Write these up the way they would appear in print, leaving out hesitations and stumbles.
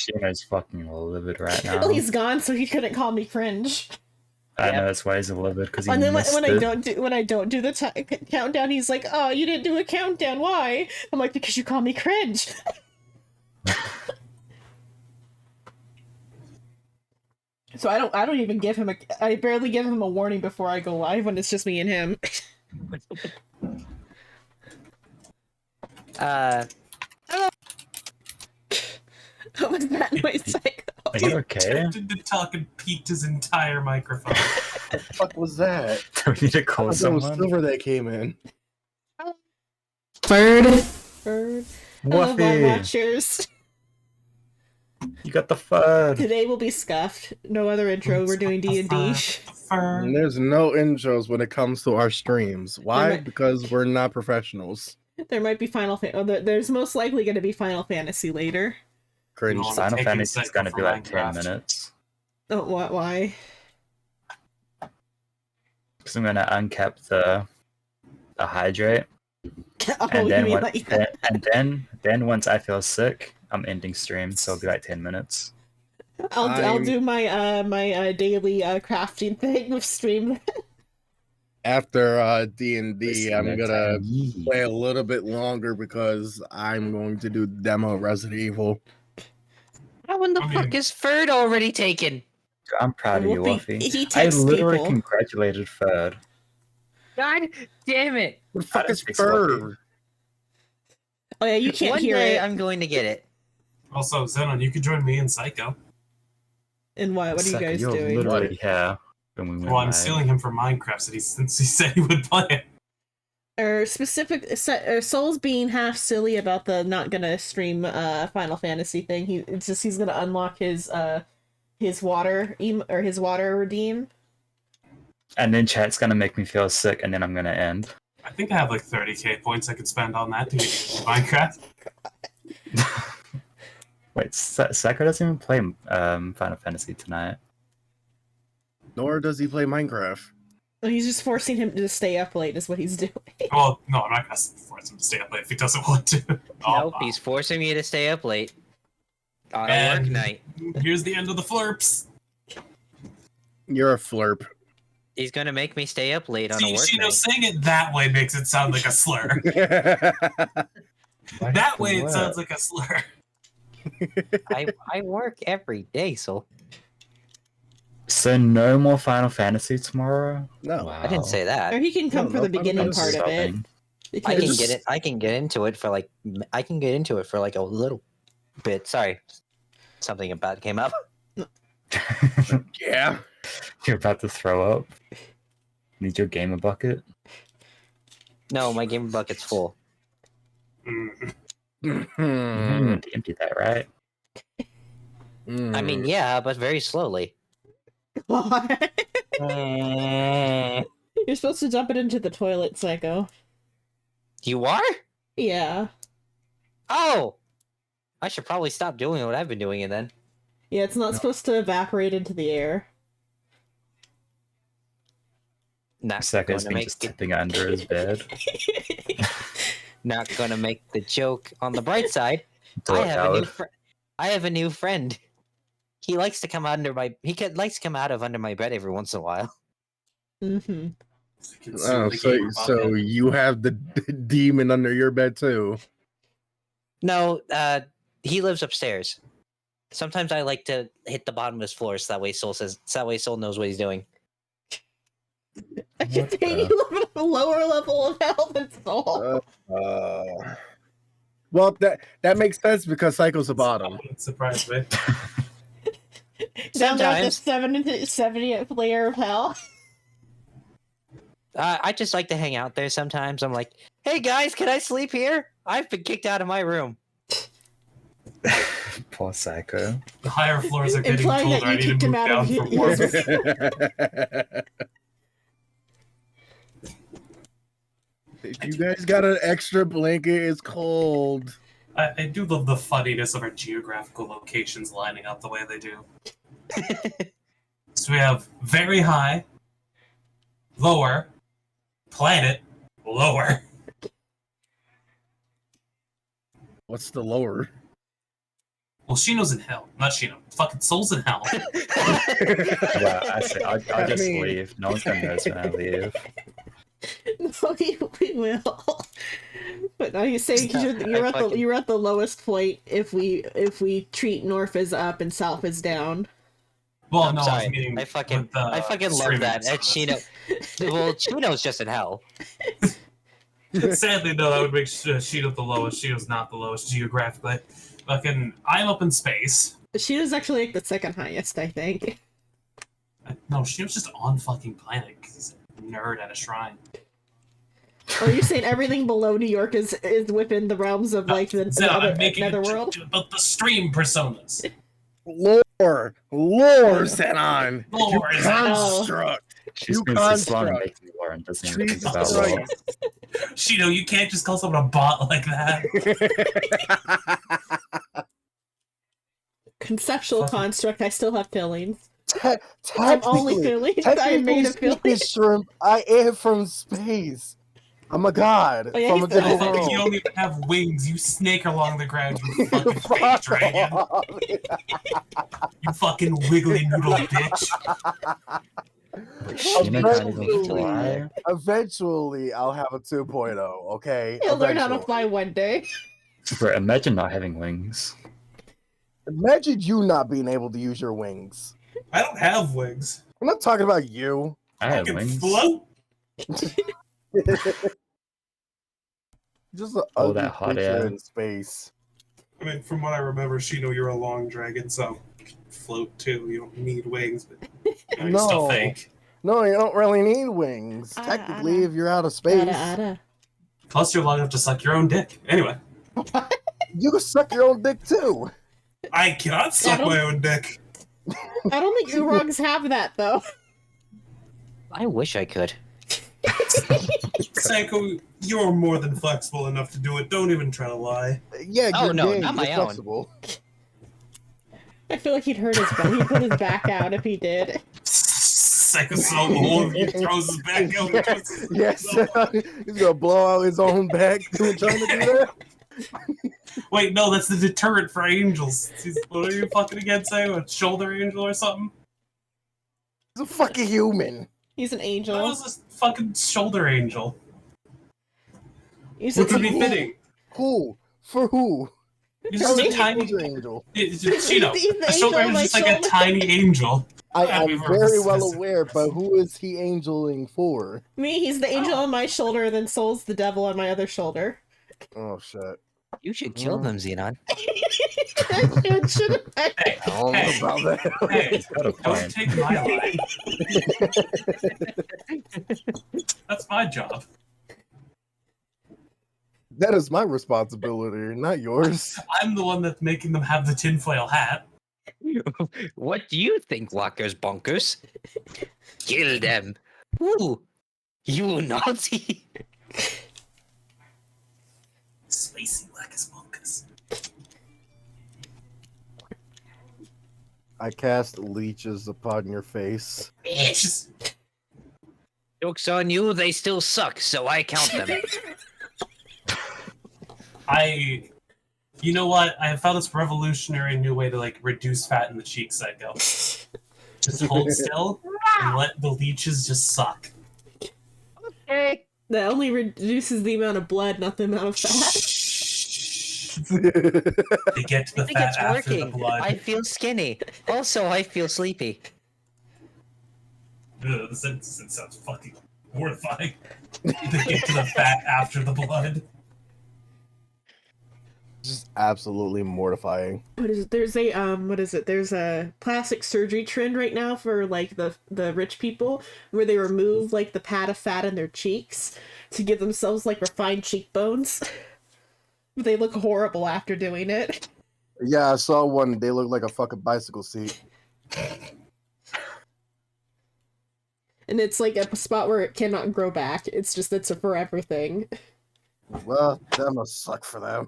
Shino's fucking livid right now. Well, he's gone, so he couldn't call me cringe. I know that's why he's livid because he And then missed when it. I don't do the countdown, he's like, "Oh, you didn't do a countdown. Why?" I'm like, "Because you call me cringe." So I don't even give him I barely give him a warning before I go live when it's just me and him. What was that noise, Psycho? Are you okay? Attempted to talk and peaked his entire microphone. What the fuck was that? Do we need to call It was someone? Silver that came in. Bird. I love our Woofy! watchers. You got the fud! Today will be scuffed. No other intro. We're doing D&D. And there's no intros when it comes to our streams. Why? Right. Because we're not professionals. There might be there's most likely going to be Final Fantasy later. Cringe. No. Final Taking Fantasy is Psycho gonna be for like 10 Minecraft. minutes. Oh, what? Why? Because I'm gonna uncap the hydrate. Oh, And then, you mean once, like then once I feel sick, I'm ending stream, so it'll be like 10 minutes. I'll do my my daily crafting thing with stream. After D&D, I'm gonna Yee. play a little bit longer because I'm going to do demo of Resident Evil. How in the fuck is Ferd already taken? I'm proud of you, Wolfie, Wolfie. he I takes literally people. congratulated Ferd. God damn it! What the fuck That is speaks Fur? Oh yeah, you can't One hear day it. I'm going to get it. Also, Xenon, you could join me in Psycho. And what? What are you Sucker, guys you're doing? literally here when we went Well, I'm live. stealing him from Minecraft since he said he would play it. Soul's being half silly about the not gonna stream Final Fantasy thing. He's gonna unlock his water redeem. And then chat's gonna make me feel sick, and then I'm gonna end. I think I have like 30k points I could spend on that to get Minecraft. Wait, Sakura doesn't even play Final Fantasy tonight. Nor does he play Minecraft. He's just forcing him to stay up late. Is what he's doing. Well, no, I'm not gonna force him to stay up late if he doesn't want to. Nope, he's forcing me to stay up late on a And work night. Here's the end of the flurps. You're a flurp. He's gonna make me stay up late on a See, work Shino, night. saying it that way makes it sound like a slur. That way it sounds like a slur. I work every day, so So no more Final Fantasy tomorrow? No. Wow. I didn't say Or that. he can come No, for no, the beginning I'm part of it. stopping. I can Because- get it. I can get into it for like. I can get into it for like a little bit. Sorry, something about came up. Yeah. You're about to throw up? Need your gamer bucket? No, my game bucket's full. Mm. You need to empty that, right? I mean, yeah, but very slowly. What? You You're supposed to dump it into the toilet, Psycho. are? Yeah. Oh, I should probably stop doing what I've been doing and then. Yeah, it's not supposed to evaporate into the air. Not Saka's gonna been make just it, tipping under his bed. not gonna make the joke. On the bright side, Do it, Howard. I have a new friend. He likes to come under my. Likes to come out of under my bed every once in a while. Mm-hmm. Oh, so you have the demon under your bed too. No, he lives upstairs. Sometimes I like to hit the bottom of his floor so that way Soul knows what he's doing. I can What take the- you live at a lower level of health than Soul. Well, that makes sense because Psycho's a bottom. Wouldn't surprise me. Down there at the Sometimes. 70th layer of hell. I just like to hang out there sometimes. I'm like, hey guys, can I sleep here? I've been kicked out of my room. Poor Psycho. The higher floors are getting Implying that colder. I you need kicked to him move out down of for his- warmth. If you guys got an extra blanket, it's cold. I do love the funniness of our geographical locations lining up the way they do. So we have very high, lower, planet, lower. What's the lower? Well, Shino's in hell. Not Shino. Fucking Soul's in hell. Yeah, I say I I just mean- leave. No one's gonna notice when I leave. No, we will. But now you're saying because you're at the lowest point if we treat north as up and south as down. Well, I'm no, sorry. I was meaning I fucking with, love streaming that. And personas. Shino. Well, Shino's just in hell. Sadly, though, that would make Shino the lowest. Shino's not the lowest geographically. Fucking, I'm up in space. She was actually like the second highest, I think. No, Shino's just on fucking planet because he's a nerd at a shrine. Or you're saying everything below New York is within the realms of like the Zed, other I'm making netherworld? about the stream personas. Lore, Zenon. Lore You is construct. She You spends this long construct. making lore and doesn't even Jesus think about Christ. lore. Shino, you can't just call someone a bot like that. Conceptual Fucking- construct, I still have feelings. I'm only Technically, feelings. I made a speaking, feeling. shrimp, I am from space. I'm a god Oh, yeah, from he's a the- Oh, different fucking, you world. don't even have wings. You snake along the ground, you fucking fake Fuck dragon. off. You fucking wiggly noodle bitch. Sheena can't even Eventually, fly. eventually, I'll have a 2.0, okay? He'll learn how to Eventually. fly one day. Bro, imagine not having wings. Imagine you not being able to use your wings. I don't have wings. I'm not talking about you. I I have can wings. float. Just an Oh, ugly that hot creature air. in space. I mean, from what I remember, Shino, you're a long dragon, so you can float too. You don't need wings, but you're still No. fake. No, you don't really need wings. Technically, if you're out of space, Plus, you're long enough to suck your own dick. Anyway, you can suck your own dick too. I cannot suck my own dick. I don't think Urogs have that though. I wish I could. Sanko, you're more than flexible enough to do it. Don't even try to lie. Yeah, Oh, you're no, gay, not my you're own. flexible. I feel like he'd hurt his back. He'd put his back out if he did. Sanko's so old, he throws his back out. and twists- Yes, he's gonna blow out his own back trying to do that. Wait, no, that's the deterrent for angels. What are you fucking again saying? A shoulder angel or something? He's a fucking human. He's an That angel. was a fucking shoulder angel. He's Which would a, be fitting. Who? For who? He's just a How's he tiny. an angel? It's just, you know, He's the a shoulder angel on angel is just my like a shoulder. tiny angel. I'm we've very already well discussed it. aware, but who is he angeling for? me. He's the angel on my shoulder, then Soul's the devil on my other shoulder. Oh shit! You should kill them, Xenon. It shouldn't. Hey, I don't hey, know about that. hey, He's got a don't point. take my line. That's my job. That is my responsibility, not yours. I'm the one that's making them have the tinfoil hat. What do you think, Walker's bonkers? Kill them. Ooh, you naughty. Spacey Lacus Monkus. I cast leeches upon your face. Bitches. Joke's on you, they still suck, so I count them. You know what? I have found this revolutionary new way to like reduce fat in the cheeks. I go. Just hold still and let the leeches just suck. That only reduces the amount of blood, not the amount of fat. They get to the I think fat it's after working. the blood. I feel skinny. Also, I feel sleepy. Ugh, this sounds fucking horrifying. They get to the fat after the blood. Just absolutely mortifying. What is it? There's a what is it? There's a plastic surgery trend right now for like the rich people where they remove like the pad of fat in their cheeks to give themselves like refined cheekbones. They look horrible after doing it. Yeah, I saw one. They look like a fucking bicycle seat. And it's like a spot where it cannot grow back. It's a forever thing. Well, that must suck for them.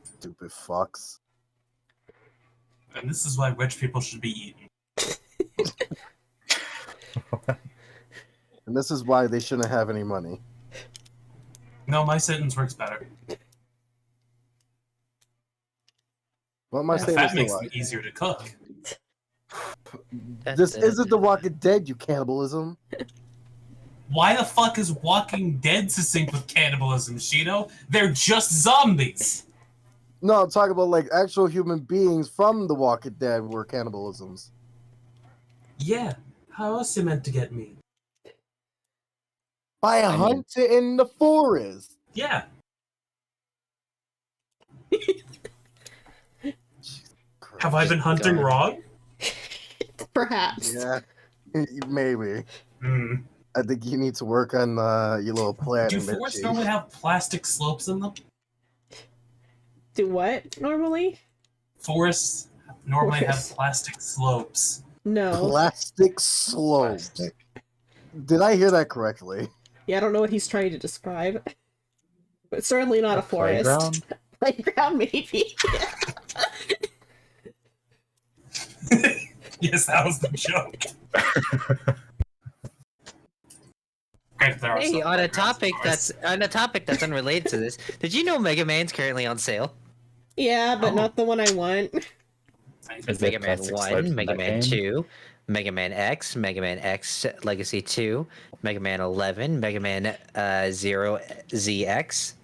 Stupid fucks. And this is why rich people should be eaten. And this is why they shouldn't have any money. No, my sentence works better. What am I saying? Fat It's makes a them lie? easier to cook. This isn't The Walking Dead, you cannibalism. Why the fuck is Walking Dead succinct with cannibalism, Shino? They're just zombies. No, I'm talking about like actual human beings from The Walking Dead were cannibalisms. Yeah. How else you meant to get me? By I mean- hunting in the forest. Yeah. Have I been hunting God. wrong? Perhaps. Yeah, maybe. Hmm. I think you need to work on your little plan. Do forests normally have plastic slopes in them? Do what normally? Forests normally have Forests. plastic slopes. No. Plastic slopes. Plastic. Did I hear that correctly? Yeah, I don't know what he's trying to describe. But certainly not a forest. Playground? Playground, maybe. Yes, that was the joke. Granted, there are Hey, some on a playgrounds, topic of course. that's unrelated to this, did you know Mega Man's currently on sale? Yeah, but Oh. not the one I want. Is there Mega Man plastic slopes 1, in Mega that Man game? 2, Mega Man X, Mega Man X Legacy 2, Mega Man 11, Mega Man 0 ZX.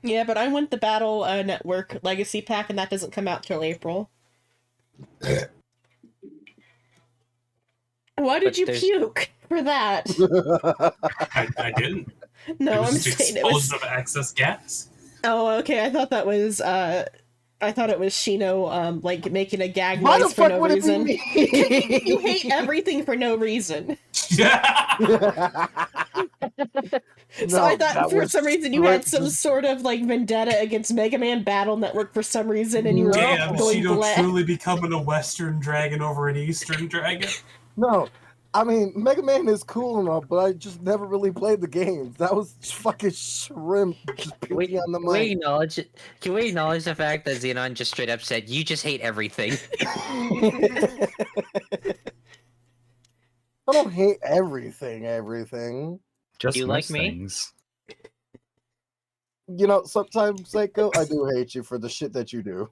Yeah, but I want the Battle Network Legacy Pack, and that doesn't come out till April. Why did But you there's- puke for that? I didn't. No, it I'm was just saying it was. explosive excess gas. Oh, okay. I thought that was. I thought it was Shino, like making a gag Why the noise for fuck no would reason. it be me? You hate everything for no reason. Yeah. So I No, thought that for was some reason you had straight some sort of like vendetta against Mega Man Battle Network for some reason, and you were Damn, going Shino bleh. truly becoming a Western dragon over an Eastern dragon. No, I mean Mega Man is cool and all, but I just never really played the games. That was fucking shrimp just puking on the Can we mic. acknowledge it? Can we acknowledge the fact that Xenon just straight up said, "You just hate everything"? I don't hate everything. Everything. Just You like most me? things. You know, sometimes, Psycho, I do hate you for the shit that you do.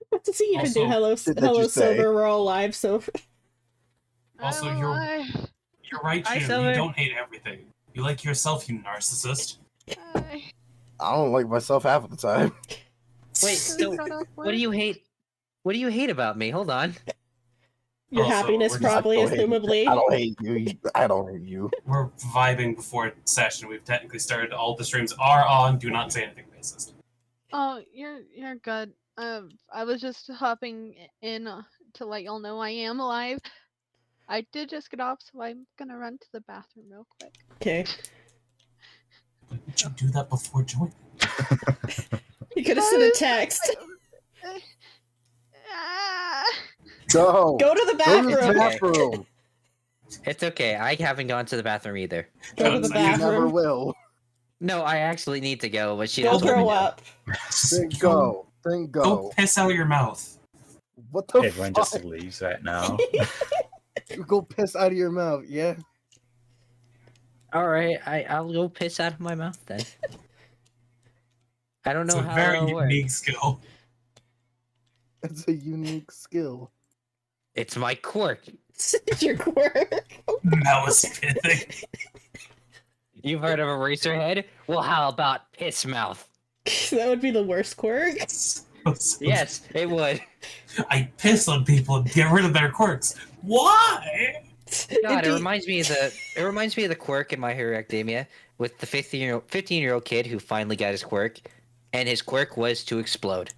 What does he even Also, do? Hello, shit that hello, you say. Silver. We're all alive. So Also, Oh, you're I- right, Hi, Shino. Silver. You don't hate everything. You like yourself, you narcissist. I- I don't like myself half of the time. Wait, Just so got off what do work. you hate? What do you hate about me? Hold on. your Also, happiness, we're just- probably, I don't hate- assumably. I don't hate you. I don't hate you. We're vibing before session. We've technically started. All the streams are on. Do not say anything racist. Oh, you're good. I was just hopping in to let y'all know I am alive. I did just get off, so I'm gonna run to the bathroom real quick. Okay, Did you do that before joining? you could have sent a text. Ah. Go. Go to the Go to the bathroom. bathroom. It's okay. I haven't gone to the bathroom either. Go to the You You never bathroom. will. No, I actually need to go, but she Go doesn't let me throw go. up. Then go. Then Go go. piss out your mouth. What the Everyone fuck? just leaves right now. You go piss out of your mouth, yeah? All right, I'll go piss out of my mouth then. I don't It's know a how very that'll work. unique skill. It's a unique skill. It's my quirk. Your quirk. Malice pithing. You've heard of a racer head? Well, how about piss mouth? That would be the worst quirk. Yes, it would. I piss on people and get rid of their quirks. Why? God, It'd it be- reminds me of the quirk in My Hero Academia with the 15-year-old kid who finally got his quirk, and his quirk was to explode.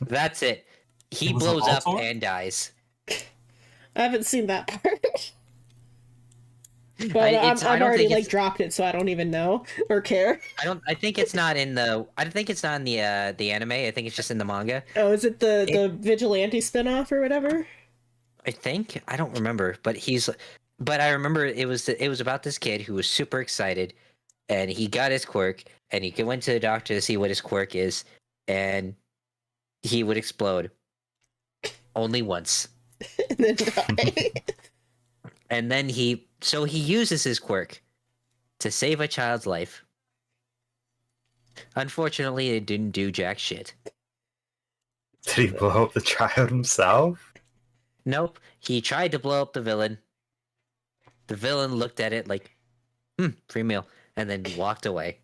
That's it. He It was a blows up Voltor? and dies. I haven't seen that part. But I I've don't already think like it's- dropped it, so I don't even know or care. I think it's not in the. I think it's not in the anime. I think it's just in the manga. Oh, is it the vigilante spinoff or whatever? I think I don't remember, but I remember it was about this kid who was super excited, and he got his quirk, and he went to the doctor to see what his quirk is, and he would explode only once, And then die. and then he uses his quirk to save a child's life. Unfortunately, it didn't do jack shit. Did he blow up the child himself? Nope. He tried to blow up the villain. The villain looked at it like, free meal, and then walked away.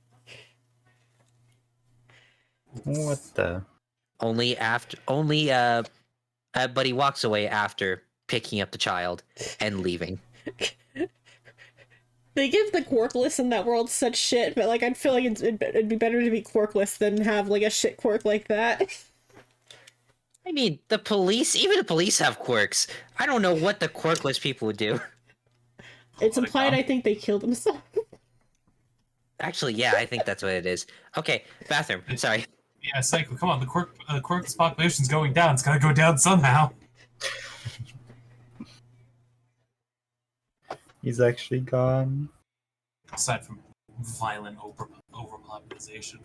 What the? But he walks away after picking up the child and leaving. They give the quirkless in that world such shit, but like I'd feel like it'd be better to be quirkless than have like a shit quirk like that. I mean, even the police have quirks. I don't know what the quirkless people would do. It's Let it implied go. I think they killed themselves. Actually, yeah, I think that's what it is. Okay, bathroom. Sorry. Yeah, Psycho, come on. The quirkless population's going down. It's gotta go down somehow. He's actually gone. Aside from violent overpopulation.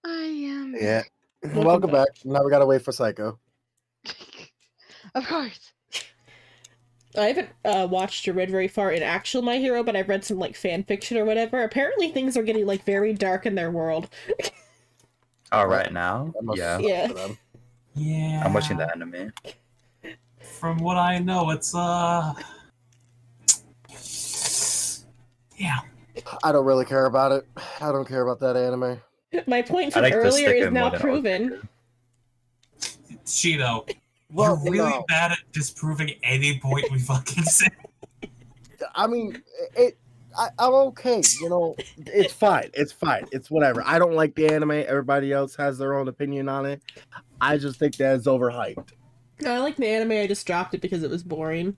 I am. Yeah. Welcome back. Now we gotta wait for Psycho. Of course. I haven't watched or read very far in actual My Hero, but I've read some like fan fiction or whatever. Apparently things are getting like very dark in their world. Oh, right now? That must Yeah. suck Yeah. for them. Yeah. I'm watching the anime. From what I know, it's yeah. I don't really care about it. I don't care about that anime. My point I from like the earlier sticker is now more than proven. Cheeto, Well, you're really no. bad at disproving any point we fucking say. I mean, I'm okay. You know, it's fine. It's fine. It's whatever. I don't like the anime. Everybody else has their own opinion on it. I just think that it's overhyped. I like the anime, I just dropped it because it was boring.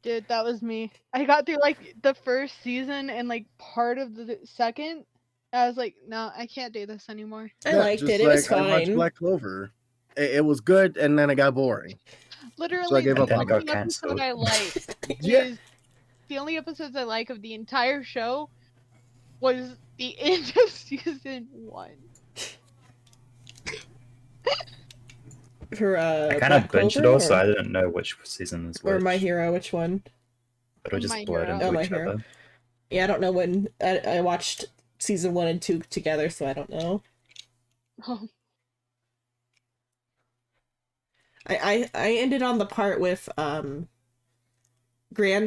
Dude, that was me. I got through like the first season and like part of the second. I was like, no, I can't do this anymore. I Yeah, liked just it. It was like I watched fine. Black Clover. It was good, and then it got boring. Literally, gave the up on it. only Got episode cancelled. I liked Yeah. is the only episodes I like of the entire show was the end of season 1. For I kind of Black binged it Clover, all, so I didn't know which season was which. or My Hero, which one? It'll just My blurred Hero. into Oh, My each Hero. other. Yeah, I don't know when. I watched season 1 and 2 together, so I don't know. Oh, I ended on the part with Gran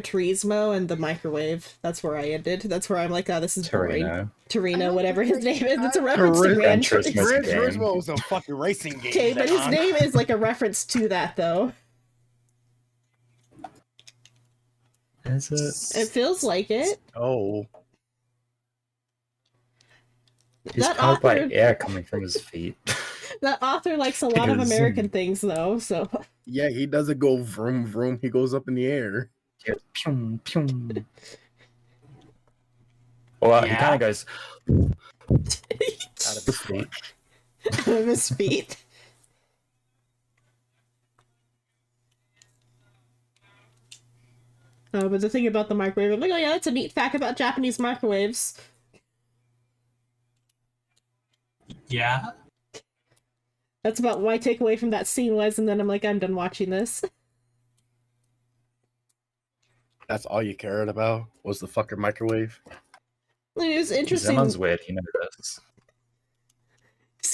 Turismo and the microwave. That's where I ended. That's where I'm like, oh, this is boring. Torino. I Torino, don't whatever think his I name is. It's a reference to Gran Gran Turismo. Turismo. Gran game. Turismo was a fucking racing game. Okay, but his Devon. name is like a reference to that, though. Is it? It feels like it. Oh, He's That powered by author- air coming from his feet. That author likes a lot of Because- American things, though, so. yeah, he doesn't go vroom vroom. He goes up in the air. He goes, pew, pew. Well, he Yeah. kind of goes Out of his feet. Of his feet. But the thing about the microwave, I'm like, oh yeah, that's a neat fact about Japanese microwaves. Yeah. That's about what my takeaway from that scene was, and then I'm like, I'm done watching this. That's all you cared about was the fucking microwave. It was interesting. Zemon's weird. He knows this. 'Cause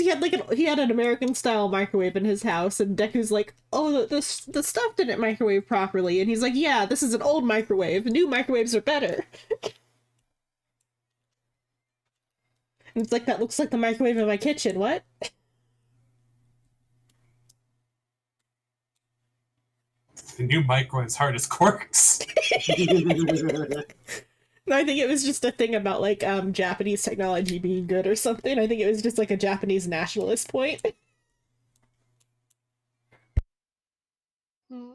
he had an American style microwave in his house, and Deku's like, oh, the stuff didn't microwave properly, and he's like, yeah, this is an old microwave. New microwaves are better. And it's like, that looks like the microwave in my kitchen. What? The new microwave's hard as quarks. No, I think it was just a thing about like Japanese technology being good or something. I think it was just like a Japanese nationalist point. hmm.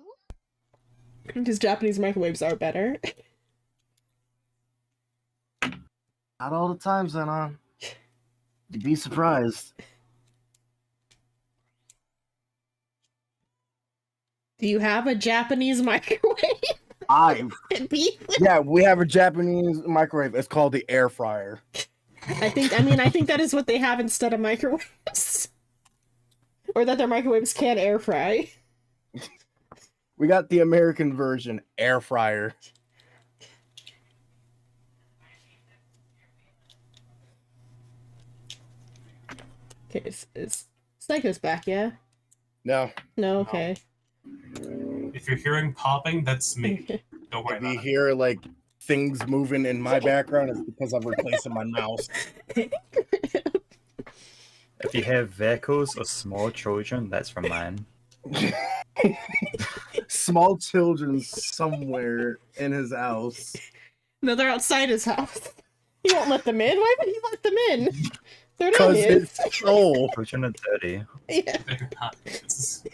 Because Japanese microwaves are better. Not all the time, Zenon. You'd be surprised. Do you have a Japanese microwave? Yeah, we have a Japanese microwave. It's called the air fryer. I think that is what they have instead of microwaves. Or that their microwaves can air fry. We got the American version, air fryer. Okay, is Psycho's back, yeah? No. No, okay. If you're hearing popping, that's me. Don't worry If you about it. hear like things moving in my background, it's because I'm replacing my mouse. If you have vehicles or small children, that's from mine. Small children somewhere in his house. No, they're outside his house. He won't let them in. Why would he let them in? They're not Because his. it's soul. Children are dirty. Yeah. They're not. It's-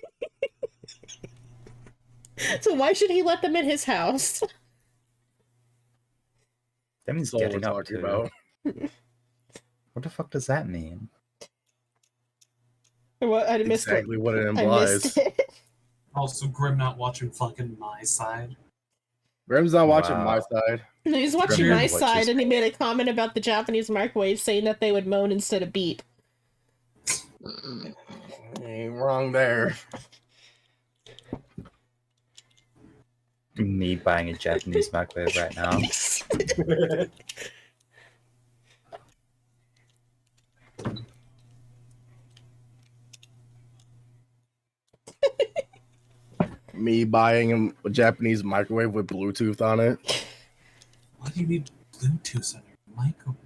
So why should he let them in his house? That means Soul we're getting up talking to. about. What the fuck does that mean? What? I missed Exactly what it I implies. missed it. Also, Grim not watching fucking My Side. Grim's not watching Wow. my side. No, he's watching Grim my watches side, and he me. made a comment about the Japanese microwave, saying that they would moan instead of beep. Ain't wrong there. Me buying a Japanese microwave right now. Me buying a Japanese microwave with Bluetooth on it. Why do you need Bluetooth on your microwave?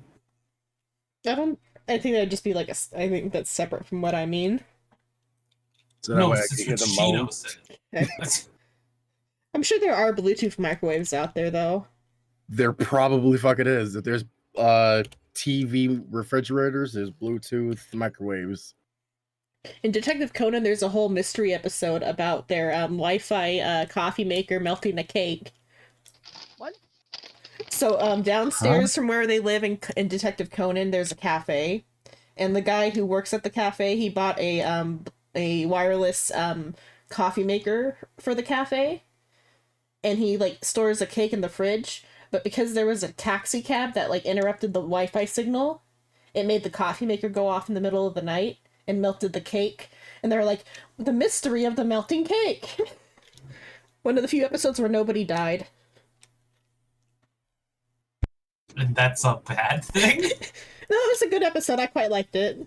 I think that'd just be like I think that's separate from what I mean. So that No, way I it's can what hear the Chino moan. said. Okay. That's- I'm sure there are Bluetooth microwaves out there, though. There probably fucking is. If there's TV refrigerators, there's Bluetooth microwaves. In Detective Conan, there's a whole mystery episode about their Wi-Fi coffee maker melting a cake. What? So downstairs from where they live in Detective Conan, there's a cafe, and the guy who works at the cafe, he bought a wireless coffee maker for the cafe, and he like stores a cake in the fridge. But because there was a taxi cab that like interrupted the Wi-Fi signal, it made the coffee maker go off in the middle of the night and melted the cake. And they're like, the mystery of the melting cake. One of the few episodes where nobody died. and that's a bad thing? No, it was a good episode. I quite liked it.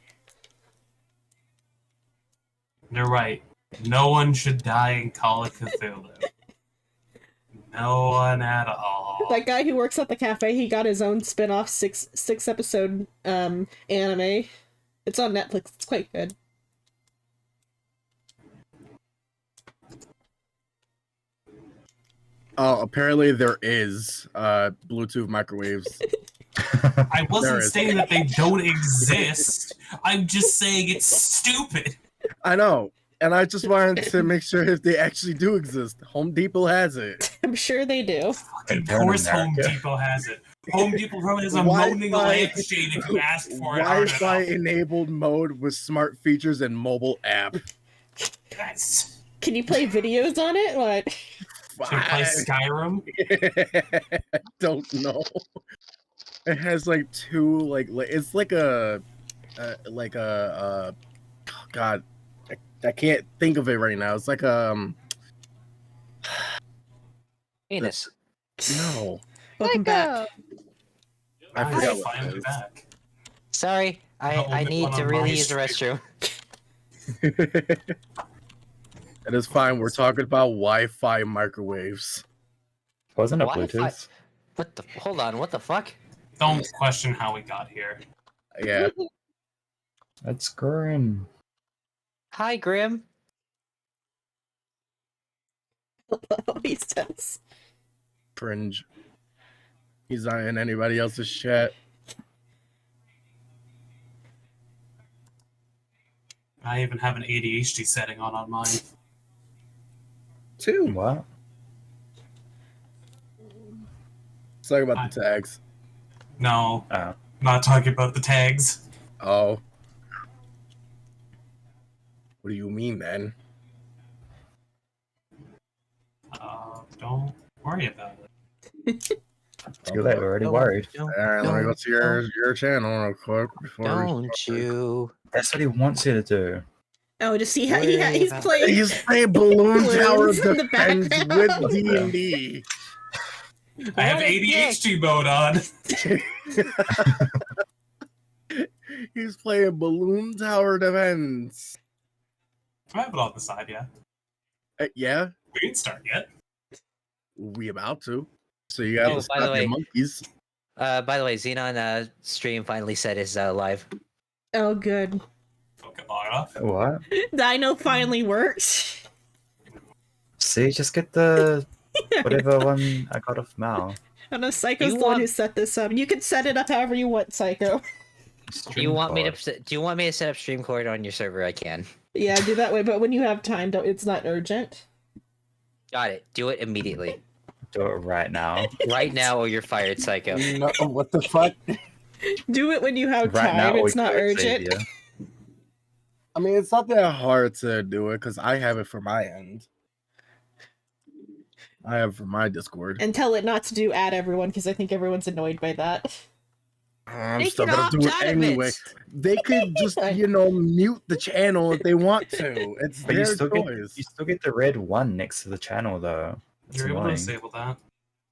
You're right. No one should die in Call of Cthulhu. No one at all. That guy who works at the cafe, he got his own spin-off six episode anime. It's on Netflix. It's quite good. Oh, apparently there is Bluetooth microwaves. I wasn't There is. saying that they don't exist. I'm just saying it's stupid. I know. And I just wanted to make sure if they actually do exist. Home Depot has it. I'm sure they do. Fucking They're in course Home America. Depot has it. Home Depot probably has a Wi-Fi- moaning lampshade if you ask for it hard Wi-Fi enough. enabled mode with smart features and mobile app. Yes. Can you play videos on it? What? Can you play Skyrim? I don't know. It has like two it's like a God, I can't think of it right now. It's like Penis. no, Welcome back. Psycho! I I'm forgot what it finally is. back. Sorry, I only need one to on really my use the stream. restroom. It is fine. We're talking about Wi-Fi microwaves. Wasn't it Wi-Fi? Bluetooth? What the? Hold on. What the fuck? Don't question how we got here. Yeah, That's grim. Hi, Grim. He says. cringe. He's not in anybody else's chat. I even have an ADHD setting on mine. Too. What? Let's talk about the tags. No, Oh. not talking about the tags. Oh. What do you mean, then? Don't worry about it. Too late, we're already Don't- worried. don't- All right, let me go don't- to your channel real quick. Before we Don't start. you? That's what he wants you to do. Oh, to see how Worry he's about- playing. He's playing Balloon Tower Balloons in the Defense background. with D&D. I have What a ADHD mode on. He's playing Balloon Tower Defense. I have it on the side, yeah. Yeah, We didn't start yet. we about to. So you have Oh, to by the stop your way- monkeys. By the way, Xenon stream finally said is live. Oh, good. Okay, Laura. What? Dino finally works. See, just get the whatever one I got off Mal. I know Psycho's You the one who want- set this up. You can set it up however you want, Psycho. Do you want me to set up StreamCord on your server? I can. Yeah, do that way, but when you have time, don't. It's not urgent. Got it. Do it immediately. Do it right now. Right now, or you're fired, Psycho. No, what the fuck? Do it when you have Right time. now, or It's not do it, urgent. Xavier. I mean, it's not that hard to do it because I have it for my end. I have it for my Discord. And tell it not to do add everyone because I think everyone's annoyed by that. I'm They still can gonna do opt it out of anyway. it. They could just, mute the channel if they want to. It's But their you choice. still get the red one next to the channel though. It's You're able to annoying. disable that.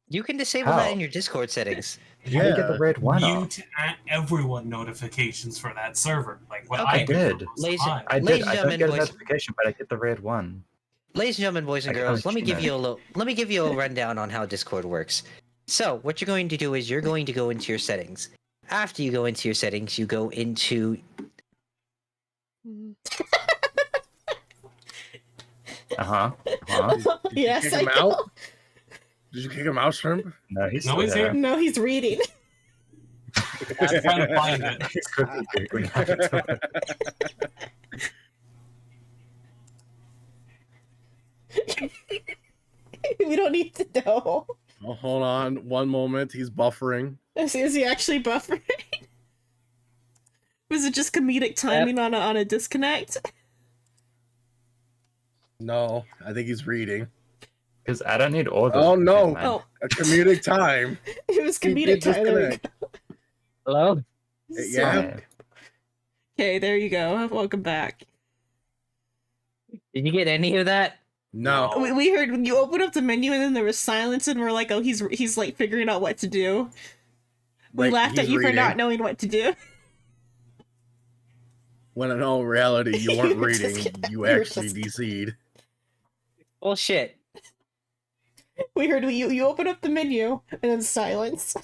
You can disable How? that in your Discord settings. How do you get the red one up? Mute everyone notifications for that server. Like what Okay. I I did. do. Ladies- I Ladies did. and I don't gentlemen, get a boys- notification, but I get the red one. Ladies and gentlemen, boys and I can't girls, let me give stream you a little. Let me give you a rundown on how Discord works. So, what you're going to do is you're going to go into your settings. After you go into your settings, you go into. Mhm. Uh-huh. Uh-huh. Did you Yes, kick I him know. out? Did you kick him out, Shrimp? No, he's No, still he's here. here. No, he's reading. I'm trying to find it. He's quickly googling how to do it. We don't need to know. Oh, hold on, one moment. He's buffering. Is he actually buffering? Was it just comedic timing on a disconnect? No, I think he's reading. Because I don't need all the. Oh, no. man. Oh, A comedic time. it was He comedic did time. There we disconnect. go. Hello. Yeah. Okay. Okay, there you go. Welcome back. Did you get any of that? No. We heard when you opened up the menu and then there was silence and we're like, oh, he's like figuring out what to do. We Like, laughed at he's you for reading. not knowing what to do. When in all reality, you weren't You were just reading. kidding. You You were actually just- DC'd. Bullshit. We heard you open up the menu and then silence.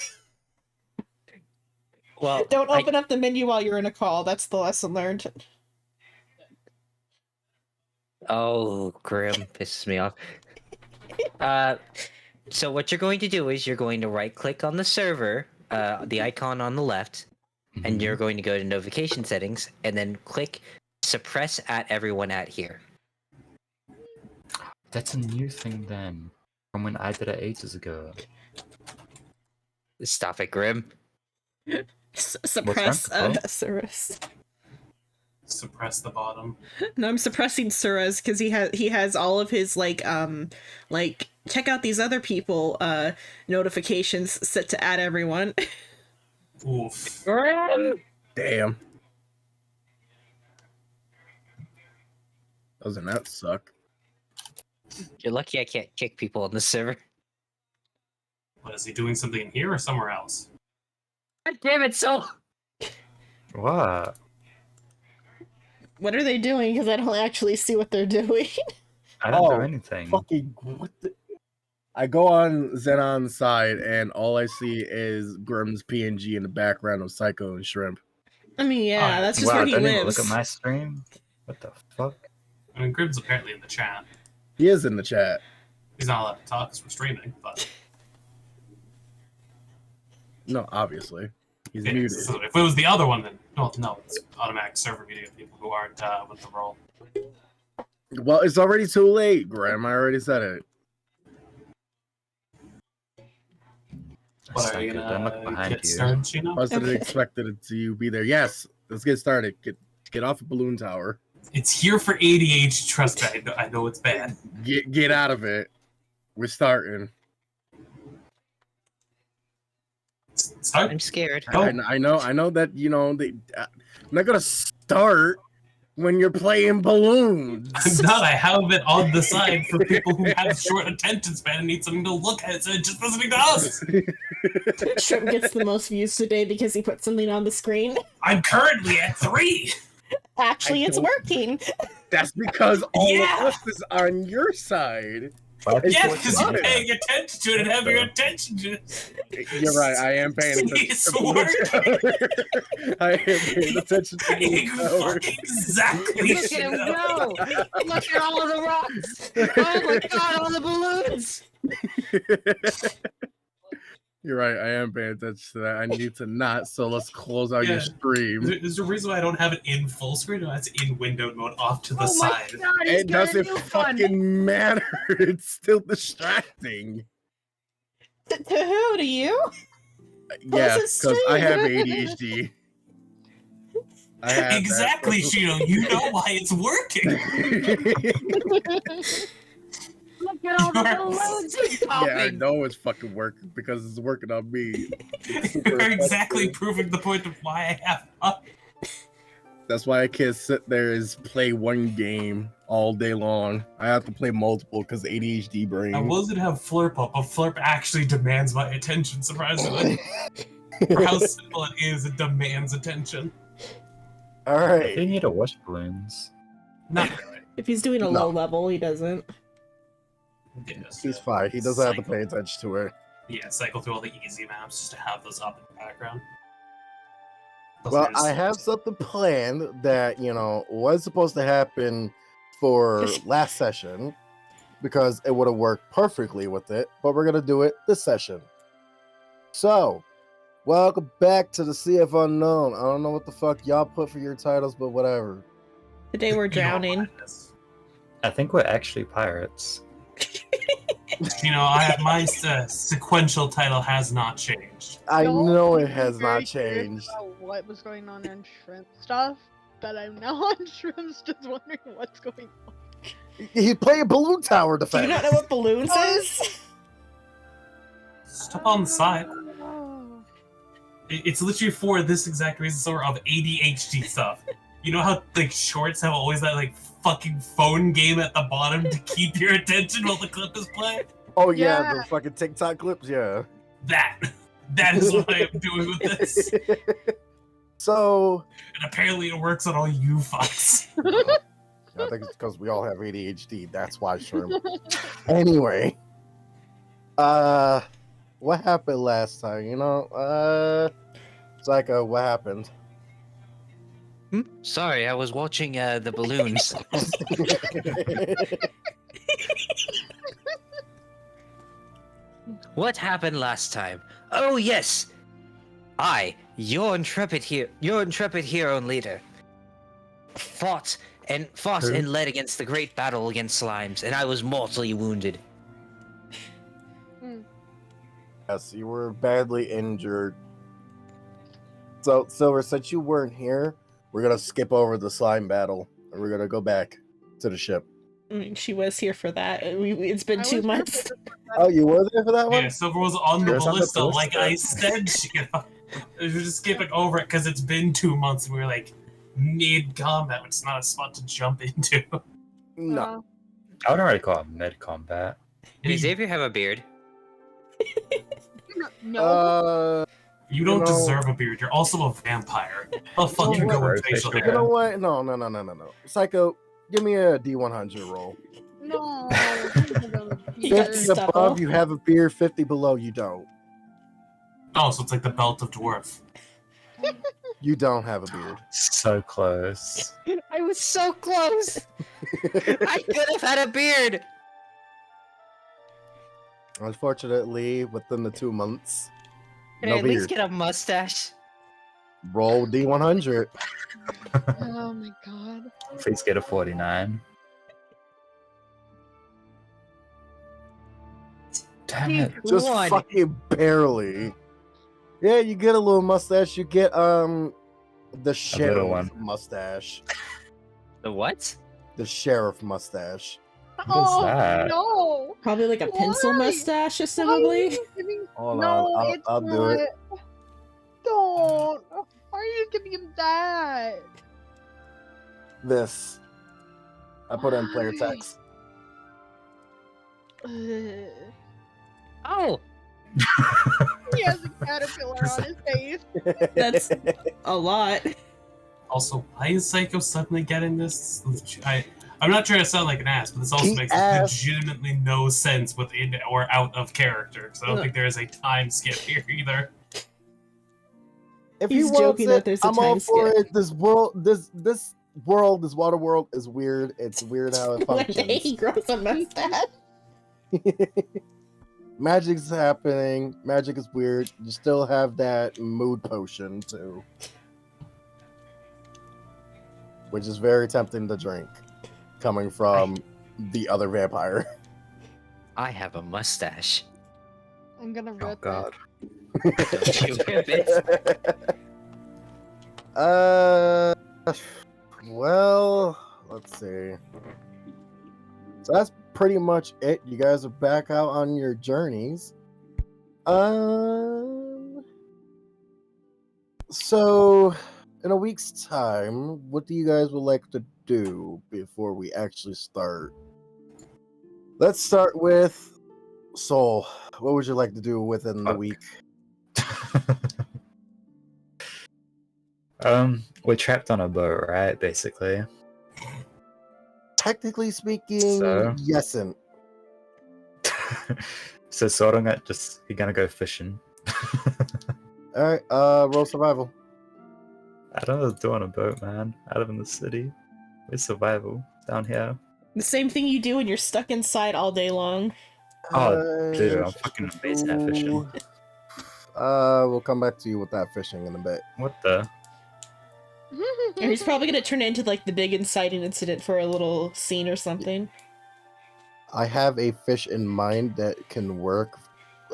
Well, Don't open up the menu while you're in a call. That's the lesson learned. Oh, Grim pisses me off. So what you're going to do is you're going to right click on the server, the icon on the left, and you're going to go to notification settings and then click suppress at everyone at here. That's a new thing then. From when I did it ages ago. Stop it, Grim. Suppress that? Suras. Suppress the bottom. No, I'm suppressing Suras because he has all of his like check out these other people notifications set to add everyone. Oof. Grim. Damn. Doesn't that suck? You're lucky I can't kick people on the server. What, is he doing something in here or somewhere else? God damn it, so. What? What are they doing? Because I don't actually see what they're doing. I don't Oh, do anything. Fucking what the... I go on Xenon's side and all I see is Grim's PNG in the background of Psycho and Shrimp. I mean, yeah, Alright. that's just Wow, where he don't even lives. look at my stream. What the fuck? I mean, Grim's apparently in the chat. He is in the chat. He's not allowed to talk because we're streaming, but No, obviously. He's yeah, muted. so if it was the other one, then no, it's automatic server muting of people who aren't with the role. Well, it's already too late, Grim. I already said it. But are you Suck it, don't look gonna behind get you. started, Sheena? I should have Okay. expected it to be there. Yes, let's get started. Get off a balloon tower. It's here for ADH. Trust me, I know it's bad. Get out of it. We're starting. Start. I'm scared. Oh. I know that I'm not gonna start when you're playing balloons. I'm not. I have it on the side for people who have short attention span and need something to look at instead of just listening to us. Shrimp gets the most views today because he put something on the screen. I'm currently at 3. Actually, it's don't- working. That's because all Yeah. of us is on your side. But It's Yeah, just because you're honest. paying attention to it and have your attention to it. You're right. I am paying attention. It's to Blue Tower. I am paying attention to Blue Tower. Exactly. Look at him go! Look at all the rocks! Oh my god, all the balloons! You're right. I am paying attention to that. I need to not. So let's close out your Yeah. stream. There's a reason why I don't have it in full screen. That's in windowed mode off to the Oh my side. god, he's It got a doesn't new one! fucking matter. It's still distracting. To who? To you? Yeah, it's because I have stream. ADHD. I have that. Exactly, Shino. You know why it's working. Look at all the You're- balloons he's Yeah, I popping! know it's fucking working because it's working on me. It's super You're exactly effective. proving the point of why I have. That's why I can't sit there and play one game all day long. I have to play multiple because ADHD brain. I wasn't have Flurp up, but Flurp actually demands my attention, surprisingly. For how simple it is, it demands attention. All I right. think you need to watch balloons. Not really. If he's doing a No. low level, he doesn't. Yes. He's fine. He doesn't have to Cycle. pay attention to her. Yeah, cycle through all the easy maps just to have those up in the background. Plus Well, there's- I have something planned that, was supposed to happen for last session because it would have worked perfectly with it, but we're going to do it this session. So, welcome back to the Sea of Unknown. I don't know what the fuck y'all put for your titles, but whatever. Today we're You know drowning. what it is. I think we're actually pirates. My sequential title has not changed. I No, know it I'm has very not curious changed. about what was going on in shrimp stuff, but I'm now on shrimps just wondering what's going on. He played Balloon Tower Do Defense. you not know what balloons is? Stop on the side. Oh. It's literally for this exact reason sort of ADHD stuff. You know how shorts have always that fucking phone game at the bottom to keep your attention while the clip is playing? Oh, yeah, Yeah. the fucking TikTok clips, yeah. That is what I am doing with this. So, And apparently it works on all you fucks. I think it's because we all have ADHD. That's why, Shrimp. Anyway, what happened last time? Psycho, what happened? Sorry, I was watching the balloons. What happened last time? Oh yes, your intrepid hero and leader, fought and Who? led against the great battle against slimes, and I was mortally wounded. Yes, you were badly injured. So, Silver, since you weren't here, we're gonna skip over the slime battle, and we're gonna go back to the ship. I mean, she was here for that. It's been I 2 was months. here for Oh, you were there for that one? Yeah, Silver was on the Yes, on the ballista, like I ballista. said. We're just skipping over it because it's been 2 months and we were mid-combat, which is not a spot to jump into. No. I wouldn't really call it mid-combat. Did Xavier have a beard? No. You don't know- deserve a beard. You're also a vampire. How the fuck You you know go what? with facial You You know hair? what? No. Psycho, give me a D100 roll. No. You got 50 stuck above, off. you have a beard. 50 below, you don't. Oh, so it's like the belt of dwarf. You don't have a beard. So close. I was so close. I could have had a beard. Unfortunately, within the 2 months, Can no I at least beard. get a mustache? Roll D100. Oh my god. Please get a 49. Damn it. Just One. fucking barely. Yeah, you get a little mustache. You get the sheriff one. mustache. The what? The sheriff mustache. Oh that? no! Probably like a pencil Why? mustache, Why are assumably. you giving- Hold no, on, it's I'll do it. not. Don't. Why are you giving him that? This. I put it in player Why? text. Ugh. Oh, He has a caterpillar on his face. That's a lot. Also, why is Psycho suddenly getting this? I'm not trying to sound like an ass, but this also He makes asked- legitimately no sense within or out of character. Because I don't think there is a time skip here either. If He's he wants joking it, that there's a I'm all time for skip. it. This water world is weird. It's weird how it One day he functions. grows a mustache. Magic's happening. Magic is weird. You still have that mood potion too, which is very tempting to drink, coming from the other vampire. I have a mustache. I'm gonna Oh rip god. Don't you rip it? Well, let's see. So that's pretty much it. You guys are back out on your journeys. So in a week's time, what do you guys would like to do before we actually start? Let's start with Soul. What would you like to do within the Fuck. week? We're trapped on a boat, right? Basically. Technically speaking, So? yes and So Sordong he's gonna go fishing. all right, roll survival. I don't know what to do on a boat, man. I live in the city. It's survival down here. The same thing you do when you're stuck inside all day long. Oh, dude, I'm fucking amazing at fishing. We'll come back to you with that fishing in a bit. What the? Or he's probably gonna turn it into like the big inciting incident for a little scene or something. I have a fish in mind that can work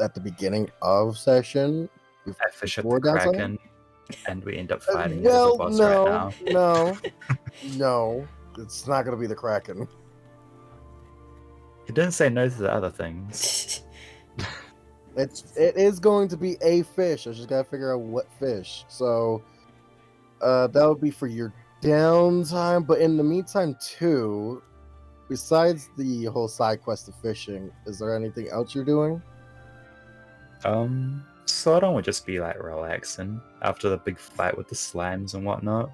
at the beginning of session. I fish at before the downtime? Kraken, and we end up fighting it as a Well, boss right now. no, it's not gonna be the Kraken. He didn't say no to the other things. It is going to be a fish. I just gotta figure out what fish. So, that would be for your downtime. But in the meantime, too, besides the whole side quest of fishing, is there anything else you're doing? Sordong would just be like relaxing after the big fight with the slimes and whatnot.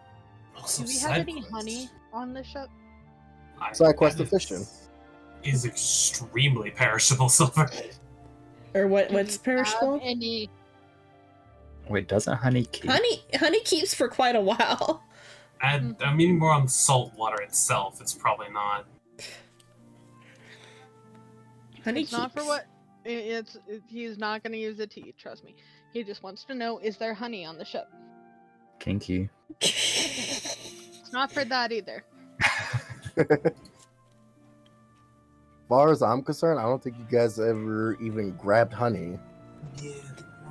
Also, Do we have any honey on the ship? Side quest of fishing. Is extremely perishable silver. Or Do what's we have perishable? any? Wait, doesn't honey keep? Honey keeps for quite a while. I'm meaning more on salt water itself. It's probably not. Honey It's not for keeps. what. He's not gonna use it to eat. Trust me. He just wants to know: is there honey on the ship? Kinky. It's not for that either. Far as I'm concerned, I don't think you guys ever even grabbed honey. Yeah.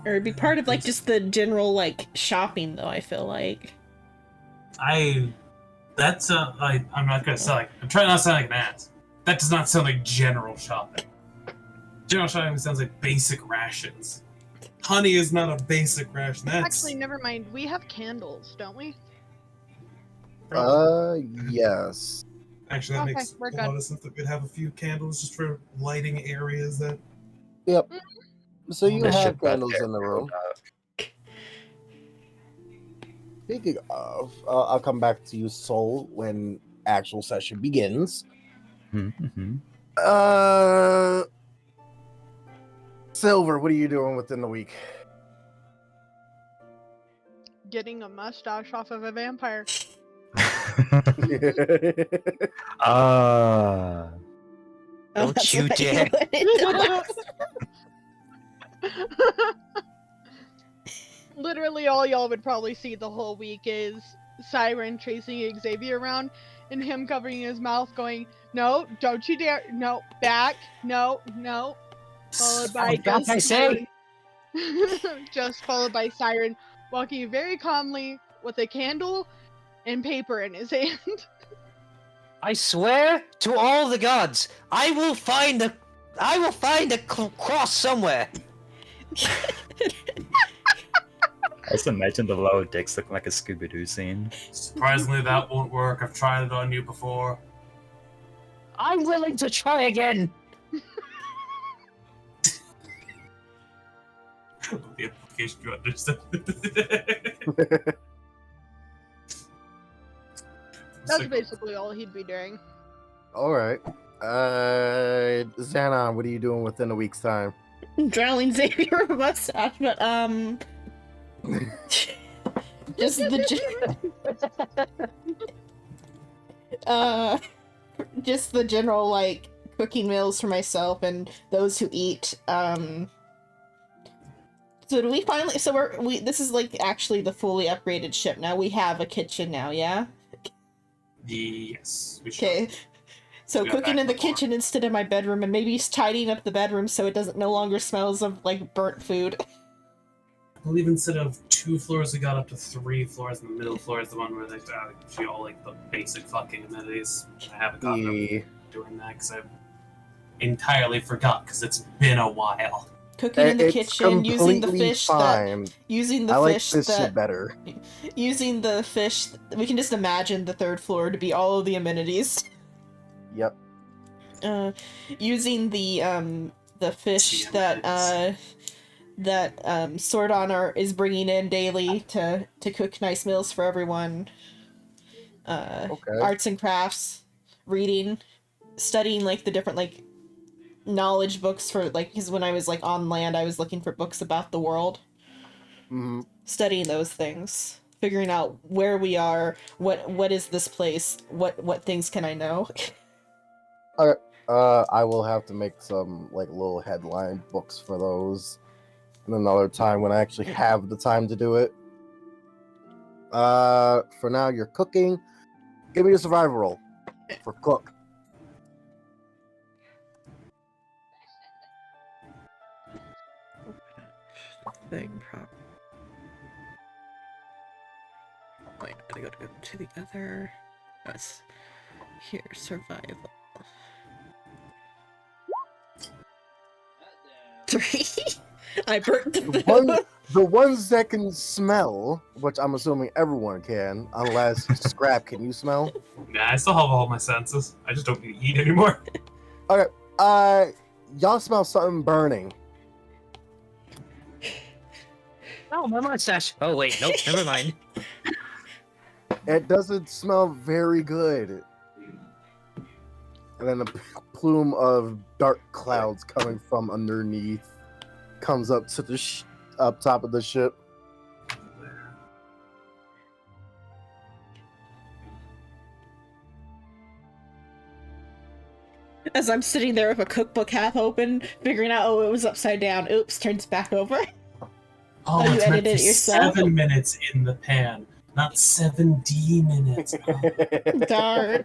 Or it'd be part of like just the general like shopping though, I feel like. I'm not gonna sound like I'm trying not to sound like an ass. That does not sound like general shopping. General shopping sounds like basic rations. Honey is not a basic ration. That's Actually, never mind. We have candles, don't we? Yes. Actually, that Okay, makes we're a good. lot of sense that we'd have a few candles just for lighting areas that. Yep. So you That have ship out candles there in the real room. dark. Speaking of, I'll come back to you, Soul, when actual session begins. Mm-hmm. Silver, what are you doing within the week? Getting a mustache off of a vampire. Ah. Don't that's you what dare. Literally, all y'all would probably see the whole week is Siren chasing Xavier around and him covering his mouth, going, "No, don't you dare! No, back! No, no!" Followed by Back, I say. just followed by Siren walking very calmly with a candle and paper in his hand. I swear to all the gods, I will find a cross somewhere. I just imagine the lower decks looking like a Scooby-Doo scene. Surprisingly, that won't work. I've tried it on you before. I'm willing to try again. The implication you understand. That's basically all he'd be doing. All right. Xanon, what are you doing within a week's time? Drowning Xavier mustache, but just just the general like cooking meals for myself and those who eat. So do we finally? So this is like actually the fully upgraded ship now. We have a kitchen now, yeah. Yes. We should. Okay. So Yeah, cooking back in the before. kitchen instead of my bedroom, and maybe tidying up the bedroom so it doesn't no longer smells of like burnt food. I believe instead of 2 floors, we got up to 3 floors, and the middle floor is the one where they actually all like the basic fucking amenities. I haven't gotten up Yeah. doing that because I've entirely forgot because it's been a while. Cooking in the It's kitchen, using the completely fish fine. using the I like fish this shit that better. using the fish. We can just imagine the third floor to be all of the amenities. Yep. Using the fish that Sordon is bringing in daily to cook nice meals for everyone. Okay. Arts and crafts, reading, studying like the different like knowledge books for like because when I was like on land, I was looking for books about the world. Mhm. Studying those things, figuring out where we are, what is this place, what things can I know. I will have to make some like little headline books for those in another time when I actually have the time to do it. For now, you're cooking. Give me a survival roll for cook. Thing prop. Wait, I gotta go to the other. That's here, survival. 3. I burnt The ones that can smell, which I'm assuming everyone can, unless Scrap, can you smell? Nah, I still have all my senses. I just don't need to eat anymore. Y'all smell something burning. Oh, my mustache. Oh wait, nope, never mind. It doesn't smell very good. And then a plume of dark clouds coming from underneath comes up to the up top of the ship. As I'm sitting there with a cookbook half open, figuring out, oh, it was upside down. Oops, turns back over. Oh, you it's meant edited for it yourself? 7 minutes in the pan, not 7D minutes. Darn.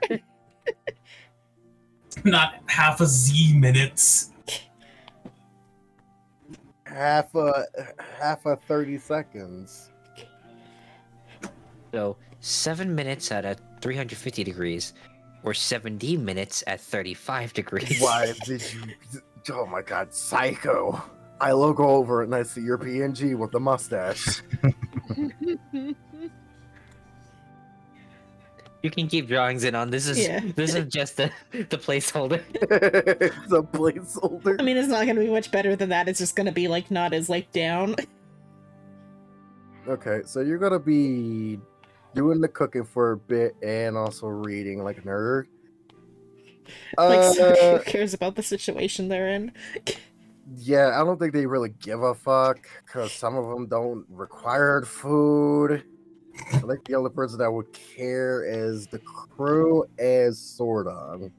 Not half a Z minutes. Half a 30 seconds. So 7 minutes at 350 degrees, or 70 minutes at 35 degrees. Why did you? Oh my god, psycho! I look over and I see your PNG with the mustache. You can keep drawings in on this. This is just the placeholder. It's a placeholder. I mean, it's not gonna be much better than that. It's just gonna be like not as like down. Okay, so you're gonna be doing the cooking for a bit and also reading like a nerd. Like, who cares about the situation they're in? Yeah, I don't think they really give a fuck because some of them don't require food. I think the only person that would care is the crew as Sordon.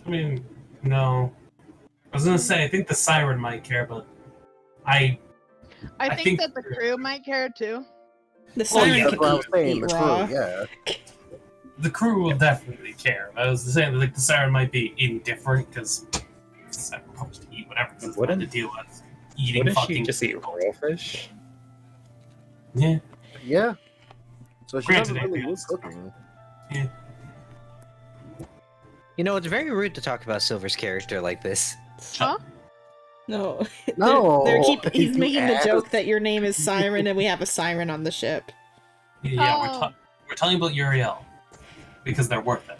I mean, no. I was gonna say, I think the siren might care, but I think that the crew might care too. The Well, siren yeah, can That's what I was saying, eat the raw. crew, yeah. the crew will definitely care. I was saying, like, the siren might be indifferent because siren will probably just eat whatever because it's fun to deal with. Eating Wouldn't fucking she just eat people. raw fish? Yeah. Yeah. So she Granted, doesn't really it do is. cooking. You know, it's very rude to talk about Silver's character like this. Huh? No. No, He's you making the ass. joke that your name is Siren and we have a siren on the ship. Yeah, Oh. we're telling about Uriel because they're worth it.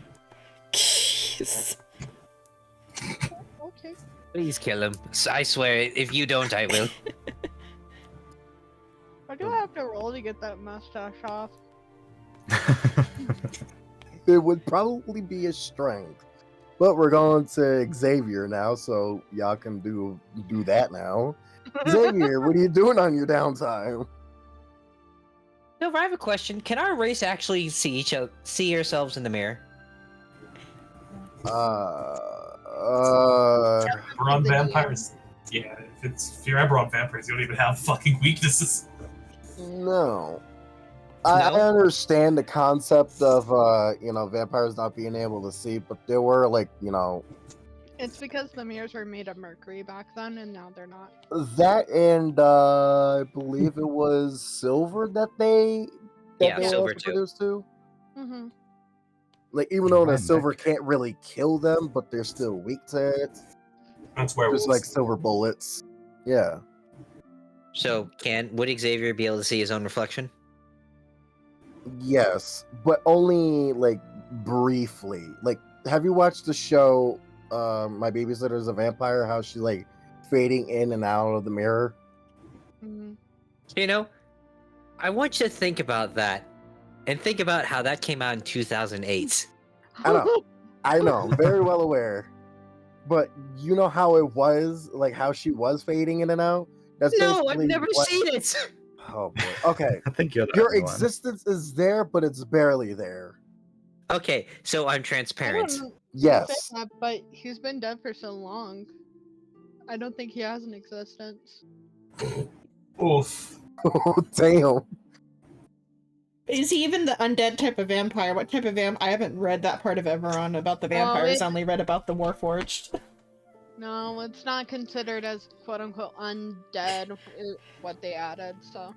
Jeez. Okay. Please kill him. I swear, if you don't, I will. Why do I have to roll to get that mustache off? It would probably be a strength. But we're going to Xavier now, so y'all can do that now. Xavier, what are you doing on your downtime? Silver, I have a question. Can our race actually see ourselves in the mirror? We're on vampires. Yeah, if you're ever on vampires, you don't even have fucking weaknesses. No. I understand the concept of vampires not being able to see, but there were It's because the mirrors were made of mercury back then, and now they're not. that, and I believe it was silver that they Yeah, were silver also too. produced too. Mm-hmm. Like, even though the Right, silver Nick. can't really kill them, but they're still weak to it. That's werewolves. Just like silver bullets. Yeah. So, would Xavier be able to see his own reflection? Yes, but only like briefly. Like, have you watched the show My Babysitter's a Vampire? How she like fading in and out of the mirror? Mm-hmm. You know, I want you to think about that, and think about how that came out in 2008. I know, I'm very well aware. But you know how it was, like how she was fading in and out? That's No, I've basically never what- seen it. Oh boy. Okay. I think you're the Your only one. existence is there, but it's barely there. Okay, so I'm I transparent. don't know Yes. that, but he's been dead for so long. I don't think he has an existence. Oof. Oh, damn. Is he even the undead type of vampire? What type of I haven't read that part of Everon about the vampires. I only read about the Warforged. No, it's not considered as quote unquote undead what they added, so.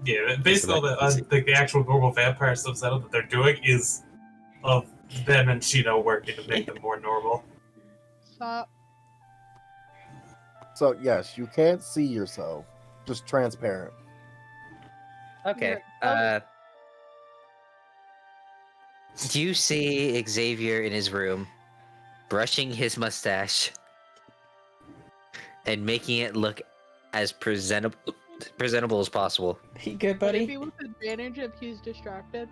Yeah, basically all the actual normal vampire stuff setup that they're doing is of them and Shino working to make them more normal. So yes, you can't see yourself. Just transparent. Okay. Yeah. Do you see Xavier in his room, brushing his mustache, and making it look as presentable as possible? You good, Would it buddy? be with advantage if he's distracted?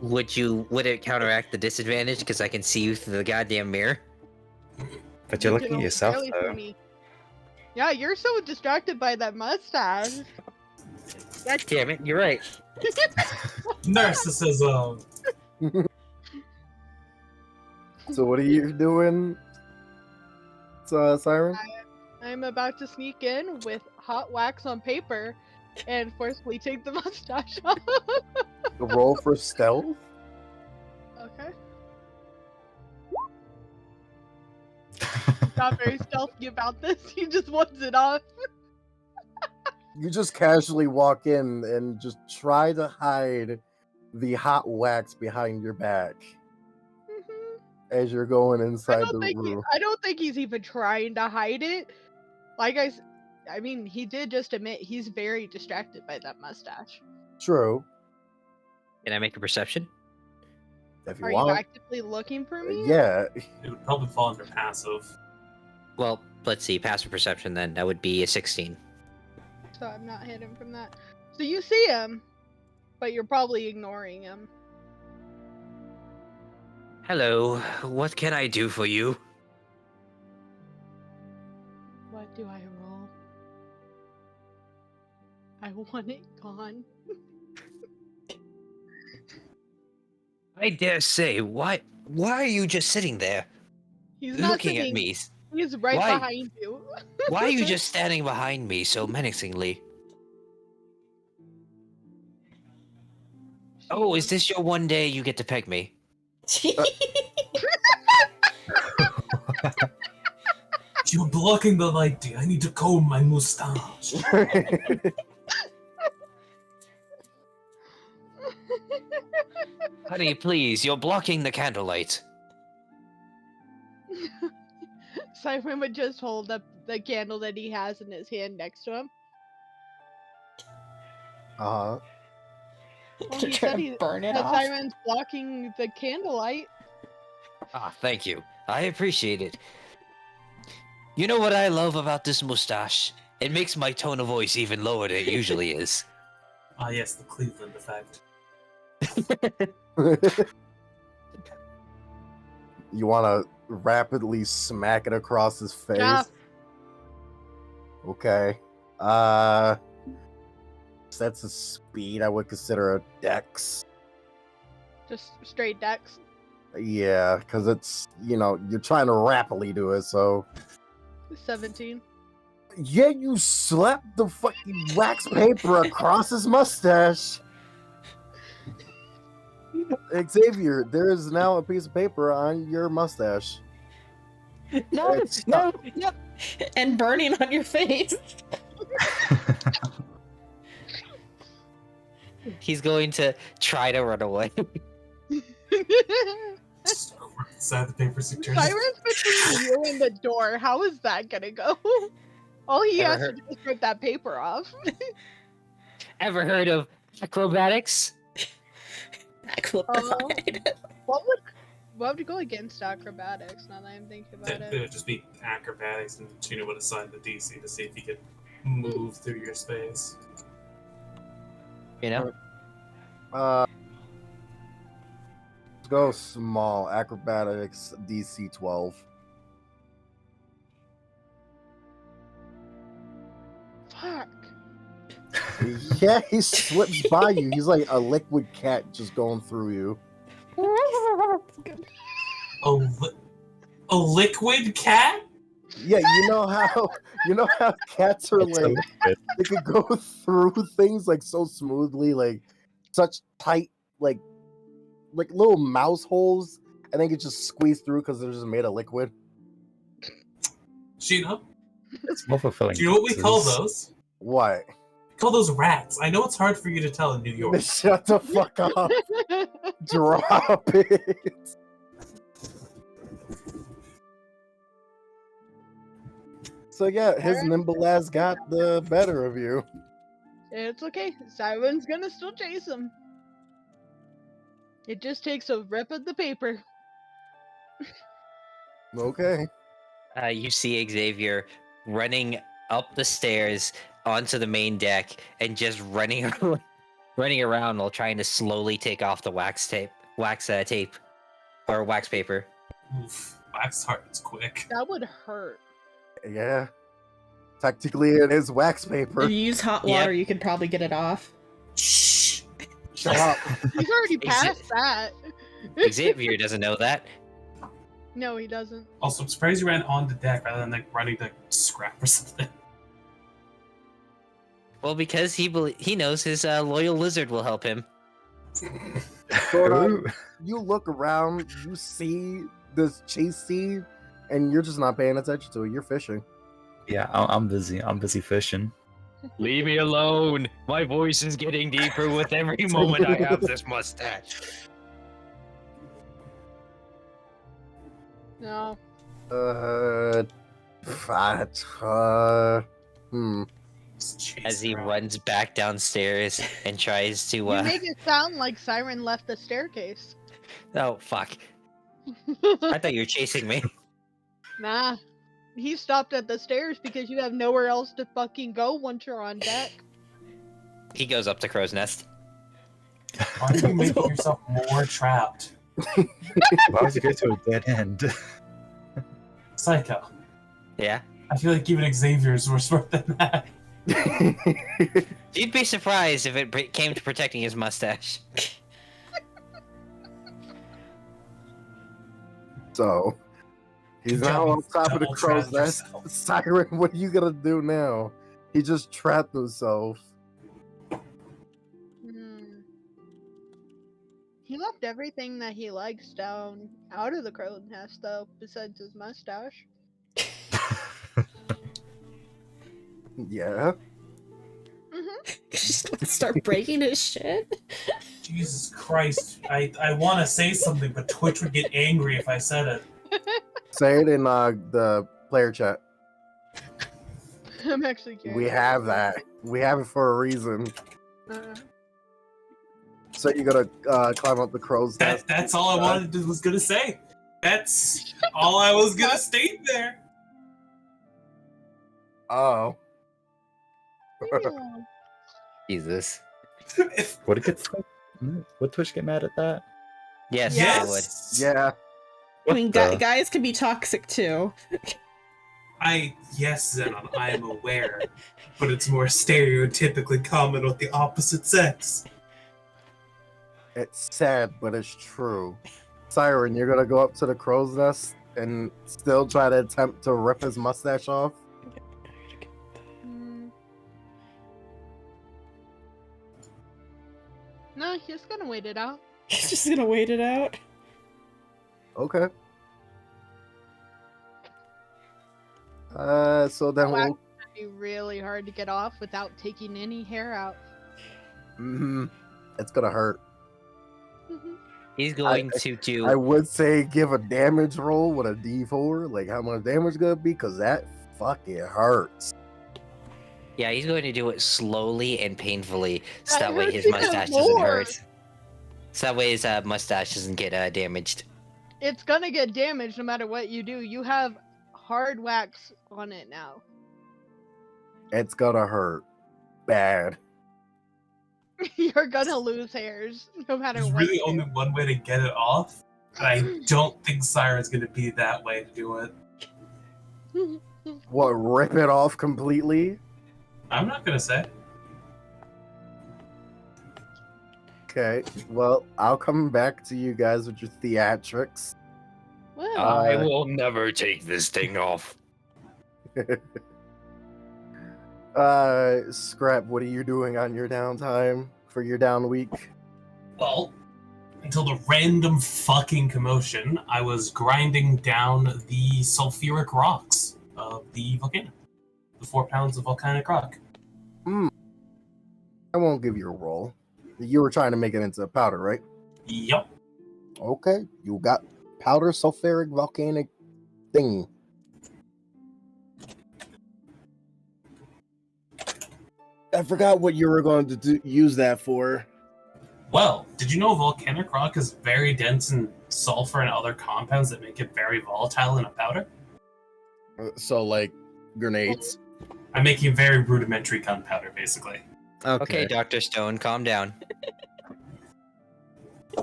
Would it counteract the disadvantage because I can see you through the goddamn mirror? But you're You looking can at yourself, barely see though. me. Yeah, you're so distracted by that mustache. Damn it, you're right. Narcissism. So what are you doing, Siren? I'm about to sneak in with hot wax on paper and forcefully take the mustache off. Roll for stealth? Okay. Not very stealthy about this. He just wants it off. You just casually walk in and just try to hide the hot wax behind your back as you're going inside the room. I don't think he's even trying to hide it. Like I mean, he did just admit he's very distracted by that mustache. True. Can I make a perception? If you Are want. you actively looking for me? Yeah. It would probably fall under passive. Well, let's see. Passive perception then. That would be a 16. So I'm not hidden from that. So you see him, but you're probably ignoring him. Hello. What can I do for you? What do I roll? I want it gone. I dare say. Why are you just sitting there, He's not looking sitting. at me? He's right Why? behind you. Why are you just standing behind me so menacingly? Oh, is this your one day you get to peg me? You're blocking the light, dear. I need to comb my mustache. Honey, please, you're blocking the candlelight. Simon would just hold up the candle that he has in his hand next to him. Uh-huh. Well, he Try said to burn it that off. Simon's blocking the candlelight. Ah, thank you. I appreciate it. You know what I love about this mustache? It makes my tone of voice even lower than it usually is. Ah, yes, the Cleveland effect. You want to rapidly smack it across his face? Yeah. Okay. That's a speed. I would consider a dex. Just straight dex. Yeah, because it's, you're trying to rapidly do it, so. 17. Yeah, you slapped the fucking wax paper across his mustache. Xavier, there is now a piece of paper on your mustache. No, It's no, no. And burning on your face. He's going to try to run away. Just inside the paper suggest. Siren's between you and the door. How is that gonna go? All he Ever has heard- to do is rip that paper off. Ever heard of acrobatics? Aquablind. What would go against acrobatics? Now that I'm thinking about It it. would just be acrobatics, and Tuna would assign the DC to see if he could move through your space. You know? Let's go small. Acrobatics DC 12. Fuck. Yeah, he slips by you. He's like a liquid cat just going through you. A liquid cat? Yeah, you know how cats are It's a like liquid. they could go through things like so smoothly, like such tight like little mouse holes, and they could just squeeze through because they're just made of liquid. Gino, It's more fulfilling. do you know what we call purposes. those? What? We call those rats. I know it's hard for you to tell in New York. Shut the fuck up. Drop it. So yeah, his nimble ass got the better of you. It's okay. Siren's gonna still chase him. It just takes a rip of the paper. Okay. You see Xavier running up the stairs onto the main deck and just running around while trying to slowly take off the wax tape or wax paper. Oof, wax hardens quick. That would hurt. Yeah. Technically, it is wax If paper. you use hot water, you can probably get it off. Shh. Shut up. He's already Is past it- that. Xavier doesn't know that. No, he doesn't. Also, I'm surprised you ran on the deck rather than like running to scrap or something. Well, because he knows his loyal lizard will help him. Sora, you look around, you see this chase scene, and you're just not paying attention to it. You're fishing. Yeah, I'm busy. I'm busy fishing. Leave me alone. My voice is getting deeper with every moment I have this mustache. No. Just chase As he around. runs back downstairs and tries to. You make it sound like Siren left the staircase. Oh fuck! I thought you were chasing me. Nah. He stopped at the stairs because you have nowhere else to fucking go once you're on deck. He goes up to Crow's Nest. Why are you making yourself more trapped? Why would you go to a dead end? Psycho. Yeah. I feel like even Xavier's were smart than that. You'd be surprised if it came to protecting his mustache. So, he's Good now job, on you top of the double crow's trapped nest. yourself. Siren, what are you gonna do now? He just trapped himself. He left everything that he likes down out of the crow's nest, though, besides his mustache. Yeah. Just start breaking his shit. Jesus Christ. I want to say something, but Twitch would get angry if I said it. Say it in the player chat. I'm actually curious. We have that. We have it for a reason. So you gotta climb up the crow's nest. That's all I was gonna say. That's all I was gonna state there. Oh. Yeah. Jesus. Would it get stuck Would Twitch get mad at that? Yes, Yes. they would. Yeah. I mean, What the- guys can be toxic too. Yes, Zenon, I am aware, but it's more stereotypically common with the opposite sex. It's sad, but it's true. Siren, you're gonna go up to the crow's nest and still try to attempt to rip his mustache off? Mm. No, he's gonna wait it out. He's just gonna wait it out. Okay. So then Oh, we'll. It'd be really hard to get off without taking any hair out. It's gonna hurt. He's going to do. I would say give a damage roll with a D4, like how much damage gonna be, because that fucking hurts. Yeah, he's going to do it slowly and painfully, so That that way hurts his even mustache doesn't more. hurt. So that way his mustache doesn't get damaged. It's gonna get damaged no matter what you do. You have hard wax on it now. It's gonna hurt bad. You're gonna lose hairs no matter There's what. really you do. only one way to get it off, and I don't think Siren's gonna be that way to do it. What, rip it off completely? I'm not gonna say. Okay, well, I'll come back to you guys with your theatrics. Well, I will never take this thing off. Scrap, what are you doing on your downtime for your down week? Well, until the random fucking commotion, I was grinding down the sulfuric rocks of the volcano. The 4 pounds of volcanic rock. I won't give you a roll. You were trying to make it into a powder, right? Yup. Okay, you got powder sulfuric volcanic thing. I forgot what you were going to use that for. Well, did you know volcanic rock is very dense in sulfur and other compounds that make it very volatile in a powder? So, like, grenades. I'm making very rudimentary gunpowder, basically. Okay, Dr. Stone, calm down.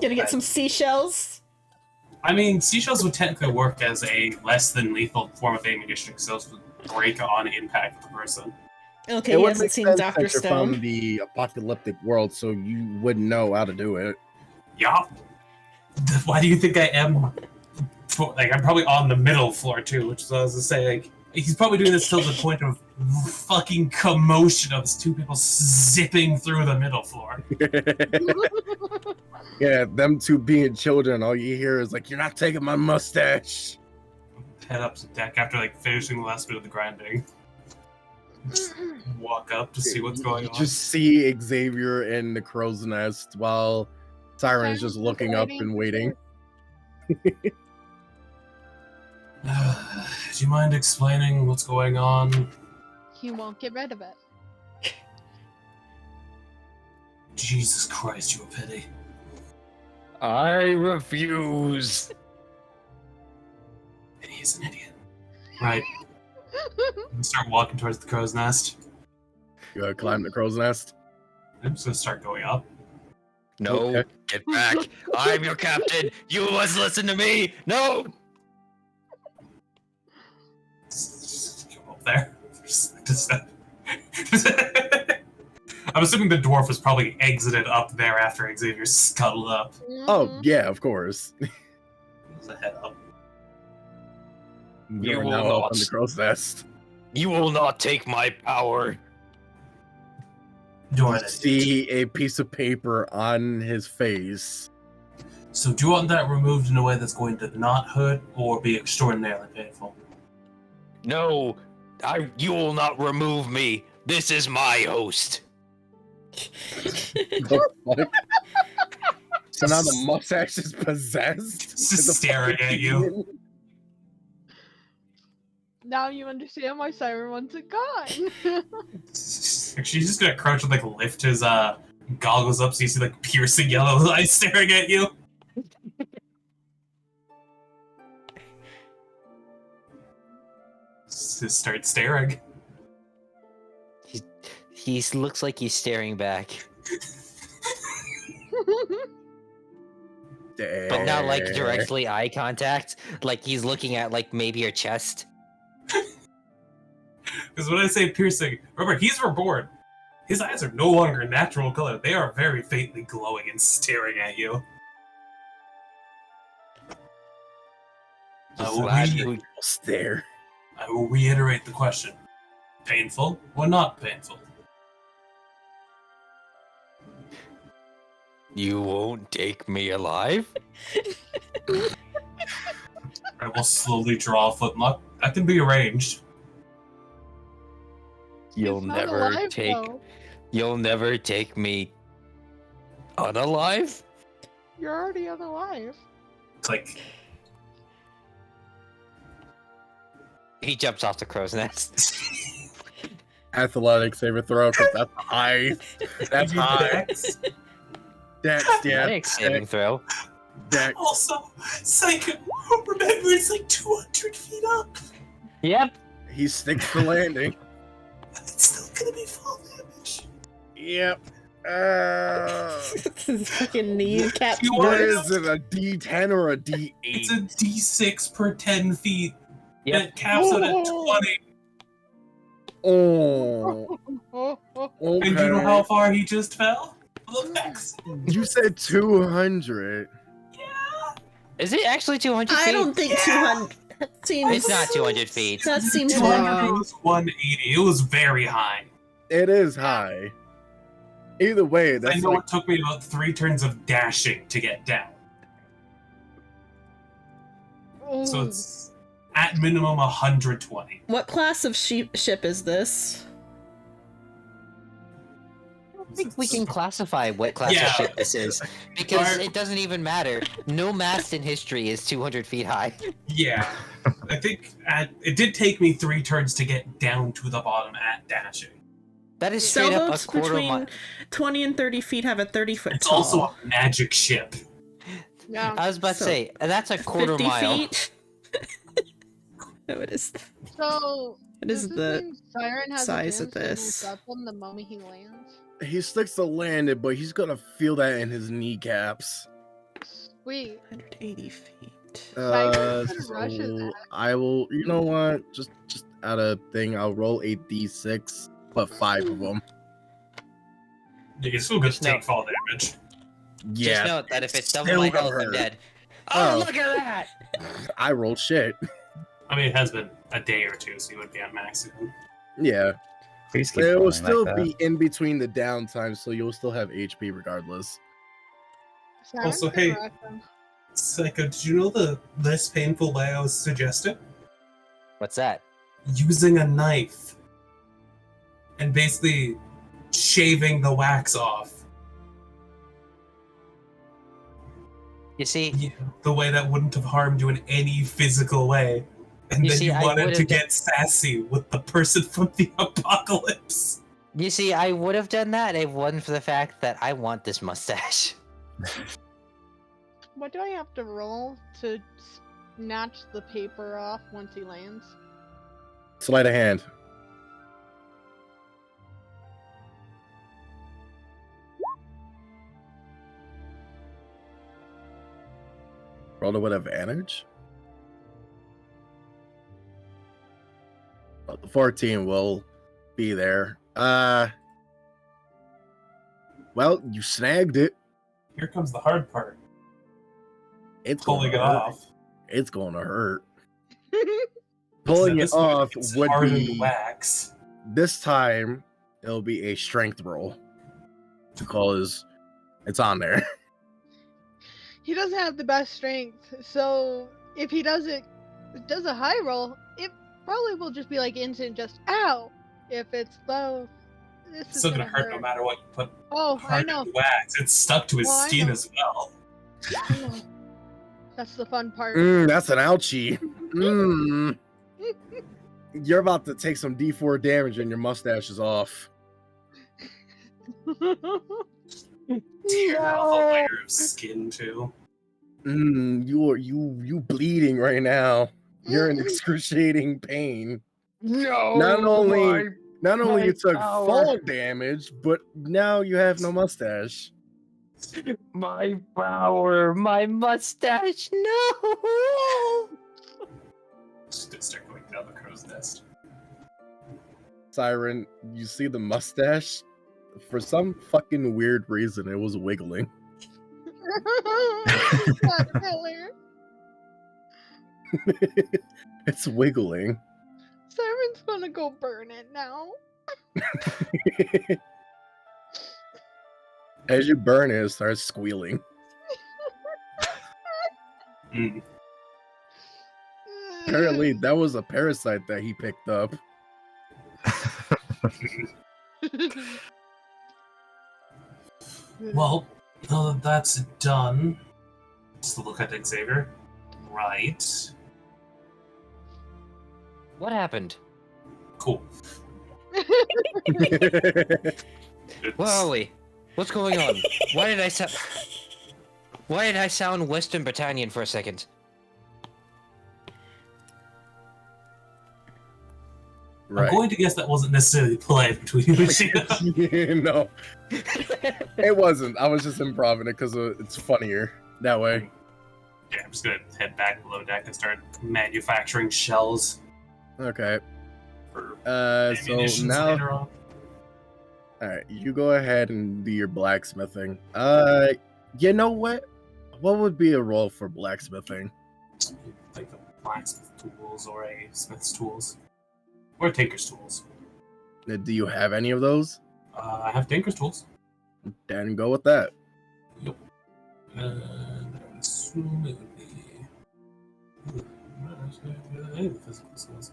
Gonna get some seashells. I mean, seashells would technically work as a less than lethal form of ammunition because those would break on impact with the person. Okay, It he would hasn't make seen sense Dr. since you're Stone. from the apocalyptic world, so you would know how to do it. Yup. Why do you think I am? Like, I'm probably on the middle floor too, which is what I was to say. Like, he's probably doing this till the point of fucking commotion of 2 people zipping through the middle floor. Yeah, them two being children, all you hear is like, "You're not taking my mustache." Head up to deck after like finishing the last bit of the grinding. Just walk up to see what's going You on. just see Xavier in the crow's nest while Siren is just looking up and waiting. Do you mind explaining what's going on? he won't get rid of it. Jesus Christ, you a pity. I refuse. And he's an idiot. Right. I'm gonna start walking towards the crow's nest. You gotta climb the crow's nest. I'm just gonna start going up. No, Okay. get back. I'm your captain. You must listen to me. No. Just go up there. I'm assuming the dwarf was probably exited up there after Xavier scuttled up. Oh, Mhm. yeah, of course. There's a head up. You are will now up on not. the crow's nest. You will not take my power. Do You I see a piece of paper on his face. So do you want that removed in a way that's going to not hurt or be extraordinarily painful? No, you will not remove me. This is my host. The fuck? So now the mustache is possessed? It's just The staring fucking at you. demon? Now you understand why Siren wants it gone. She's just gonna crouch and like lift his goggles up so you see like piercing yellow eyes staring at you. Just start staring. He looks like he's staring back. But not like directly eye contact. Like he's looking at like maybe your chest. Because when I say piercing, remember, he's reborn. His eyes are no longer natural color. They are very faintly glowing and staring at you. Stare. I will reiterate the question. Painful or not painful? You won't take me alive? I will slowly draw a footlock. That can be arranged. You'll He's not never alive, take though. You'll never take me unalive? You're already unalive. Click. He jumps off the crow's nest. Athletic saber throw, because that's high. That's high. Dex. Dex, yeah. Athletics saving throw. Dex. Also, Psycho, remember it's like 200 feet up. Yep. He sticks the landing. It's still gonna be fall damage. Yep. His fucking kneecap. You What wanna is it, a D10 or a D8? It's a d6 per 10 feet. Yep. It caps it at 20. Oh, Oh, oh. okay. And you know how far he just fell? Look next. You said 200. Is it actually 200 feet? I don't think 200. That seems. It's not 200 feet. That seems 200 wrong. was 180. It was very high. It is high. Either way, I that's know like it took me about 3 turns of dashing to get down. So Oh. it's at minimum 120. What class of ship is this? I think we can classify what class Yeah. of ship this is because Our- it doesn't even matter. No mast in history is 200 feet high. Yeah. I think it did take me 3 turns to get down to the bottom at dashing. That is straight up a Sailboats quarter between mile. 20 and 30 feet have a 30-foot It's tall. also a magic ship. Yeah. I was about to So, say that's a quarter 50 mile. feet. No, it is. So, It is does the this mean Siren has size a of chance to this. intercept him the moment he lands? he sticks the landing, but he's gonna feel that in his kneecaps. Sweet. 180 feet. Uh, Simon's gonna rush his so ass. I will. You know what? Just out of thing, I'll roll a D6, but 5 of them. You can still get Just know- take fall damage. Just Yeah, note that if it's double still my gonna health, I'm hurt. dead. Oh. Oh, look at that! I rolled shit. I mean, it has been a day or two, so you would be at max soon. Yeah, Please keep it will rolling still like that. be in between the downtime, so you'll still have HP regardless. Siren's Also, gonna hey- rush him. Psycho, did you know the less painful way I was suggesting? What's that? Using a knife and basically shaving the wax off. You see, Yeah, the way that wouldn't have harmed you in any physical way. And You then see, you I wanted would've to done- get sassy with the person from the apocalypse. I would have done that if it wasn't for the fact that I want this mustache. What do I have to roll to snatch the paper off once he lands? Sleight of hand. Roll with advantage. Well, the 14 will be there. Well, you snagged it. Here comes the hard part. It's Pulling gonna it hurt. off. It's gonna hurt. Pulling it This one, off it's would hardened be wax. this time. It'll be a strength roll because it's on there. He doesn't have the best strength, so if he does a high roll, it probably will just be like instant, just ow. If it's low, this It's is still gonna hurt no matter what you put Oh, I hardened know. wax. It's stuck to his Well, I skin know. as well. I know. That's the fun part. That's an ouchie. You're about to take some D4 damage and your mustache is off. Tear off a layer of skin too. You bleeding right now. You're in excruciating pain. No. Not only you took power. fall damage, but now you have no mustache. My power, my mustache, no! Just gonna start going down the crow's nest. Siren, you see the mustache? For some fucking weird reason, it was wiggling. Caterpillar. It's wiggling. Siren's gonna go burn it now. As you burn it, it starts squealing. Mm. Apparently, that was a parasite that he picked up. Well, now that that's done, just look at Xavier. Right. What happened? Cool. Where are we? What's going on? Why did I sound Western Britannian for a second? I'm going to guess that wasn't necessarily polite between you and Sheena. No, it wasn't. I was just improving it because it's funnier that way. Yeah, I'm just gonna head back below deck and start manufacturing shells Okay. for So ammunition now, later on. all right, you go ahead and do your blacksmithing. You know what? What would be a role for blacksmithing? Like a blacksmith tools or a smith's tools. Or tinker's tools. Do you have any of those? I have tinker's tools. Then go with that. Yep. And I assume it would be. Any of the physical skills.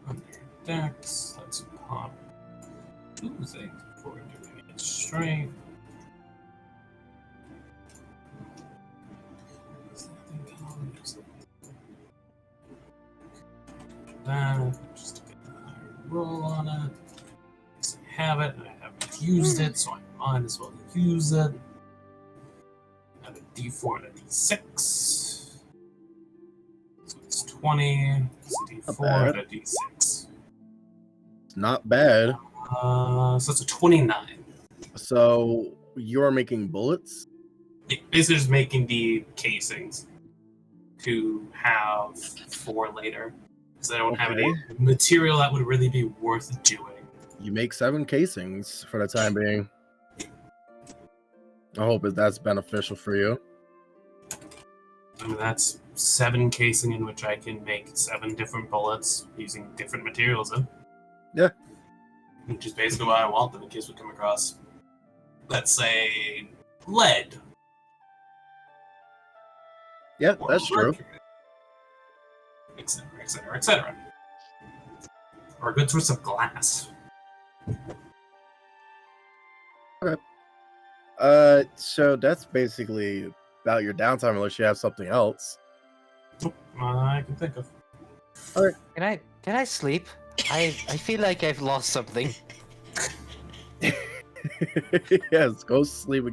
Under dex, let's pop 2 things before doing it. Strength. That just to get the higher roll on it. Because I have it, and I haven't used it, so I might as well use it. Add a d4 and a d6. So it's 20, it's a d4 and a d6. It's not bad. So it's a 29. So you're making bullets? Basically just making the casings to have for later. Because I don't have any material that would really be worth doing. You make 7 casings for the time being. I hope that's beneficial for you. I mean, that's 7 casing in which I can make 7 different bullets using different materials in. Yeah. Which is basically what I want them in case we come across, let's say, lead. Yeah, Or that's true. mercury, etc., etc., etc. Or a good source of glass. So that's basically about your downtime unless you have something else. I can think of. Can I sleep? I feel like I've lost something. Yes, go sleep.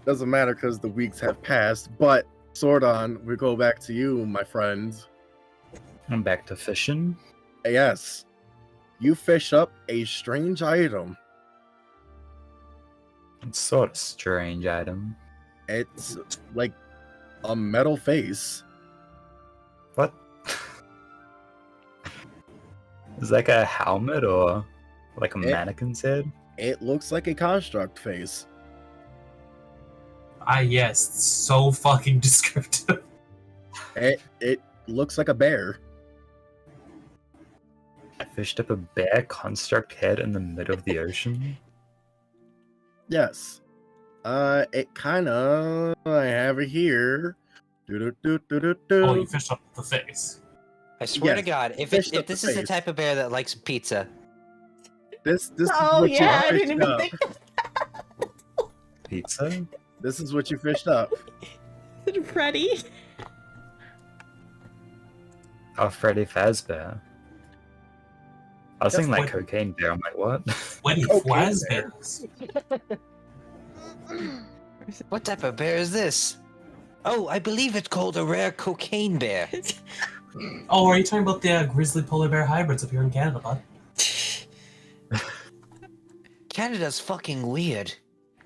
Doesn't matter because the weeks have passed, but Sordon, we go back to you, my friend. I'm back to fishing. Yes. You fish up a strange item. It's sort of strange item. It's like a metal face. What? Is that like a helmet or like a mannequin's head? It looks like a construct face. Ah, yes, so fucking descriptive. It looks like a bear. I fished up a bear construct head in the middle of the ocean. Yes. It kind of. I have it here. Oh, you fished up the face. I swear to Yes, God, if fished up this the is the face. type of bear that likes pizza, This Oh is what yeah, I you didn't fished even up. think Pizza? This is what you fished up. Freddy. Oh, Freddy Fazbear. I was That's thinking like what- cocaine bear. I'm like, what? When he Okay, flies what type of bear is this? Oh, I believe it's called a rare cocaine bear. Oh, are you talking about the grizzly polar bear hybrids up here in Canada, bud? Canada's fucking weird.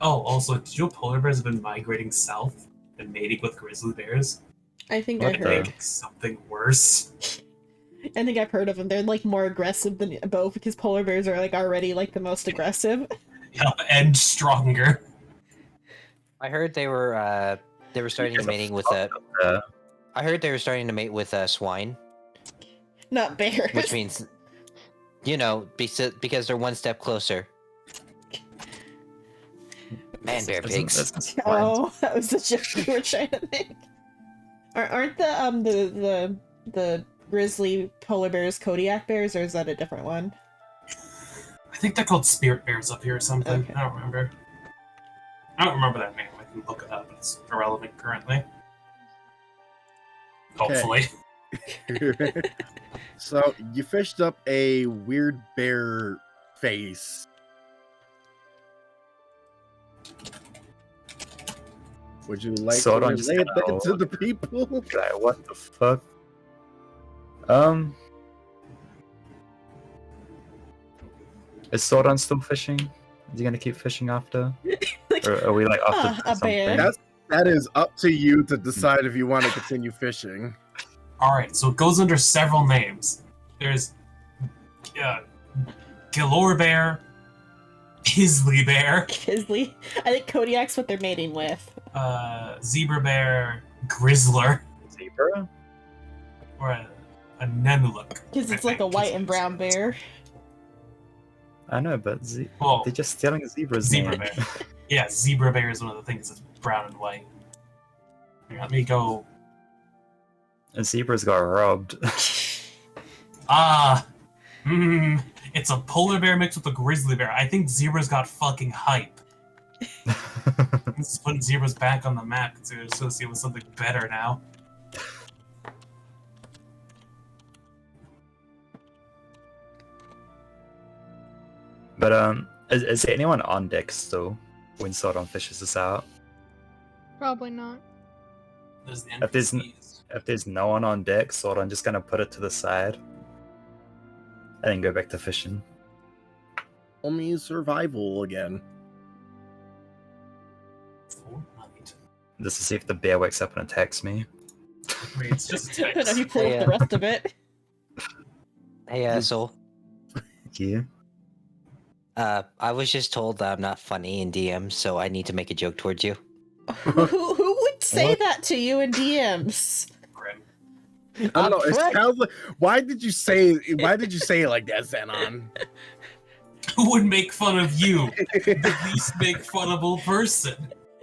Oh, also, did you know polar bears have been migrating south and mating with grizzly bears? I think What I the- heard. Making something worse. I think I've heard of them. They're like more aggressive than both because polar bears are like already like the most aggressive. Yeah, and stronger. I heard they were starting Because of mating with fuck a. up there. I heard they were starting to mate with swine, Not bears. which means, you know, because they're one step closer. Man, bear Isn't pigs. this Oh, that was the joke you were trying to make. Aren't the grizzly polar bears Kodiak bears, or is that a different one? I think they're called spirit bears up here or something. Okay. I don't remember. I don't remember that name. I can look it up, but it's irrelevant currently. Hopefully. So you fished up a weird bear face. Would you like So to I'm just relate gonna that to the people? Guy, what the fuck? Is Sordon still fishing? Is he gonna keep fishing after? Like, Or are we like after a bear. something? That is up to you to decide if you want to continue fishing. Alright, so it goes under several names. There's Galore Bear, Isley Bear, Grizzly. I think Kodiak's what they're mating with. Zebra Bear, Grizzler, Zebra? or a Nenuluk. Because it's like a white and brown bear. I know, but Oh, they're just stealing Zebra's Zebra name. Bear. Yeah, Zebra Bear is one of the things that's brown and white. Here, let me go. And Zebra's got robbed. It's a polar bear mixed with a grizzly bear. I think Zebra's got fucking hype. This is putting Zebra's back on the map to associate with something better now. But is there anyone on deck still when Sordon fishes this out? Probably not. There's the If there's NPCs. If there's no one on deck, Sordon just gonna put it to the side and then go back to fishing. Only survival again. Fortnite. Just to see if the bear wakes up and attacks me. I mean, it's just a I don't know if text. you pull Yeah. up the rest of it. Hey, Soul. Yeah. I was just told that I'm not funny in DMs, so I need to make a joke towards you. Who would say What? that to you in DMs? Grim. I don't know. It prick. sounds like. Why did you say it like that, Xenon? Who would make fun of you? The least make funnable person.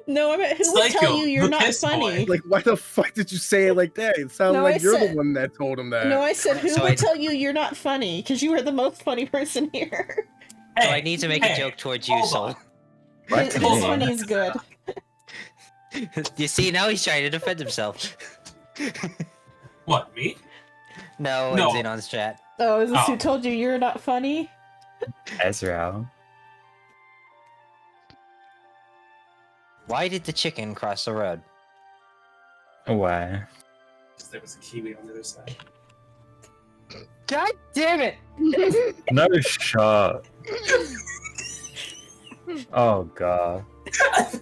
No, I mean, who would Psycho, tell you you're the not piss funny? boy. Like, why the fuck did you say it like that? It sounded No, like I you're said- the one that told him that. No, I said who So would I- tell you you're not funny because you are the most funny person here. So I need to make a joke towards you, hold Soul. on. Right. This Hold one on. is good. You see, now he's trying to defend himself. What, me? No, No. it's in on chat. Oh, is this Oh. who told you you're not funny? Ezreal. Why did the chicken cross the road? Why? Because there was a kiwi on the other side. God damn it! No shot. Oh god.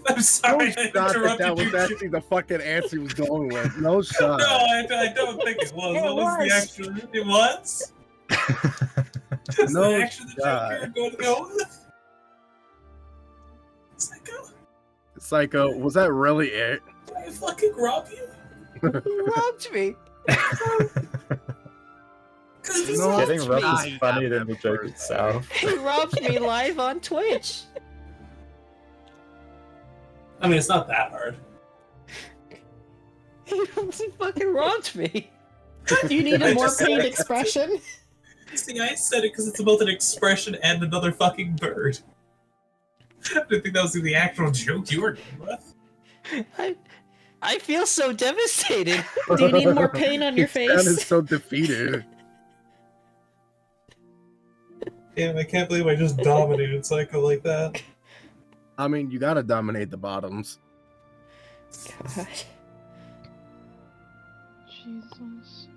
I'm sorry, No I shot that interrupted was you. actually the fucking answer he was going with. No shot. No, I don't think it was. What was the actual? It was? Is No that actually the shot. joke you were going to go with? Psycho? Psycho, was that really it? Did I fucking rob you? Who robbed me? Because this No. is Getting rough Nah, is funnier than the joke first. itself. He robbed me live on Twitch. I mean, it's not that hard. He fucking robbed me. You need I a more just said pained it. expression. See, I said it because it's both an expression and another fucking bird. I didn't think that was the actual joke you were going with. I feel so devastated. Do you need more pain on your He sounded face? so defeated. Damn, I can't believe I just dominated Psycho like that. I mean, you gotta dominate the bottoms. God. Jesus.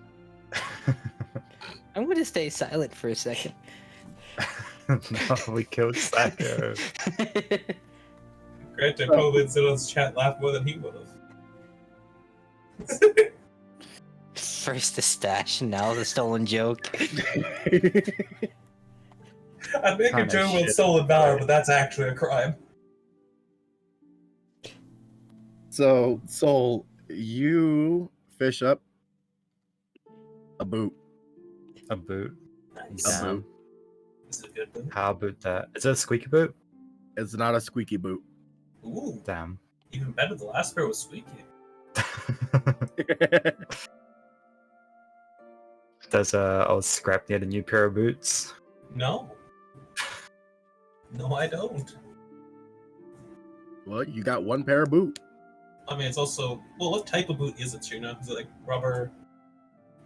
I'm gonna stay silent for a second. No, we killed Sacco. Granted, probably Zillow's chat laughed more than he would have. First the stash, now the stolen joke. I'd make a Kinda joke about shit. stolen valor, but that's actually a crime. So, Soul, you fish up a boot. A boot. Nice. Damn. This is a good one. How about that? Is it a squeaky boot? It's not a squeaky boot. Ooh, Damn. even better. The last pair was squeaky. Does old Scrap need a new pair of boots? No. No, I don't. Well, you got one pair of boot. I mean, it's also... Well, what type of boot is it, Tuna? Is it like rubber,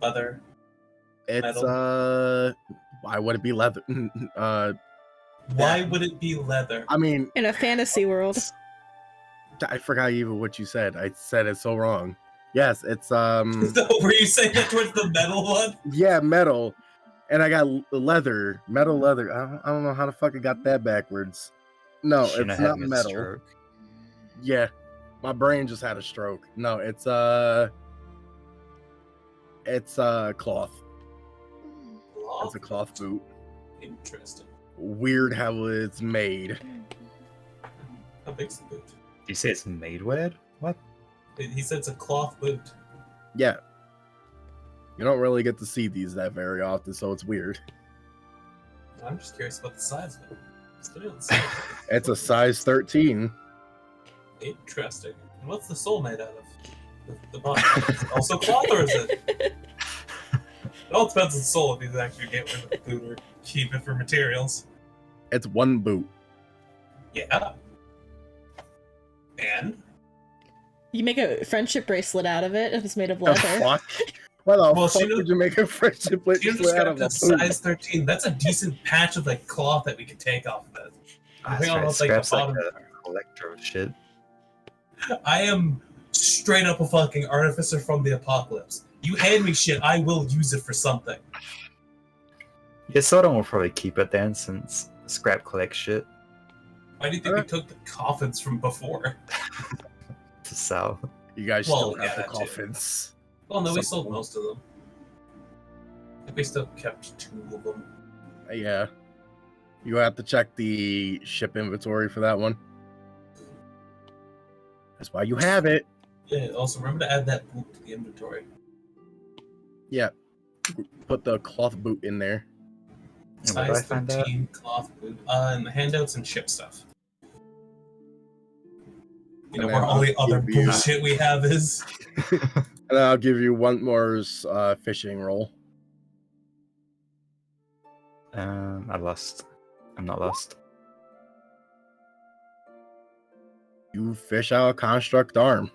leather? It's Metal. why would it be leather? Why would it be leather? I mean, In a fantasy world. I forgot even what you said. I said it so wrong. Yes, it's Were you saying that towards the metal one? yeah, metal, and I got leather, metal leather. I don't know how the fuck I got that backwards. No, Shouldn't it's have not had a metal. stroke. Yeah, my brain just had a stroke. No, it's cloth. It's a cloth boot. Interesting. Weird how it's made. How big's the boot? You say it's made weird? What? He said it's a cloth boot. Yeah, you don't really get to see these that very often, so it's weird. I'm just curious about the size of it. Still don't see it. It's a size 13. Interesting. And what's the soul made out of? The body. Is it also cloth, or is it? It all depends on the soul if you actually get rid of the boot or keep it for materials. It's one boot. Yeah. And? You make a friendship bracelet out of it if it's made of The leather. fuck? Why the Well, fuck she would you make a friendship with You out of described a it boot? size 13. That's a decent patch of like cloth that we could take off of it. I think That's almost like the Scrap's like bottom. a collector of shit. I am straight up a fucking artificer from the apocalypse. You hand me shit, I will use it for something. Yeah, Sodom will probably keep it then, since Scrap collects shit Why do you think we took the coffins from before? to sell. You guys Well, still have yeah, the that too. coffins. Well, no, we So- sold most of them. I think we still kept 2 of them. Yeah. You have to check the ship inventory for that one. That's why you have it. Yeah, also remember to add that boot to the inventory. Yeah. Put the cloth boot in there. And where do I Size find that? 13 cloth boot. And the handouts and ship stuff. You know, And where then all the I'll other give you- bullshit we have is. And I'll give you one more fishing roll. I lost. I'm not lost. You fish out a construct arm.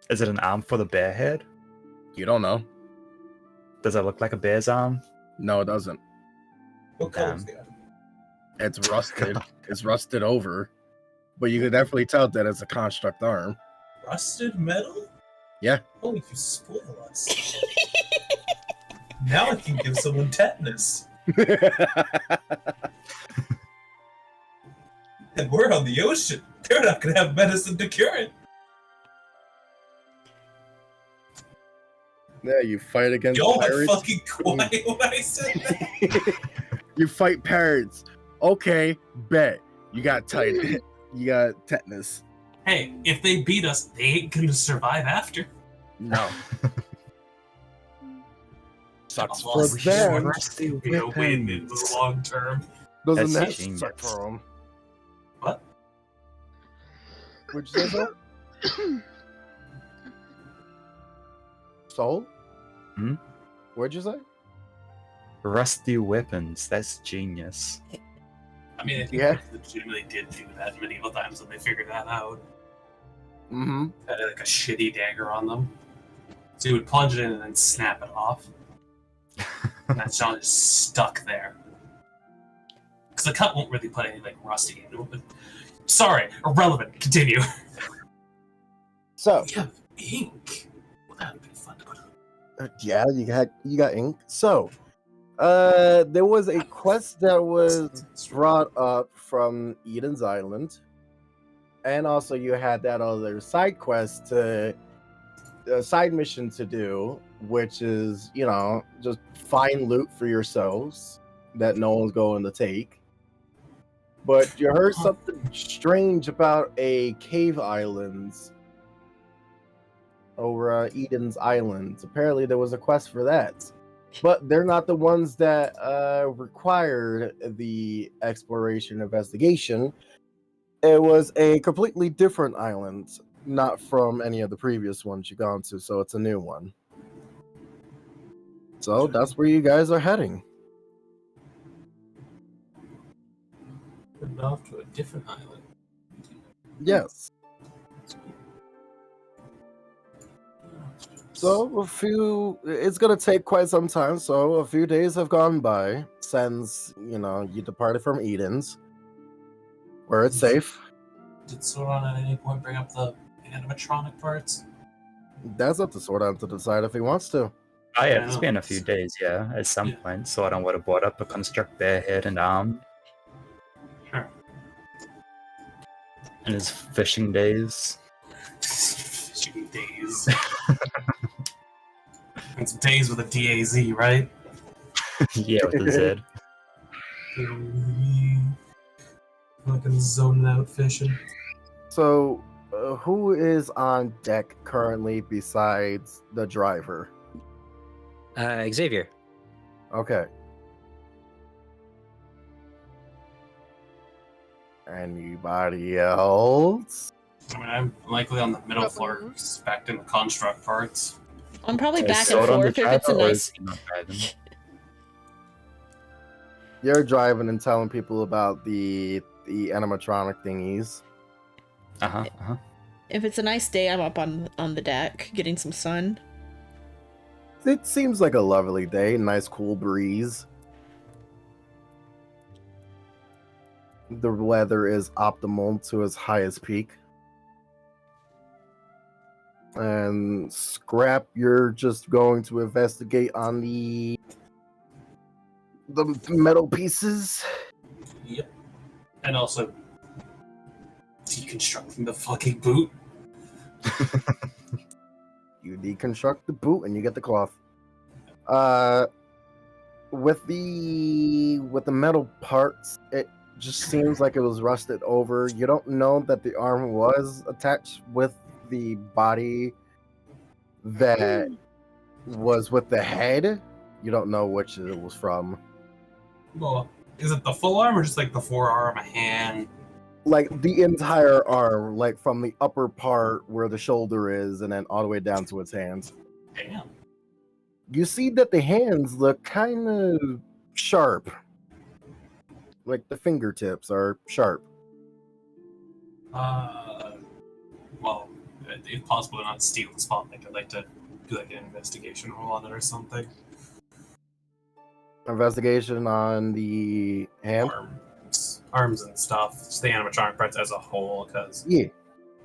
Is it an arm for the bear head? You don't know. Does it look like a bear's arm? No, it doesn't. What color is the item? It's rusted. It's rusted over. But you can definitely tell that it's a construct arm. Rusted metal? Yeah. Oh, you spoil us. Now I can give someone tetanus. And we're on the ocean. They're not gonna have medicine to cure it. Yeah, you fight against Y'all are pirates. fucking quiet when I said that. You fight pirates. Okay, bet. You got tight. You got tetanus. Hey, if they beat us, they ain't gonna survive after. No. Sucks A for loss them. Rusty would be a win in the long term. Doesn't That's that genius. suck for them? What? What'd you say, Soul? Soul? Hmm? What'd you say? Rusty weapons. That's genius. I mean, I think Yeah. they legitimately did do that medieval times when they figured that out. Mm-hmm. Had like a shitty dagger on them. So you would plunge it in and then snap it off. And that shot is stuck there. Because the cut won't really put any like rusty into it. But sorry, irrelevant. Continue. So, We have ink. Well, that would be fun to put on. yeah, you got ink. So, There was a quest that was brought up from Eden's Island, and also you had that other side quest a side mission to do, which is just find loot for yourselves that no one's going to take. But you heard something strange about a cave islands over Eden's Island. Apparently, there was a quest for that. But they're not the ones that required the exploration investigation. It was a completely different island, not from any of the previous ones you've gone to, so it's a new one. So that's where you guys are heading. Off to a different island. Yes. So it's gonna take quite some time. So a few days have gone by since you departed from Eden's, where it's safe. Did Sauron at any point bring up the animatronic parts? That's up to Sordon to decide if he wants to. Oh yeah, it's been a few days, yeah. At some point, Sordon would have brought up a construct barehead and armed. Sure. In his fishing days. Fishing days. It's days with a DAZ, right? Yeah, with the Z. Fucking zoning out fishing. So, who is on deck currently besides the driver? Xavier. Okay. Anybody else? I mean, I'm likely on the middle floor expecting the construct parts. I'm probably Is back and Sordon the forth if it's a driver, or nice. is he not driving? You're driving and telling people about the animatronic thingies. If it's a nice day, I'm up on the deck getting some sun. It seems like a lovely day, nice cool breeze. The weather is optimal to its highest peak. And Scrap, you're just going to investigate on the metal pieces. Yep. And also deconstructing the fucking boot. You deconstruct the boot and you get the cloth. With the metal parts, it just seems like it was rusted over. You don't know that the arm was attached with the body that was with the head. You don't know which it was from. Well, is it the full arm or just like the forearm, a hand? Like the entire arm, like from the upper part where the shoulder is and then all the way down to its hands. Damn. You see that the hands look kind of sharp. Like the fingertips are sharp. Well, if possible, not steal the spot. Like, I'd like to do like an investigation roll on it or something. Investigation on the hand? Arms and stuff. Just the animatronic parts as a whole, because Yeah.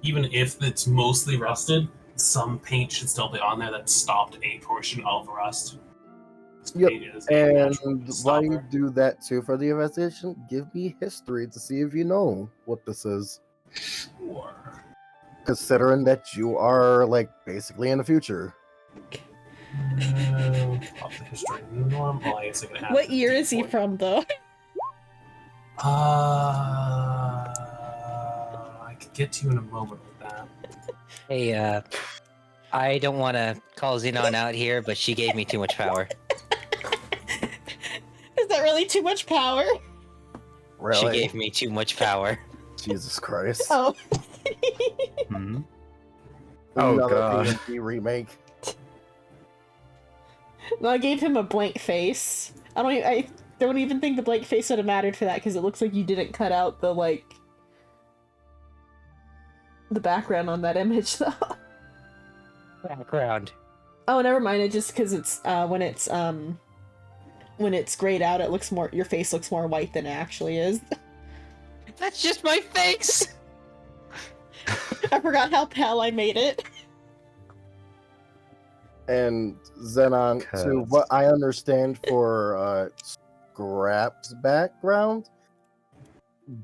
even if it's mostly rusted, some paint should still be on there that stopped a portion of rust. Yep. And while stopper. you do that too for the investigation, give me history to see if you know what this is. Sure. Considering that you are like basically in the future. Pop the history normal. I guess I can have What the year is he D4. from, though? I could get to you in a moment with that. Hey, I don't want to call Xenon out here, but she gave me too much power. Is that really too much power? Really? She gave me too much power. Jesus Christ. Oh. Hmm? Oh, Another God. D&D remake. No, I gave him a blank face. I don't even think the blank face would have mattered for that because it looks like you didn't cut out the background on that image though. Background. Oh, never mind. It just because it's when it's grayed out, it looks more. Your face looks more white than it actually is. That's just my face. I forgot how pale I made it. And Xenon, to what I understand for Scrap's background,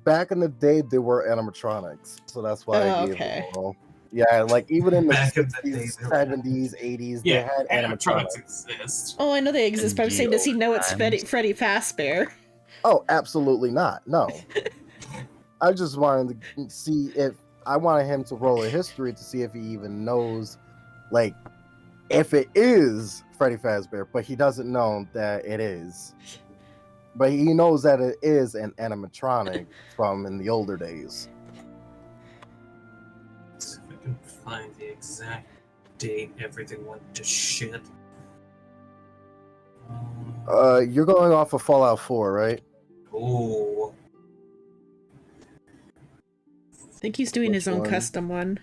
back in the day they were animatronics, so that's why I gave okay. them all. Yeah, like even in the Back in the day, 60s, they were 70s, 80s, they Yeah, had animatronics. exist. Oh, I know they exist, In but I'm saying, does he the know old it's times. Freddy Fazbear? Oh, absolutely not. No. I just wanted to see if I wanted him to roll a history to see if he even knows, like, if it is Freddy Fazbear, but he doesn't know that it is. But he knows that it is an animatronic from in the older days. Let's see if I can find the exact date everything went to shit. You're going off of Fallout 4, right? Oh. I think he's doing Which his own one? custom one.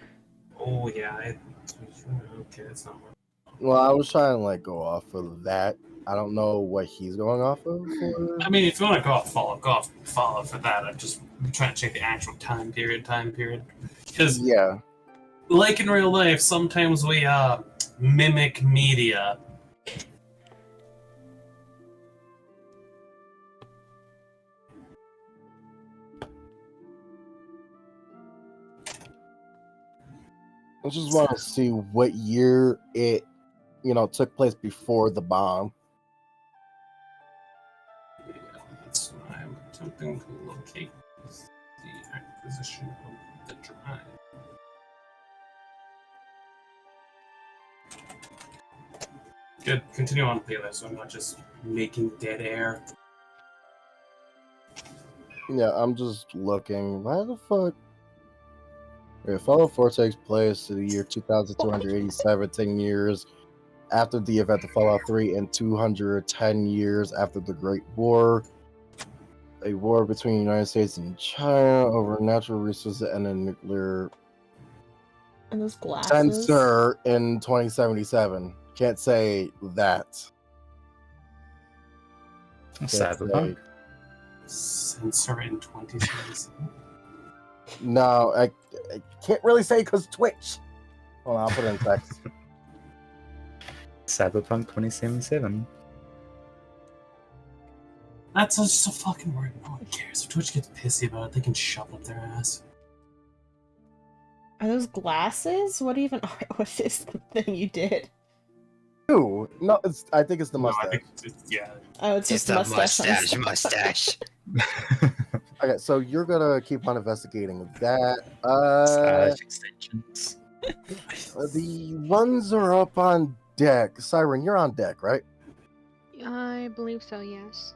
Oh, yeah. Okay, that's not what. Well, I was trying to like go off of that. I don't know what he's going off of. I mean, if you want to go off Fallout for that. I'm trying to check the actual time period. Because, Yeah. like in real life, sometimes we mimic media. I just want to see what year it, took place before the bomb. Yeah, that's what I'm attempting to locate the acquisition of the drive. Good. Continue on, Taylor, so I'm not just making dead air. Yeah, I'm just looking. Why the fuck? Okay, Fallout 4 takes place in the year 2287, 10 years after the event of Fallout 3, and 210 years after the Great War. A war between the United States and China over natural resources and a nuclear And those glasses. sensor in 2077. Can't say that. Cyberpunk. Censor in 2077. No, I can't really say because Twitch. Hold on, I'll put it in text. Cyberpunk 2077. That's just a fucking word. No one cares. If Twitch gets pissy about it, they can shove it up their ass. Are those glasses? What even are? What is the thing you did? Ooh, no, I think it's the No, I mustache. think yeah. Oh, it's It's just the mustache. mustache. Okay, so you're gonna keep on investigating that. Massage extensions. The runs are up on deck. Siren, you're on deck, right? I believe so, yes.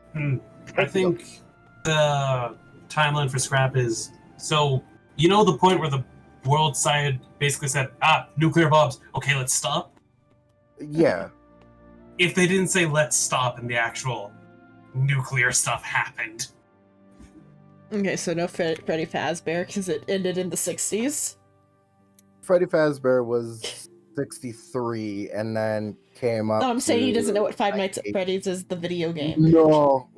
I think the timeline for Scrap is so the point where the world side basically said, nuclear bombs. Okay, let's stop. Yeah. If they didn't say let's stop and the actual nuclear stuff happened. Okay, so no Freddy Fazbear because it ended in the 60s. Freddy Fazbear was 63 and then came up. No, I'm saying he doesn't know what Five like, Nights at Freddy's is, the video game. No,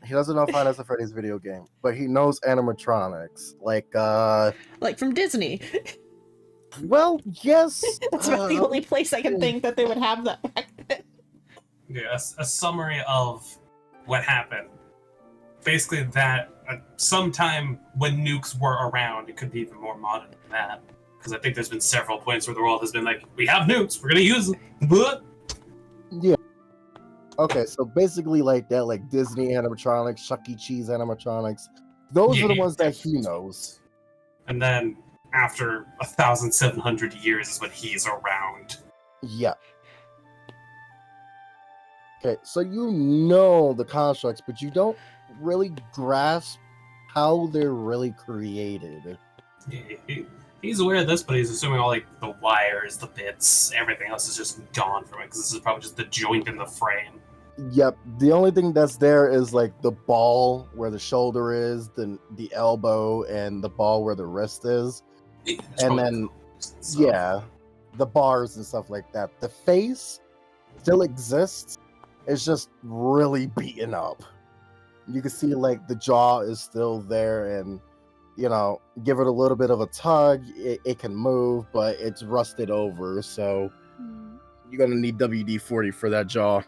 he doesn't know Five Nights at Freddy's video game, but he knows animatronics. Like from Disney. Well, yes. That's about the only place I can think that they would have that back then. Yeah, a summary of what happened. Basically, that sometime when nukes were around, it could be even more modern than that. Because I think there's been several points where the world has been like, we have nukes, we're gonna use them. But Yeah. Okay, so basically like that, like Disney animatronics, Chuck E. Cheese animatronics. Those are the ones that he knows. And then after 1,700 years is when he's around. Yeah. Okay, so you know the constructs, but you don't really grasp how they're really created. He's aware of this, but he's assuming all like the wires, the bits, everything else is just gone from it because this is probably just the joint in the frame. Yep, the only thing that's there is like the ball where the shoulder is, the elbow, and the ball where the wrist is. And then, yeah, the bars and stuff like that. The face still exists. It's just really beaten up. You can see like the jaw is still there, and give it a little bit of a tug. It can move, but it's rusted over. So You're gonna need WD-40 for that jaw.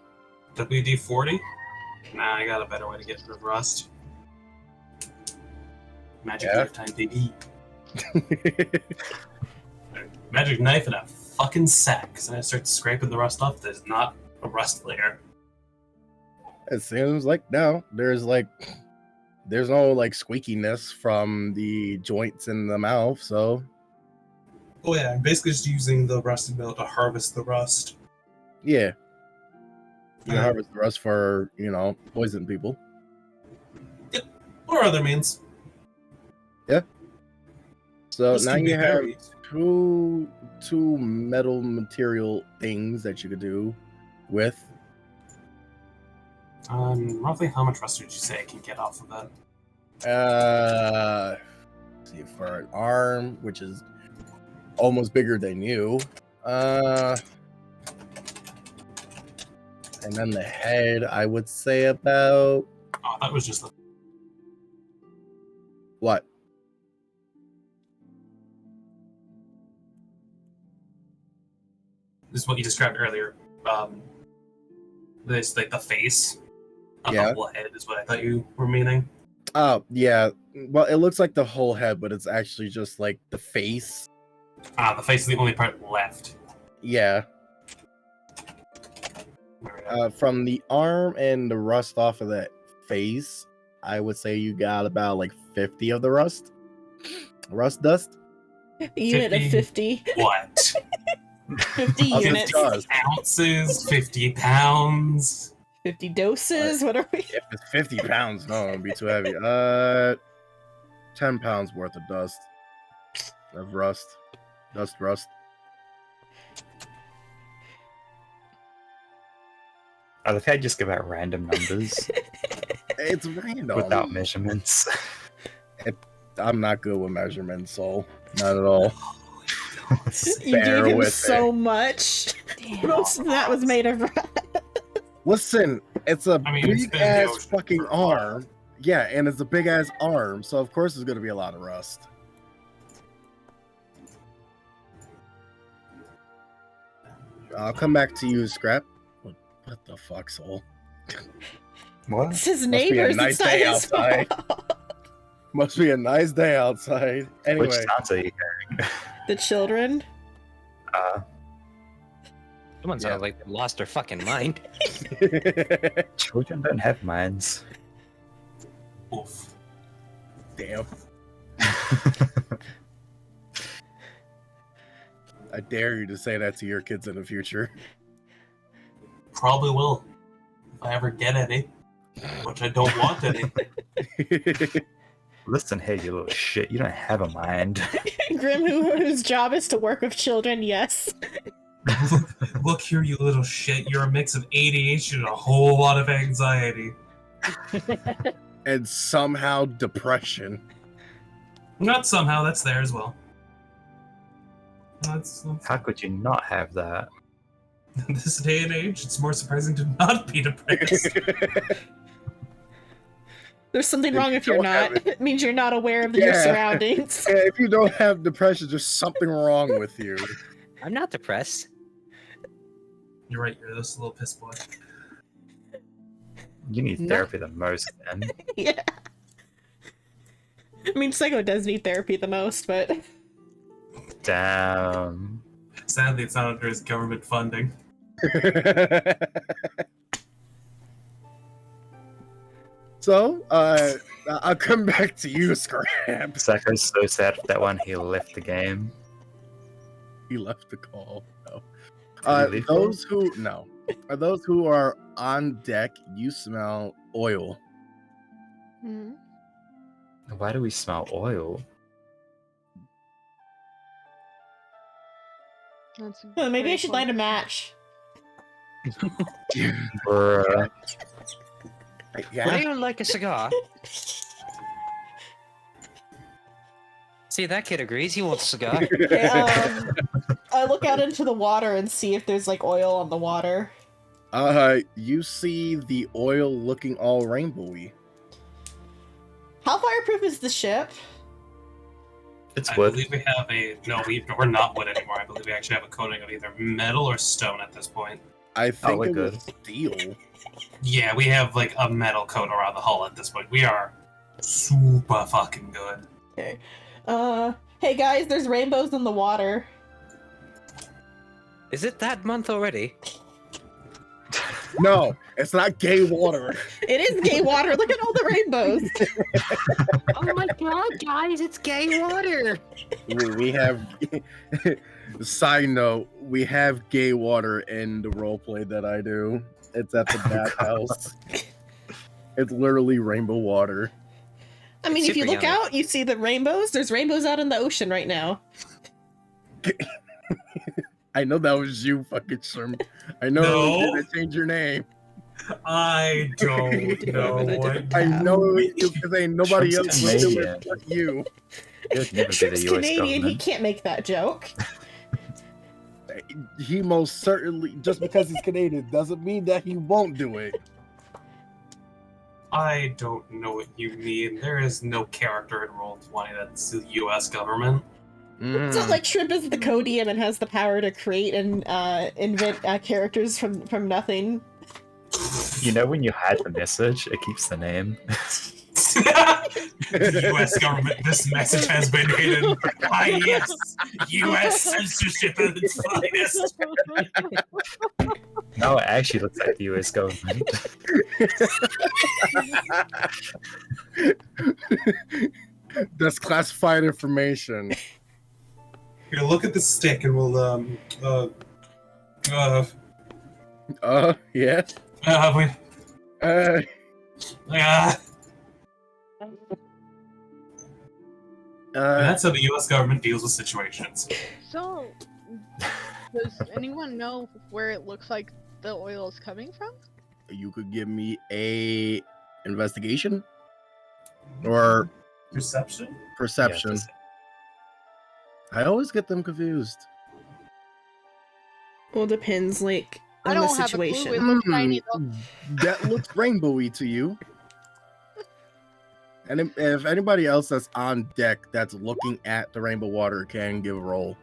WD-40? Nah, I got a better way to get rid of rust. Magic Yeah. knife time, baby. Magic knife in a fucking sack. Because then I start scraping the rust off. There's not a rust layer. It seems like no. There's no like squeakiness from the joints in the mouth. So Oh yeah, I'm basically just using the rusted metal to harvest the rust. yeah, you can Uh, harvest the rust for poison people. Or other means. So This now can be you have varied. two metal material things that you could do with. Roughly how much rust would you say I can get off of that? See, for an arm, which is almost bigger than you. And then the head, I would say about Oh, that was just the... what? This is what you described earlier. This, like, the face. Not Yeah. the whole head is what I thought you were meaning. Oh, yeah. Well, it looks like the whole head, but it's actually just like the face. Ah, the face is the only part left. Yeah. From the arm and the rust off of that face, I would say you got about like 50 of the rust dust. A unit of 50. What? 50 Of the units. dust. Ounces? 50 pounds? 50 doses. What are we? If it's 50 pounds, no, it'd be too heavy. 10 pounds worth of dust. Of rust. Rust. I love how you just give out random numbers It's random. without measurements. I'm not good with measurements, so not at all. You Bear gave him with so much. Most of that was made of Listen, it's a I mean, it's big been in the ass ocean fucking for a while. arm. Yeah, and it's a big ass arm, so of course there's gonna be a lot of rust. I'll come back to you, Scrap. What the fuck, Soul? What? It's his Must be a neighbors. nice It's not day his outside. fault. Must be a nice day outside. Which Anyway, sounds are you The children. hearing? Someone sounds like they lost their fucking mind. Children don't have minds. Oof. damn. I dare you to say that to your kids in the future. Probably will. If I ever get any. Which I don't want any. Listen here, you little shit. You don't have a mind. Grim, whose job is to work with children. Yes. Look here, you little shit. You're a mix of ADHD and a whole lot of anxiety. And somehow depression. Not somehow, that's there as well. That's How could you not have that? this day and age, it's more surprising to not be depressed. There's something If wrong you if you're don't have not. It means you're not aware of your Yeah. surroundings. Yeah, if you don't have depression, there's something wrong with you. I'm not depressed. You're right, you're this little piss boy. You need No. therapy the most, then. Yeah. I mean, Psycho does need therapy the most, but Damn. Sadly, it's not under his government funding. So, I'll come back to you, Scrap. Psycho's so sad for that one, he left the game. He left the call. No. Did he leave Those who those who are on deck, you smell oil. Mhm. Why do we smell oil? That's a well, maybe I great should point. light a match. Bruh. Would Yeah. anyone like a cigar? See, that kid agrees. He wants a cigar. Okay, I look out into the water and see if there's like oil on the water. You see the oil looking all rainbowy. How fireproof is the ship? It's I wood. believe we have we're not wood anymore. I believe we actually have a coating of either metal or stone at this point. I think we're it was good. steel. Yeah, we have like a metal coat around the hull at this point. We are super fucking good. Okay. Hey guys, there's rainbows in the water. Is it that month already? No, it's not gay water. It is gay water. Look at all the rainbows. Oh my god, guys, it's gay water! We have. Side note: we have gay water in the roleplay that I do. It's at the bathhouse. It's literally rainbow water. I mean, It's if you super look yummy. out, you see the rainbows. There's rainbows out in the ocean right now. I know that was you, fucking Sherm. I know No. you didn't change your name. I don't know what. I know it was you because ain't nobody Trump's else would do Canadian. it but you. It would never be Trick's the US Canadian. He government. can't make that joke. He most certainly, just because he's Canadian, doesn't mean that he won't do it. I don't know what you mean. There is no character in Roll20 that's the U.S. government. Mm. So, like, Shrimp is the Codian and has the power to create and invent characters from nothing. You know when you hide the message, it keeps the name. The U.S. government, this message has been hidden. Ah, yes! U.S. censorship at its finest. No, it actually looks like the US government. That's classified information. Here, look at the stick and we'll, Yeah. wait. That's how the U.S. government deals with situations. So, does anyone know where it looks like the oil is coming from? You could give me a investigation or Perception? perception. Yeah, I always get them confused. Well, it depends, like, I on the don't have a clue. situation. It looks shiny though. That looks rainbowy to you. And if anybody else that's on deck that's looking at the rainbow water can give a roll.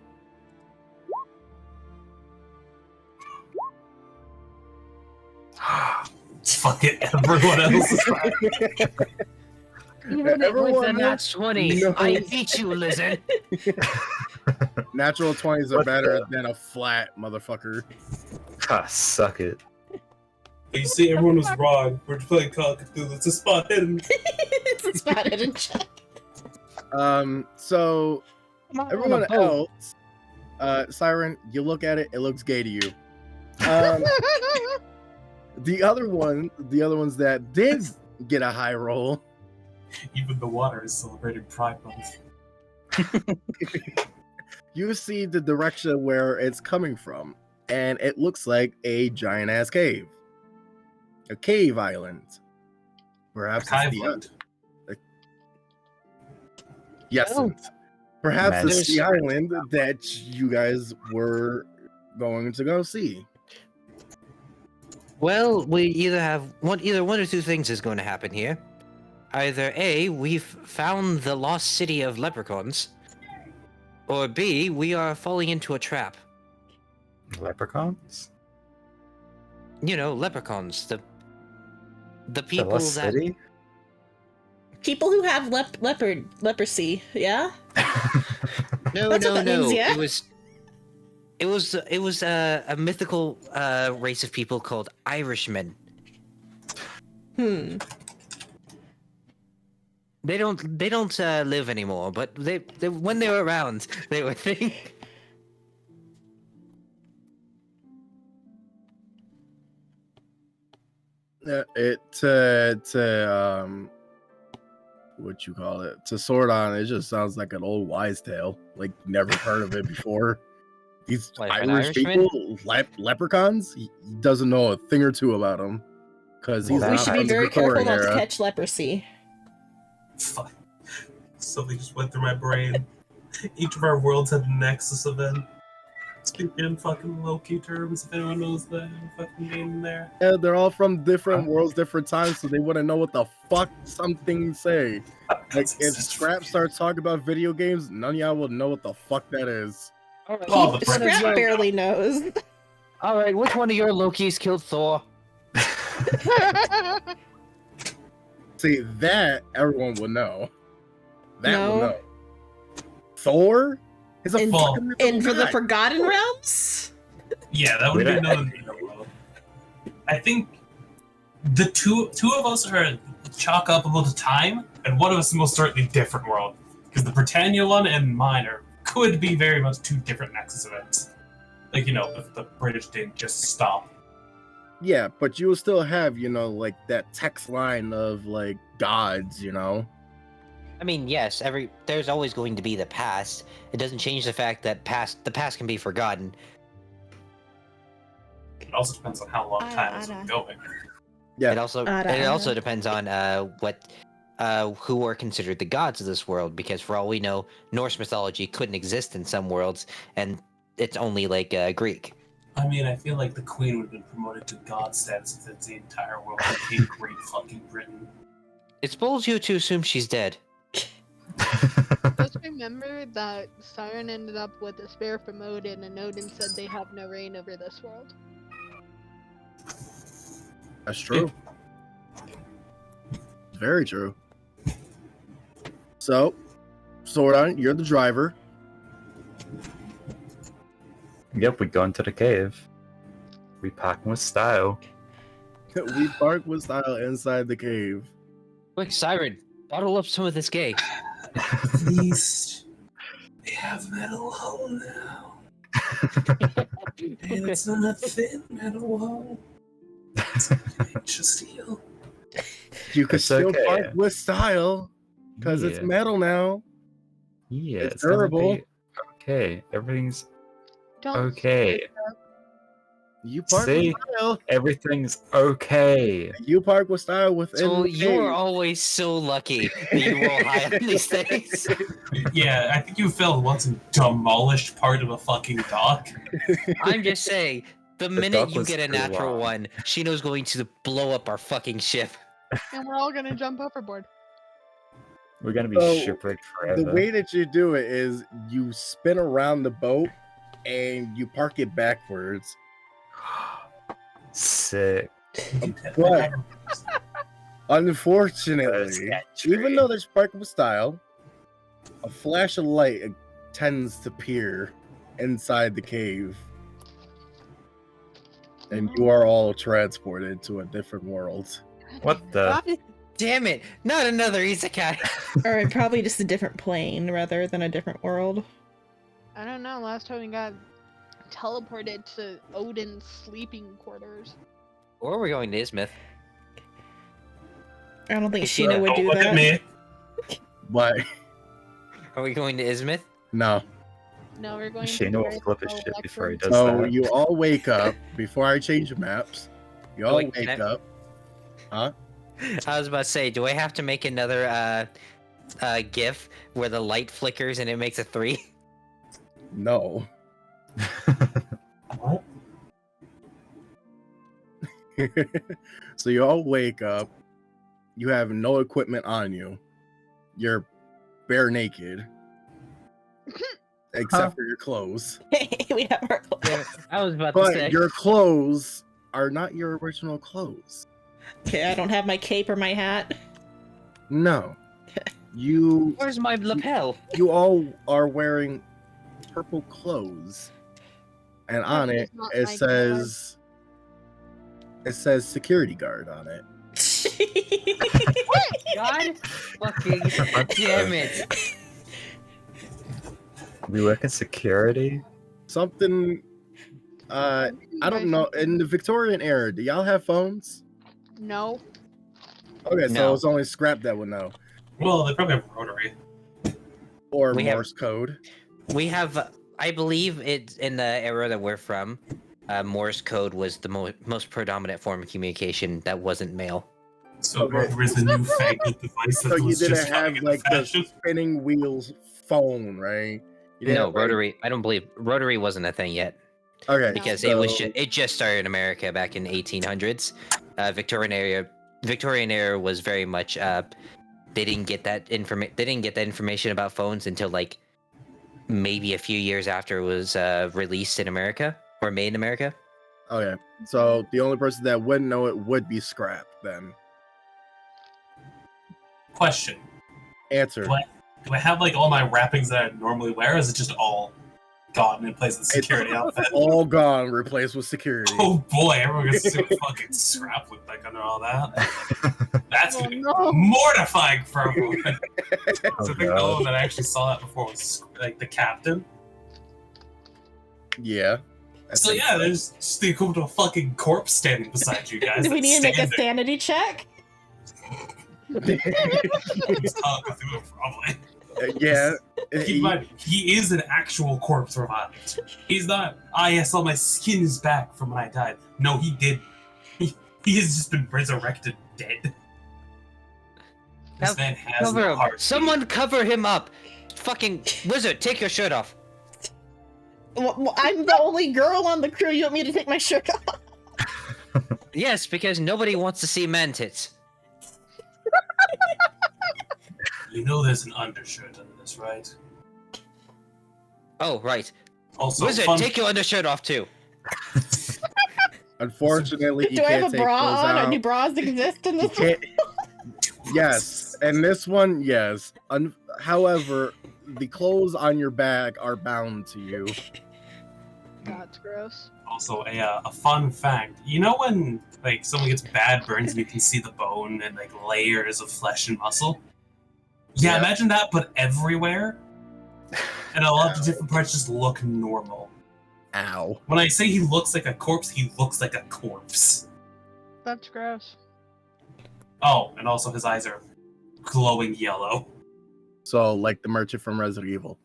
Fuck it, everyone else is fine. Even with Everyone a nat 20, knows- I beat you, lizard. Natural 20s are What better the- than a flat motherfucker. Ah, suck it. You see, everyone was wrong. We're playing Call of Cthulhu. It's a spot hidden. It's a spot hidden check. So I'm on everyone a boat. else, Siren, you look at it, it looks gay to you. The other ones that did get a high roll, Even the water is celebrating Pride Month. you see the direction where it's coming from, and it looks like a giant ass cave. A cave island. Perhaps it's the Island. yes. Oh. Perhaps Man, it's there's- the island that you guys were going to go see. Well, we either have either one or two things is going to happen here. Either A, we've found the lost city of leprechauns, or B, we are falling into a trap. Leprechauns? You know, leprechauns, the The people lost that city? People who have leprosy, yeah? No, That's no, what that no. means, yeah? It was a mythical race of people called Irishmen. Hmm. They don't live anymore, but they when they were around, they were think. What you call it, to Sword On, it just sounds like an old wise tale, like never heard of it before. These Like an Irish Irishman? people, leprechauns, he doesn't know a thing or two about them because he's Well, We not should be from the very careful Victorian not to era. catch leprosy. Fuck. Something just went through my brain. Each of our worlds had a Nexus event. Speaking fucking Loki terms, if anyone knows the fucking name there. Yeah, they're all from different worlds, different times, so they wouldn't know what the fuck something say. Like, if Scrap starts talking about video games, none of y'all will know what the fuck that is. Oh, the Scrap British. barely knows. All right, which one of your Lokis killed Thor? See, that everyone will know. That will No. know. Thor is a And- fucking And for the guy. Forgotten Realms? Yeah, that We would be don't- another name. I think the two of us are chalk up about the time, and one of us is most certainly different world. Because the Britannia one and mine could be very much two different Nexus events. Like, if the British didn't just stop. Yeah, but you will still have, like that text line of like gods, I mean, yes, there's always going to be the past. It doesn't change the fact that the past can be forgotten. It also depends on how long time is going. Yeah. It also depends on who are considered the gods of this world, because for all we know, Norse mythology couldn't exist in some worlds, and it's only like Greek. I mean, I feel like the Queen would have been promoted to god status if it's the entire world became Great fucking Britain. It's bold you to assume she's dead. Just remember that Siren ended up with a spare from Odin, and Odin said they have no reign over this world. That's true. Very true. So, Sordon, you're the driver. Yep, we go into the cave. We packing with style. We park with style inside the cave. Quick, Siren, bottle up some of this gay. At least we have metal hull now. And it's not a thin metal hull. It's an inch of steel. You can It's still okay. park with style because it's Yeah. metal now. Yeah, It's gonna durable. be okay. Everything's Don't okay. You park See? with style. Everything's okay. You park with style within So the you are cave. always so lucky that you roll high on these things. Yeah, I think you failed once and demolished part of a fucking dock. I'm just saying, the minute dock you was get a too natural long. one, Shino's going to blow up our fucking ship. and we're all gonna jump overboard. We're gonna be So, shipwrecked forever. The way that you do it is you spin around the boat and you park it backwards. Sick. But unfortunately, That's even though there's parking with style, a flash of light tends to appear inside the cave. And you are all transported to a different world. What the? God damn it! Not another isekai. Or probably just a different plane rather than a different world. I don't know. Last time we got teleported to Odin's sleeping quarters. Or we're going to Ismith. I don't think Shino, Shino would Don't do look that. at me. But Are we going to Ismith? no. No, we're going Shane to will the flip his Red shit Bull before he Electrum. does So that. you all wake up before I change the maps. You all Wait, can wake I- up. Huh? I was about to say, do I have to make another GIF where the light flickers and it makes a 3? No. What? So you all wake up. You have no equipment on you. You're bare naked. Except for your clothes. We have our I was about to But say. your clothes are not your original clothes. Okay, I don't have my cape or my hat. No. You Where's my lapel? you all are wearing purple clothes. And on Purple it is not it my says security guard on it. God fucking damn it. We work in security. Something I don't know. In the Victorian era, do y'all have phones? No. Okay, so No. it's only Scrap that would know. Well, they probably have rotary. Or We have- Morse code. We have, I believe it's in the era that we're from, Morse code was the most predominant form of communication that wasn't mail. So Okay. there was the new fangled device that So you was didn't just have coming into like the fashion. spinning wheels phone, right? You didn't No, have, like- rotary. I don't believe rotary wasn't a thing yet Okay. because so, it just started in America back in 1800s. Victorian era was very much they didn't get that information about phones until like maybe a few years after it was released in America or made in America. Okay. So the only person that wouldn't know it would be Scrap then. Question: Answer. Do I have like all my wrappings that I normally wear? Or is it just all gone in place of the security outfit? All gone, replaced with security. Oh boy, everyone gets to see what fucking Scrap looked like under all that. That's Oh, gonna be no. mortifying for everyone. So I think the God. only one that actually saw that before was like the captain. Yeah. I So think yeah, there's just the equivalent of a fucking corpse standing beside you guys. Do we that's need to make a standing. sanity check? He's talking through it, probably. Yeah. Keep in mind, he is an actual corpse revived. He's not, I saw my skin is back from when I died. No, he did. He has just been resurrected dead. This Cover- man has Cover no him. heart. Someone cover him up. Fucking wizard, take your shirt off. Well, I'm the only girl on the crew. You want me to take my shirt off? Yes, because nobody wants to see man tits. You know there's an undershirt under this, right? Oh, right. Also, Wizard, fun, take your undershirt off too. Unfortunately, you Do I can't have a take bra those on? Or out. do bras exist in You this one? can't. Yes, and this one, yes. However, the clothes on your back are bound to you. That's gross. also a fun fact. You know when like someone gets bad burns and you can see the bone and like layers of flesh and muscle? Yeah, Yeah. imagine that, but everywhere. And a lot of different parts just look normal. Ow. When I say he looks like a corpse, he looks like a corpse. That's gross. Oh, and also his eyes are glowing yellow. So, like the merchant from Resident Evil.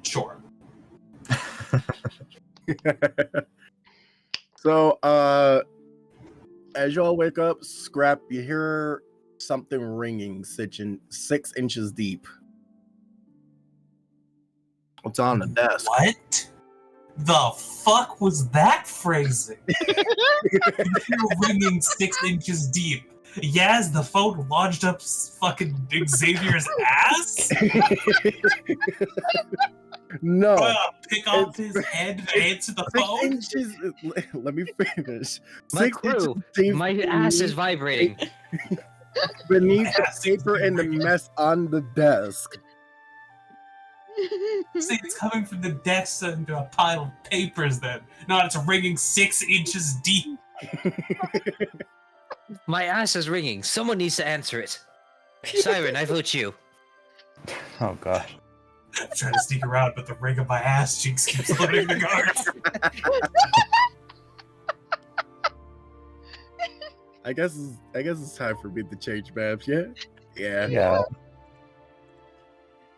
Sure. So, as y'all wake up, Scrap, you hear something ringing 6 inches deep. What's on the desk? What? The fuck was that phrasing? You're ringing 6 inches deep. Yaz, the phone lodged up fucking Xavier's ass? No. Pick off his head to answer the 6 phone? inches. Let me finish. My 6 inches crew, deep my ass is vibrating. beneath My the ass seems to paper be and the ringing. mess on the desk. See, it's coming from the desk into a pile of papers then. No, it's ringing 6 inches deep. My ass is ringing. Someone needs to answer it. Siren, I vote you. Oh god. I'm trying to sneak around, but the ring of my ass cheeks keeps loading the guards. I guess it's time for me to change maps. Yeah. Yeah. Yeah.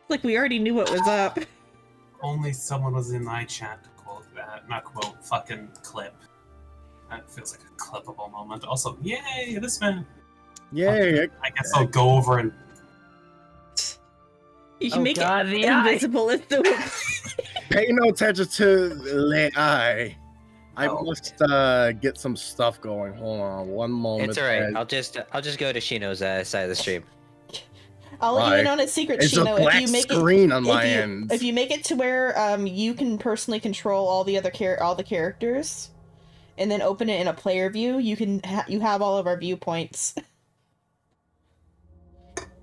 Like we already knew what was up. Only someone was in my chat to quote that. Not quote, fucking clip. That feels like a clippable moment. Also, yay, this man. Yay. I guess I'll go over and You can Oh make God, it the eye. invisible as the Pay no attention to the eye. I Oh. must get some stuff going. Hold on one moment. It's alright. guys. I'll just go to Shino's side of the stream. I'll let you in Why? on a secret, It's a Shino. black If you make screen on it, my if you, end. if you make it to where you can personally control all the other all the characters, and then open it in a player view, you can you have all of our viewpoints.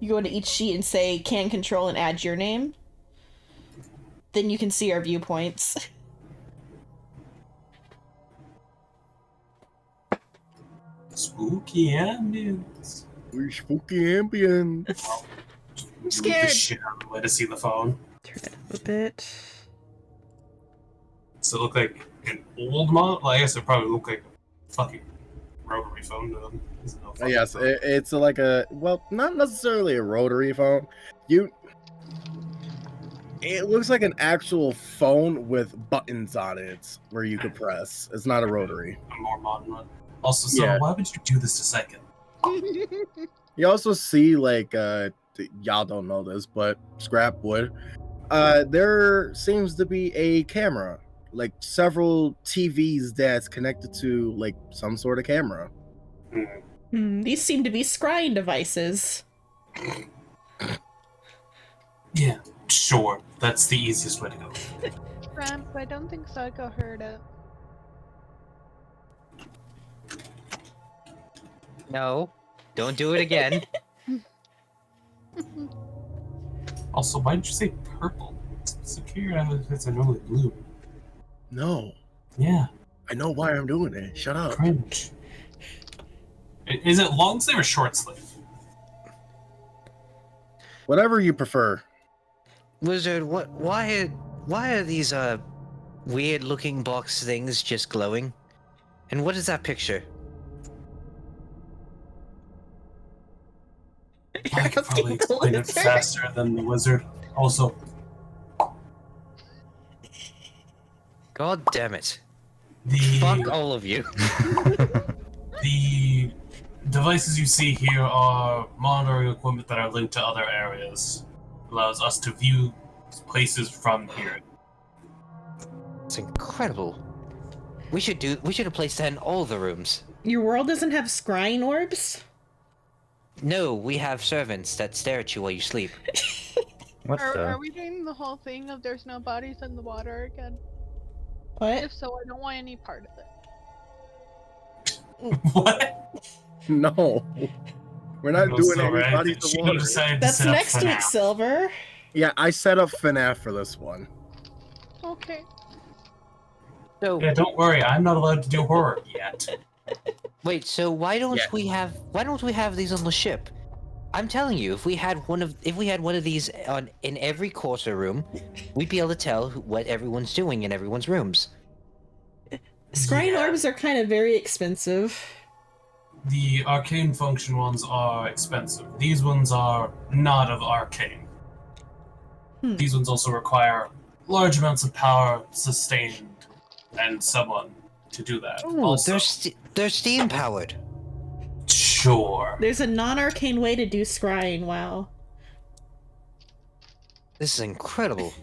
You go into each sheet and say "can control" and add your name. Then you can see our viewpoints. spooky ambience. We spooky ambience. Move scared. the shit out of the way to see the phone. Turn it up a bit. Does it look like an old model? Well, I guess it probably look like a fucking rotary phone to them. Is it no fucking Yes, phone? it's like not necessarily a rotary phone. It looks like an actual phone with buttons on it where you could press. It's not a rotary. A more modern one. Also, so Yeah. why would you do this to Second? You also see y'all don't know this, but Scrap would. There seems to be a camera, like several TVs that's connected to like some sort of camera. These seem to be scrying devices. Yeah, sure. That's the easiest way to go. Ramp, I don't think Psycho heard it. No, don't do it again. Also, why did you say purple? It's clear it's normally blue. No, Yeah, I know why I'm doing it. Shut up. cringe. Is it long sleeve or short sleeve? Whatever you prefer. Wizard, why are these weird looking box things just glowing? And what is that picture? I could probably explain it faster than the wizard. Also, God damn it. the Fuck all of you. the devices you see here are monitoring equipment that are linked to other areas. Allows us to view places from here. It's incredible. We should have placed that in all the rooms. Your world doesn't have scrying orbs? No, we have servants that stare at you while you sleep. What the? Are we doing the whole thing of there's no bodies in the water again? What? If so, I don't want any part of it. What? No, we're not doing any bodies of water. That's next week, Silver. Yeah, I set up FNAF for this one. Okay. So Yeah, don't worry, I'm not allowed to do horror yet. wait, so why don't Yeah. we have these on the ship? I'm telling you, if we had one of these in every quarter room, we'd be able to tell what everyone's doing in everyone's rooms. Scrying Yeah. orbs are kind of very expensive. The arcane function ones are expensive. These ones are not of arcane. These ones also require large amounts of power sustained and someone to do that. Oh, also, they're steam powered. sure. There's a non-arcane way to do scrying, wow. This is incredible.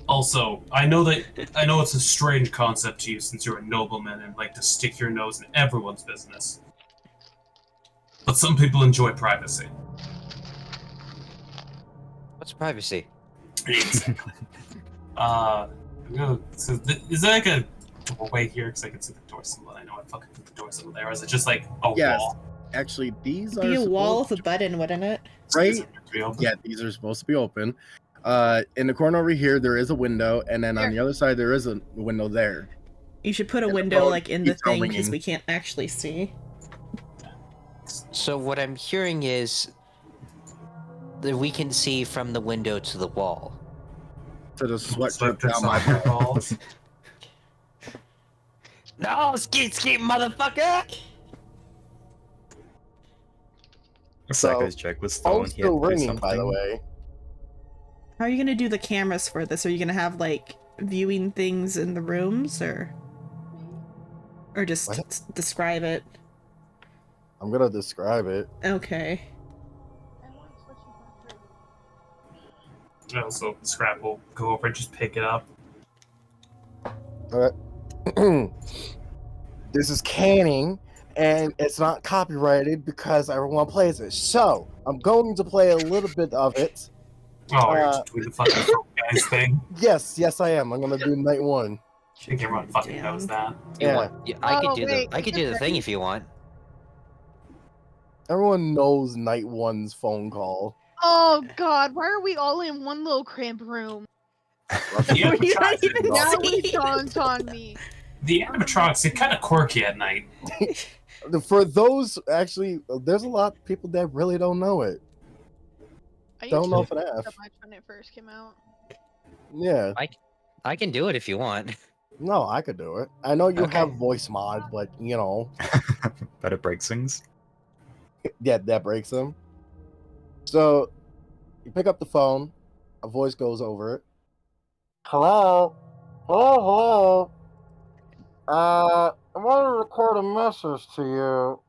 Also, I know it's a strange concept to you since you're a nobleman and like to stick your nose in everyone's business. But some people enjoy privacy. What's privacy? Exactly. Is there like a doorway here? Because I can see the door symbol. I know I fucking put the door symbol there. Or is it just like a Yes. wall? Actually, these It'd are be a wall supposed with a button, wouldn't it? Right? Is it meant to be open? Yeah, these are supposed to be open. In the corner over here, there is a window, and then on the other side, there is a window there. You should put a And the window phone like in the keeps on thing because ringing. we can't actually see. So what I'm hearing is that we can see from the window to the wall. To the sweat Sweat drip down my drips off back. your balls. No, skeet, motherfucker! Psycho's check was stolen. Phone's He had still to do ringing, by the something. way. How are you gonna do the cameras for this? Are you gonna have like viewing things in the rooms or just What? describe it? I'm gonna describe it. Okay. Also, Scrap will go over and just pick it up. This is canning, and it's not copyrighted because everyone plays it. So I'm going to play a little bit of it. Oh, you're just doing the fucking Fall guys thing. Yes, I am. I'm gonna do night one. I think everyone fucking knows that. Yeah. I could Oh, do wait, I could is do it the thing ready? if you want. Everyone knows night one's phone call. Oh god, why are we all in one little cramped room? Yeah, You don't even Now see. it dawns on me. The animatronics get kind of quirky at night. For those, actually, there's a lot of people that really don't know it. I Don't know used to FNAF. so much when it first came out. Yeah. I can do it if you want. No, I could do it. I know you Okay. have voice mod, but you know, But it breaks things. yeah, that breaks them. So you pick up the phone, a voice goes over it. Hello? Hello? I want to record a message to you.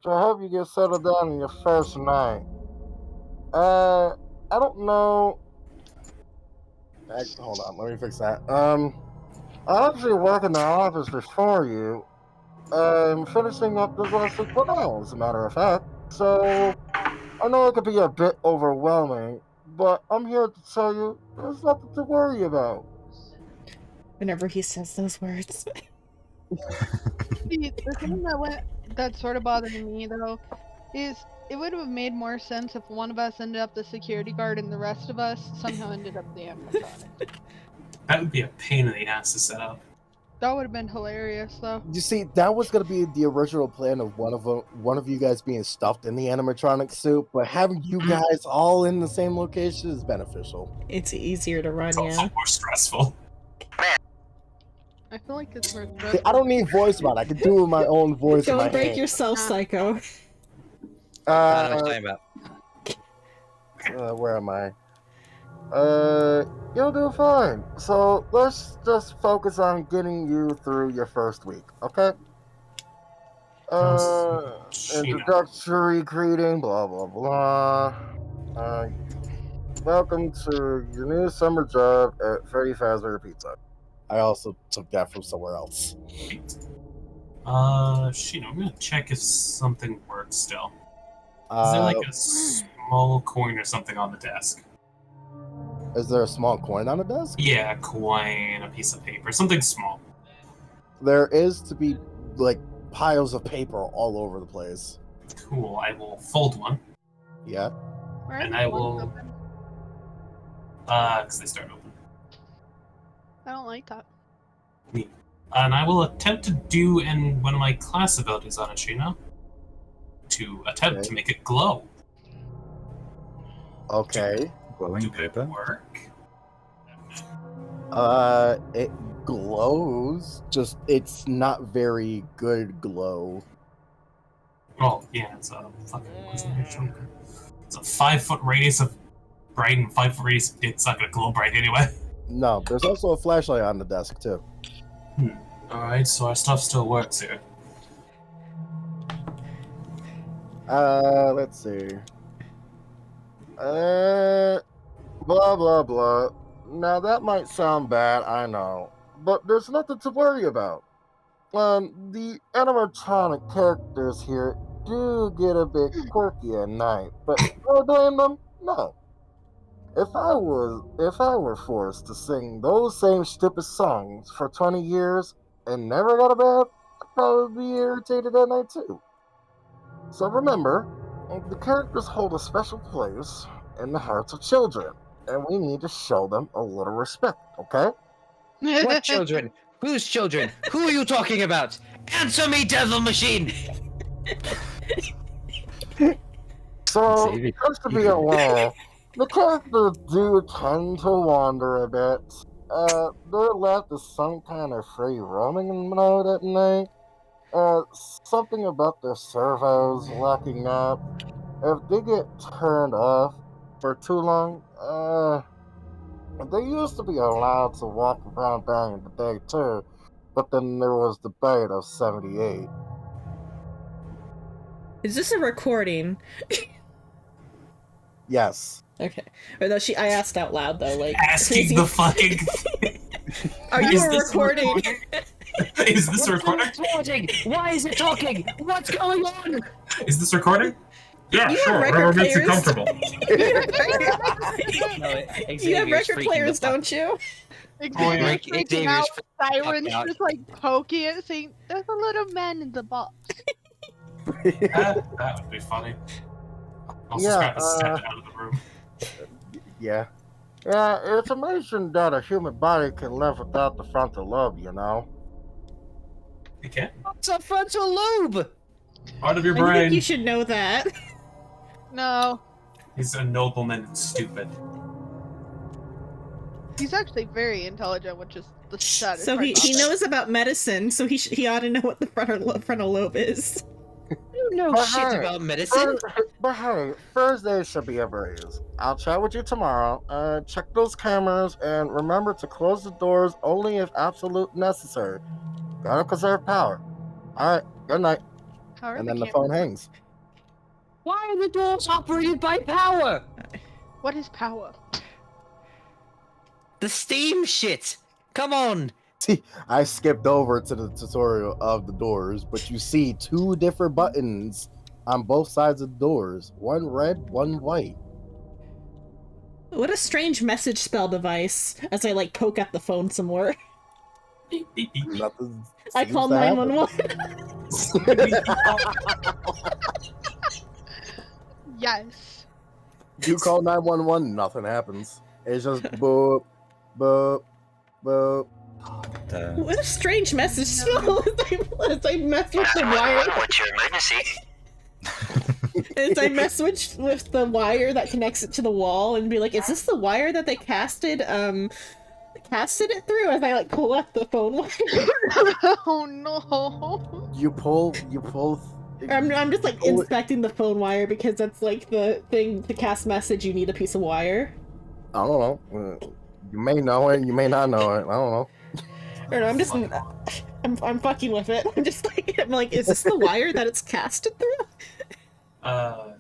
So I hope you get settled down in your first night. I don't know Hold on, let me fix that. I actually work in the office before you. I'm finishing up this last week now, as a matter of fact. So I know it could be a bit overwhelming, but I'm here to tell you there's nothing to worry about. Whenever he says those words. See, the thing that sort of bothered me though is it would have made more sense if one of us ended up the security guard and the rest of us somehow ended up the animatronic. That would be a pain in the ass to set up. That would have been hilarious though. You see, that was gonna be the original plan of one of you guys being stuffed in the animatronic suit, but having you guys all in the same location is beneficial. It's easier to run, It's also yeah. more stressful. I feel like it's more See, stressful. I don't need voice mod. I can do it with my own voice. in my Don't break hand. yourself, Psycho. I don't know what you're talking about. Where am I? You'll do fine. So let's just focus on getting you through your first week, okay? Introductory greeting, blah blah blah. Welcome to your new summer job at Freddy Fazbear Pizza. I also took that from somewhere else. Shino, I'm gonna check if something works still. Is there like a small coin or something on the desk? Is there a small coin on the desk? Yeah, a coin, a piece of paper, something small. There is to be like piles of paper all over the place. Cool, I will fold one. Yeah. Where And are I the ones will- open? Because they start open. I don't like that. And I will attempt to do in one of my class abilities on it, Shino. To attempt Okay. to make it glow. Okay. Glowing Do it paper. work? It glows. Just it's not very good glow. Oh, yeah, it's a fucking... It's a 5-foot radius of bright and 5-foot radius of it's not gonna glow bright anyway. No, there's also a flashlight on the desk too. Alright, so our stuff still works here. Let's see. Blah blah blah. Now that might sound bad, I know, but there's nothing to worry about. The animatronic characters here do get a bit quirky at night, but do I blame them? No. If I were forced to sing those same stupid songs for 20 years and never got a bath, I'd probably be irritated at night too. So remember, the characters hold a special place in the hearts of children, and we need to show them a little respect, okay? What children? Whose children? Who are you talking about? Answer me, devil machine! So, Xavier. just to be aware, the characters do tend to wander a bit. They're left as some kind of free roaming mode at night. Something about their servos locking up. If they get turned off for too long, they used to be allowed to walk around during the day too, but then there was the debate of 78. Is this a recording? Yes. Okay. Or no, I asked out loud though, like Asking the fucking... Are you Is a this recording? Is this a recording? Recording? Why is it talking? What's going on? Is this recording? Yeah, You have sure, record whatever makes you players? comfortable. You have record players, don't you? Xavier's Rick- freaking Xavier's out. freaking Sirens out. just like poking it, saying, "There's a little man in the box." That would be funny. Also Yeah, scrap a step out of the room. Yeah. Yeah, it's amazing that a human body can live without the frontal lobe, you know? You can't? What's a frontal lobe? Part of your I think brain. you should know that. No, He's a nobleman and stupid. he's actually very intelligent, which is the saddest So part he about it. knows about medicine, so he ought to know what the frontal lobe is. You know But shit hey, about medicine. But hey, Thursday should be a breeze. I'll chat with you tomorrow. Check those cameras and remember to close the doors only if absolute necessary. Gotta conserve power. Alright, good night. How are And then the cameras? phone hangs. Why are the doors operated by power? What is power? The steam shit! Come on! See, I skipped over to the tutorial of the doors, but you see 2 different buttons on both sides of the doors. One red, one white. What a strange message spell device. As I like poke at the phone some more. Beep, beep, beep, beep. Nothing. I seems call to happen. 911. Yes. You call 911, nothing happens. It's just boop, boop, boop. What a strange message spell. As I mess with the wire. What's your emergency? As I mess with the wire that connects it to the wall and be like, is this the wire that they casted it through? As I like pull out the phone wire. Oh no. You pull. I'm just like inspecting the phone wire because that's like the thing to cast message. You need a piece of wire. I don't know. You may know it. You may not know it. I don't know. Or no, I'm fucking with it. I'm like, is this the wire that it's casted through? I'm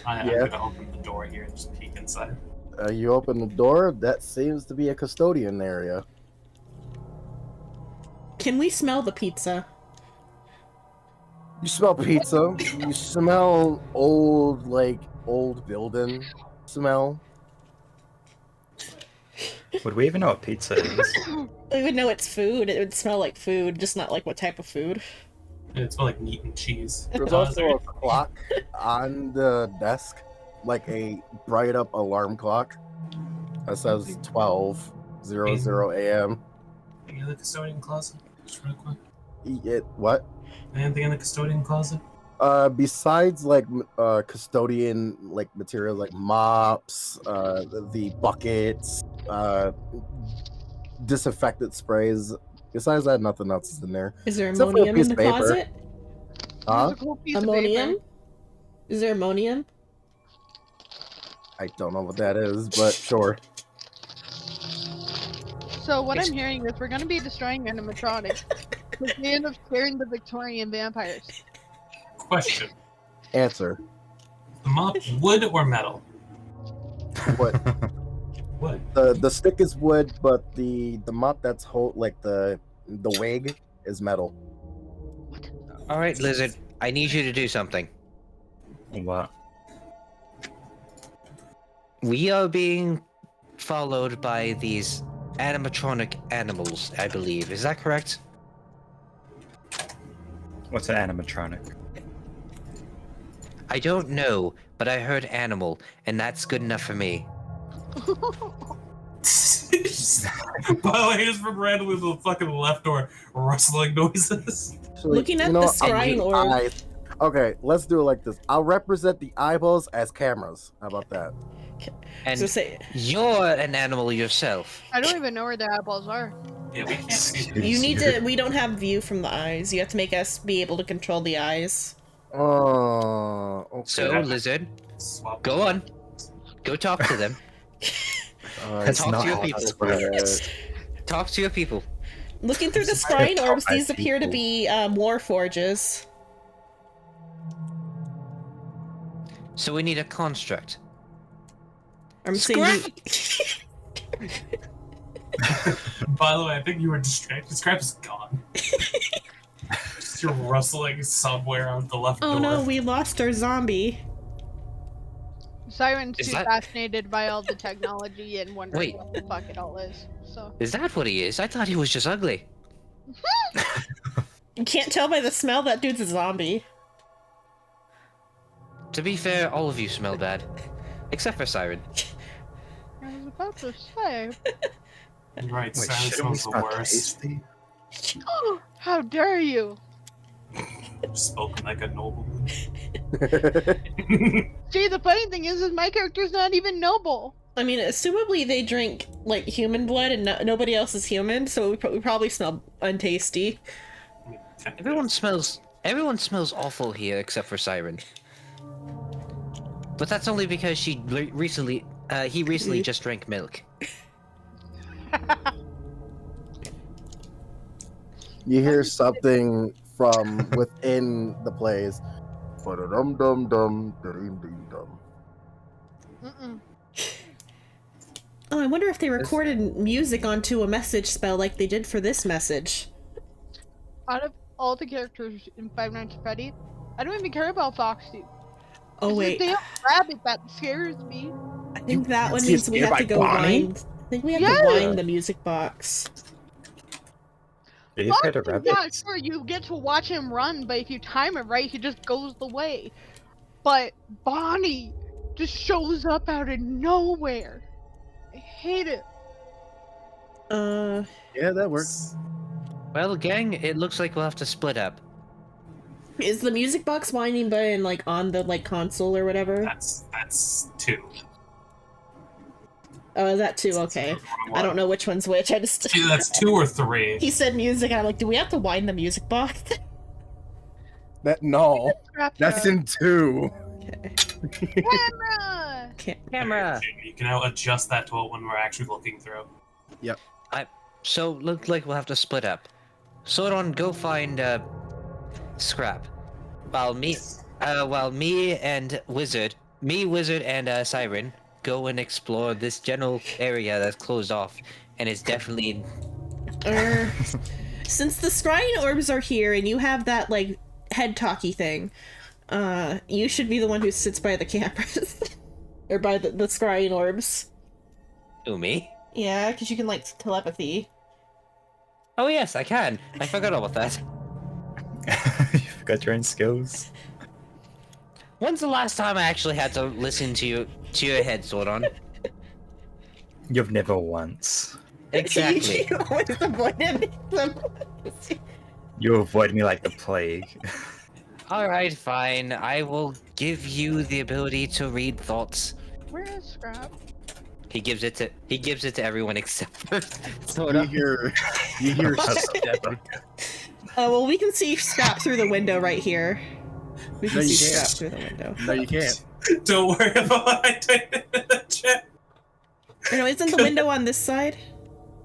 Yeah. gonna open the door here and just peek inside. You open the door. That seems to be a custodian area. Can we smell the pizza? You smell pizza. You smell old building smell. Would we even know what pizza is? We would know it's food. It would smell like food, just not like what type of food. It smells like meat and cheese. There's Oh, also a clock on the desk, like a bright up alarm clock that says 12:00 a.m. Anything in the custodian closet? Just real quick. What? Anything in the custodian closet? Besides custodian materials like mops, the buckets, disinfectant sprays. Besides that, nothing else is in there. Is there Except for a ammonium in piece the of paper. closet? Huh? There's a cool piece of Ammonium? paper. Is there ammonium? I don't know what that is, but sure. So what I'm hearing is we're gonna be destroying animatronics. Because we end up scaring the Victorian vampires. Question. Answer. The mop wood or metal? What? Wood. The stick is wood, but the mop that's the wig is metal. All right, Lizard. I need you to do something. What? We are being followed by these animatronic animals, I believe. Is that correct? What's an animatronic? I don't know, but I heard animal, and that's good enough for me. By the way, just from randomly the fucking left door rustling noises. Actually, Looking at you know the what? I'll scrying do orb. eyes. Okay, let's do it like this. I'll represent the eyeballs as cameras. How about that? And So say you're an animal yourself. I don't even know where the eyeballs are. Yeah, we can't see. you need to. We don't have view from the eyes. You have to make us be able to control the eyes. Oh, okay. So, Lizard, Swap. go on. Go talk to them. That's talk not to your how people. this works. Talk to your people. Looking through the Sorry, scrying orbs, by these appear to people. be war forges. So we need a construct. I'm saying. By the way, I think you were distracted. Scrap is gone. Just you're rustling somewhere on the left Oh door. no, we lost our zombie. Siren's Is too that- fascinated by all the technology and wondering Wait. what the fuck it all is. So Is that what he is? I thought he was just ugly. You can't tell by the smell that dude's a zombie. To be fair, all of you smell bad. Except for Siren. I was about to say, Right, Wait, Silence shouldn't we smells the smell worst. tasty? how dare you? Spoken like a nobleman. Gee, the funny thing is my character's not even noble. I mean, assumably they drink like human blood, and nobody else is human, so we probably smell untasty. Everyone smells awful here except for Siren. But that's only because he recently just drank milk. You hear something from within the place. Dum dum dum dum dum. Mm-mm. Oh, I wonder if they recorded music onto a message spell like they did for this message. Out of all the characters in Five Nights at Freddy, I don't even care about Foxy. Oh, It's wait. the damn rabbit that scares me. I think that one you're means we scared have to by go Bonnie? wind. I think we have Yeah. to wind the music box. Are you afraid of Foxy, yeah, rabbits? sure, you get to watch him run, but if you time it right, he just goes the way. But Bonnie just shows up out of nowhere. I hate it. Yeah, that works. Well, gang, it looks like we'll have to split up. Is the music box winding button like on the console or whatever? That's 2. Oh, is that 2? Okay. I don't know which one's which. I just That's 2 or 3. he said music, and I'm like, do we have to wind the music box? No, Scrap that's that. in 2. Okay. Camera! Camera. You can now adjust that to when we're actually looking through. So looks like we'll have to split up. Sodon, go find Scrap, while me and Wizard, and Siren go and explore this general area that's closed off, and it's definitely. Since the scrying orbs are here, and you have that head talkie thing, you should be the one who sits by the cameras, or by the scrying orbs. Who, me? Yeah, because you can telepathy. Oh yes, I can. I forgot about that. You forgot your own skills. When's the last time I actually had to listen to your head, Sordon? You've never once. Exactly. You always avoided them. You avoid me like the plague. All right, fine. I will give you the ability to read thoughts. Where is Scrap? He gives it to everyone except for You Sordon. hear stepping. Well, we can see Scrap through the window right here. We can No, you see can't. Scrap through the window. No, you can't. Don't worry about what I typed in the chat. No, isn't the window on this side?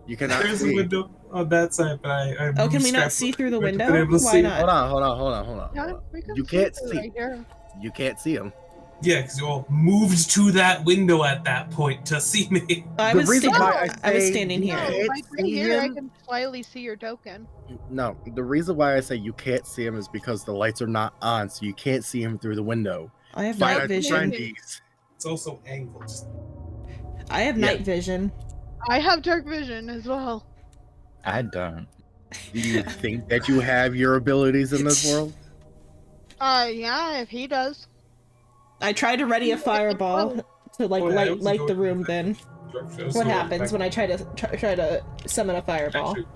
You cannot There's a see. window on that side, but I Oh, can we not scrapped see it. through the We've been window? able to Why see- not? Hold on. Yeah, Hold we on. can You can't it see. right here. You can't see him. Yeah, because you all moved to that window at that point to see me. I The was reason standing. why I was say standing you here. No, can't like right see here, I him- can slightly see your token. No, the reason why I say you can't see him is because the lights are not on, so you can't see him through the window. I have Five night Nights at vision. Freddy's. It's also angled. I have Yeah. night vision. I have dark vision as well. I don't. Do you think that you have your abilities in this world? Yeah, if he does. I tried to ready a fireball to Oh, yeah, I was light the going room. with Then What what happens when I try to summon a fireball? Actually,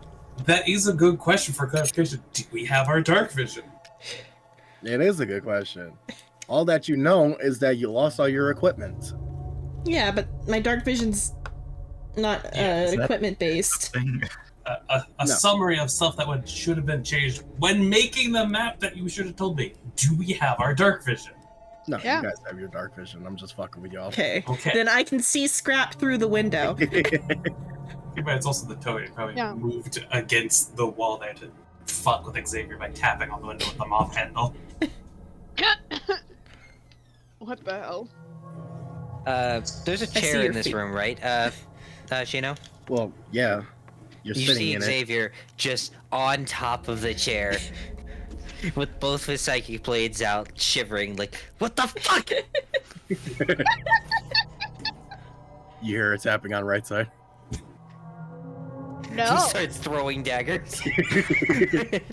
that is a good question for clarification. Do we have our dark vision? It is a good question. All that you know is that you lost all your equipment. Yeah, but my dark vision's not is that- equipment based. Thing. A No. summary of stuff that should have been changed when making the map that you should have told me. Do we have our dark vision? No, Yeah. you guys have your dark vision. I'm just fucking with y'all. Okay. Okay. Then I can see Scrap through the window. But it's also the toad. It probably Yeah. moved against the wall there to fuck with Xavier by tapping on the window with the mop handle. What the hell? There's a see chair your in this feet. room, right? Shino? Well, yeah. You're You sitting see in Xavier just on top of the chair with both his psychic blades out, shivering like, what the fuck? it. You hear it tapping on right side. He No. starts throwing daggers. That'd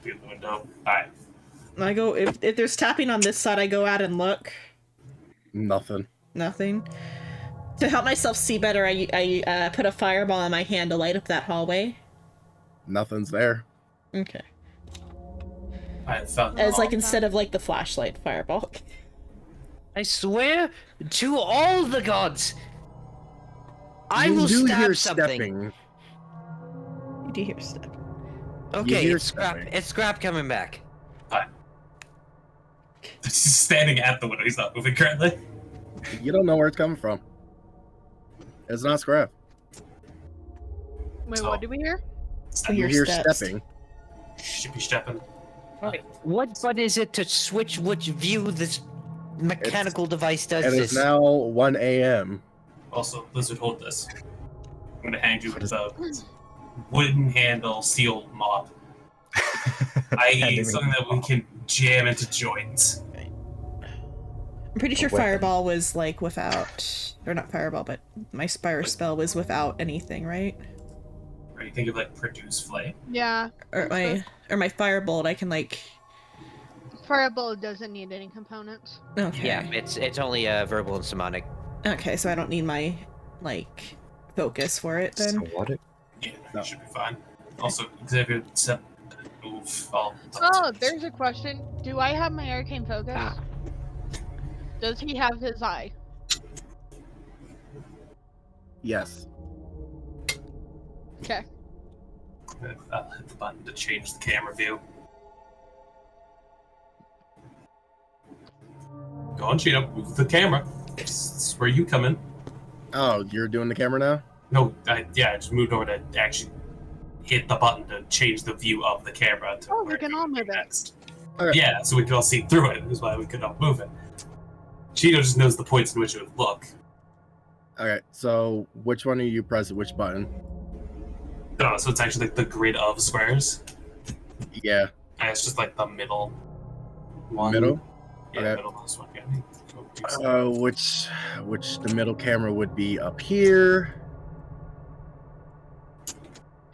be in the window. Alright. I go if there's tapping on this side, I go out and look. Nothing. Nothing. To help myself see better, I put a fireball in my hand to light up that hallway. Nothing's there. Okay. I found As the instead of the flashlight fireball. I swear to all the gods, I You will do stab hear something. stepping. You do hear stuff. Okay, hear it's Scrap. stepping. It's Scrap coming back. He's standing at the window. He's not moving currently. You don't know where it's coming from. It's not Scrap. Wait, So- what do we hear? I You hear hear steps. stepping. Shippy stepping. What button is it to switch which view this mechanical device does It this? is now 1 a.m. Also, Blizzard, hold this. I'm gonna hand you with a wooden handle steel mop. I.e. something that we can jam into joints. I'm pretty sure weapon. Fireball was like without, or not Fireball, but my Spire spell was without anything, right? Or you think of like produce flame. Yeah. Or my Firebolt, I can like. Fireball doesn't need any components. Okay. Yeah, it's only verbal and somatic. Okay, so I don't need my like focus for it So then. what? Yeah, that should be fine. Also, Xavier said move. Oh, there's a question. Do I have my arcane focus? Does he have his eye? Yes. Okay. I'll hit the button to change the camera view. Go on, Cheeto. Move the camera. This is where you come in. Oh, you're doing the camera now? No, I just moved over to actually hit the button to change the view of the camera to Oh, we where can all move it. next. Okay. Yeah, so we could all see through it. Is why we could all move it. Cheeto just knows the points in which it would look. Okay, so which one are you pressing? Which button? Oh, so it's actually like the grid of squares. Yeah, And it's just like the middle one. middle. Yeah, Okay. middle of this one. Yeah. Which the middle camera would be up here.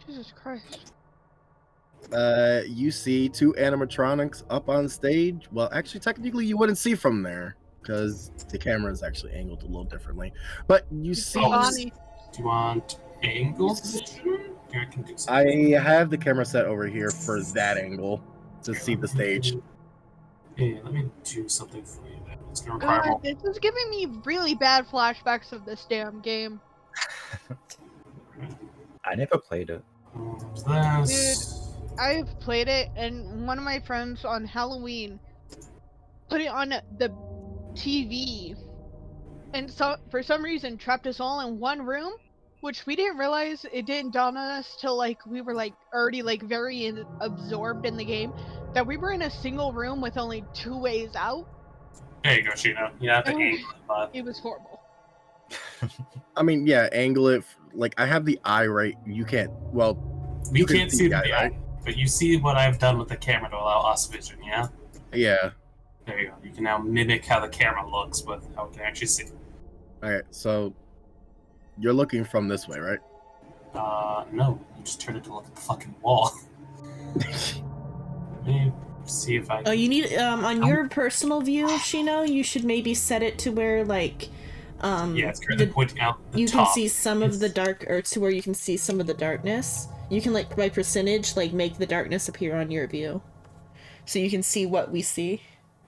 Jesus Christ. You see two animatronics up on stage. Well, actually, technically, you wouldn't see from there because the camera is actually angled a little differently. But you see, Bonnie. Do you want angle position? Here, I can do something. I have the camera set over here for that angle to see the stage. Yeah, let me do something for you. Then. It's gonna require God, more. this is giving me really bad flashbacks of this damn game. I never played it. This. I've played it, and one of my friends on Halloween put it on the TV, and so for some reason trapped us all in one room, which we didn't realize. It didn't dawn on us till like we were like already like very absorbed in the game that we were in a single room with only 2 ways out. There you go, Chino. You have to Oh. angle it, bud. It was horrible. I mean, yeah, angle it. Like I have the eye right. You can't. Well, We you can can't see the eye, eye, but you see what I've done with the camera to allow us vision, yeah? Yeah. There you go. You can now mimic how the camera looks with how we can actually see. All right. So you're looking from this way, right? No. You just turn it to look at the fucking wall. Let me see if I Oh, you need on your personal view, Shino, you should maybe set it to where like Yeah, it's currently pointing out the you top. can see some of the dark, or to where you can see some of the darkness. You can like by percentage like make the darkness appear on your view, so you can see what we see.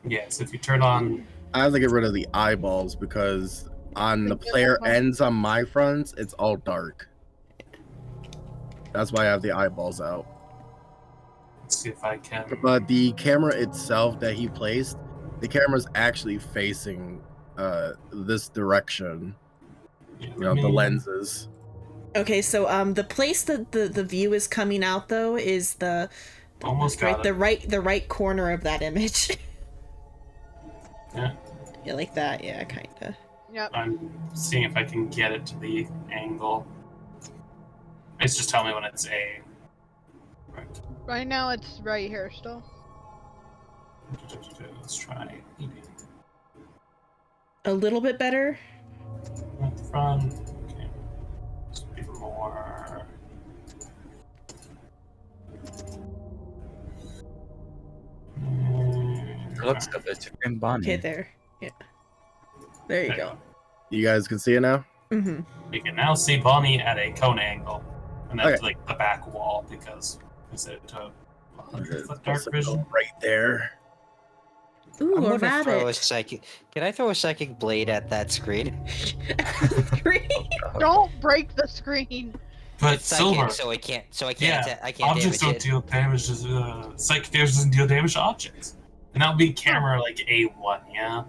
Yes, if you turn on. I have to get rid of the eyeballs because on the player ends on my fronts, it's all dark. That's why I have the eyeballs out. Let's see if I can. But the camera itself that he placed, the camera's actually facing this direction. Yeah, You know, the lenses. Okay, so the place that the view is coming out though is the Almost right got the it. right corner of that image. Yeah. Yeah, like that. Yeah, kinda. Yep. I'm seeing if I can get it to the angle. It's just tell me when it's A. Right. Right now it's right here still. Let's try A little bit better. at the front. Okay. Let's be more. It looks like it's in Bonnie. Okay, there. Yeah. There you go. You guys can see it now? Mm-hmm. You can now see Bonnie at a cone angle, and that's Okay. like the back wall because I set it to 100-foot dark Also vision. right there. Ooh, I'm a gonna throw a rabbit. psychic. Can I throw a psychic blade at that screen? Green. Don't break the screen. But It's silver, psychic, so I can't. yeah, I can't objects don't damage it. deal damage. Psychic damage doesn't deal damage to objects, and that would be camera like A1, yeah.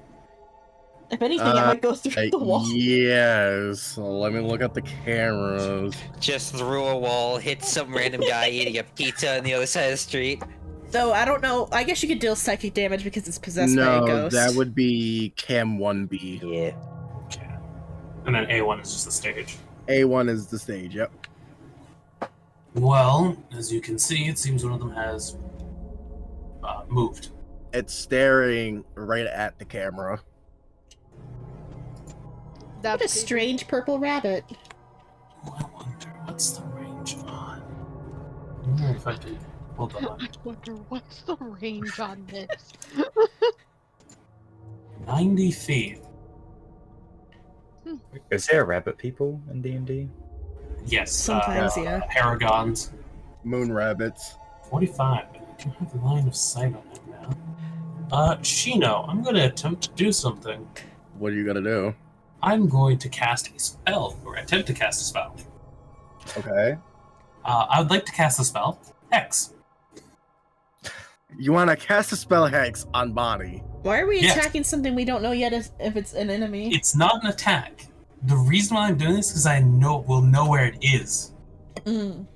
If anything, I might go through the wall. Yes. So let me look at the cameras. Just through a wall, hit some random guy eating a pizza on the other side of the street. Though I don't know. I guess you could deal psychic damage because it's possessed by a No, ghost. that would be Cam 1B. Yeah. And then A1 is just the stage. A1 is the stage. Yep. Well, as you can see, it seems one of them has moved. It's staring right at the camera. What a strange purple rabbit. Oh, I wonder what's the range on. I wonder if I can. Hold on. I wonder what's the range on this. 90 feet. Is there rabbit people in D&D? Yes. Sometimes, yeah. Paragons. Moon rabbits. 45. And I do have a line of sight on him now. Shino, I'm going to attempt to do something. What are you gonna do? I'm going to cast a spell, or attempt to cast a spell. Okay. I would like to cast a spell. Hex. You want to cast a spell hex on Bonnie? Why are we Yes. attacking something we don't know yet if it's an enemy? It's not an attack. The reason why I'm doing this is because I will know where it is. Mm.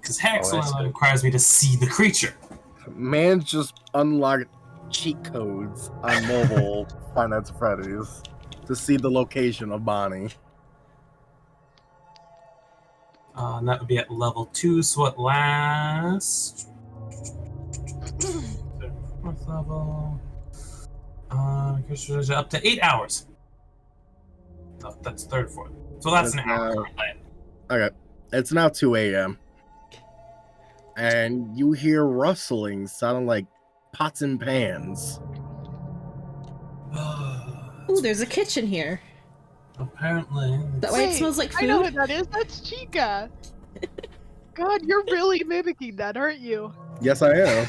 Because Hex Oh, I only see. requires me to see the creature. Man just unlocked cheat codes on mobile Five Nights at Freddy's to see the location of Bonnie. And that would be at level 2, so it lasts. Fourth level. Up to 8 hours. No, that's third, fourth. So that's an hour currently. Okay. It's now 2 a.m. And you hear rustling sounding like pots and pans. Ooh, there's a kitchen here. Apparently. That why it Wait, smells like I know food? what that is. That's Chica. God, you're really mimicking that, aren't you? Yes, I am.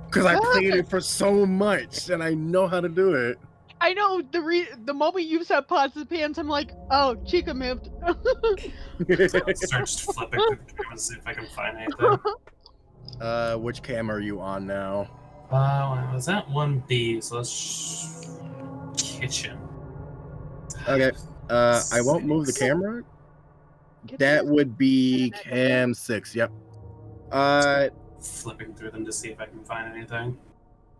Because I played it for so much and I know how to do it. I know the moment you said pots and pans, I'm like, oh, Chica moved. Start just flipping through the camera to see if I can find anything. Which cam are you on now? I was at 1B, so let's. Kitchen. Okay. I won't move the camera. That would be cam 6. Yep. Flipping through them to see if I can find anything.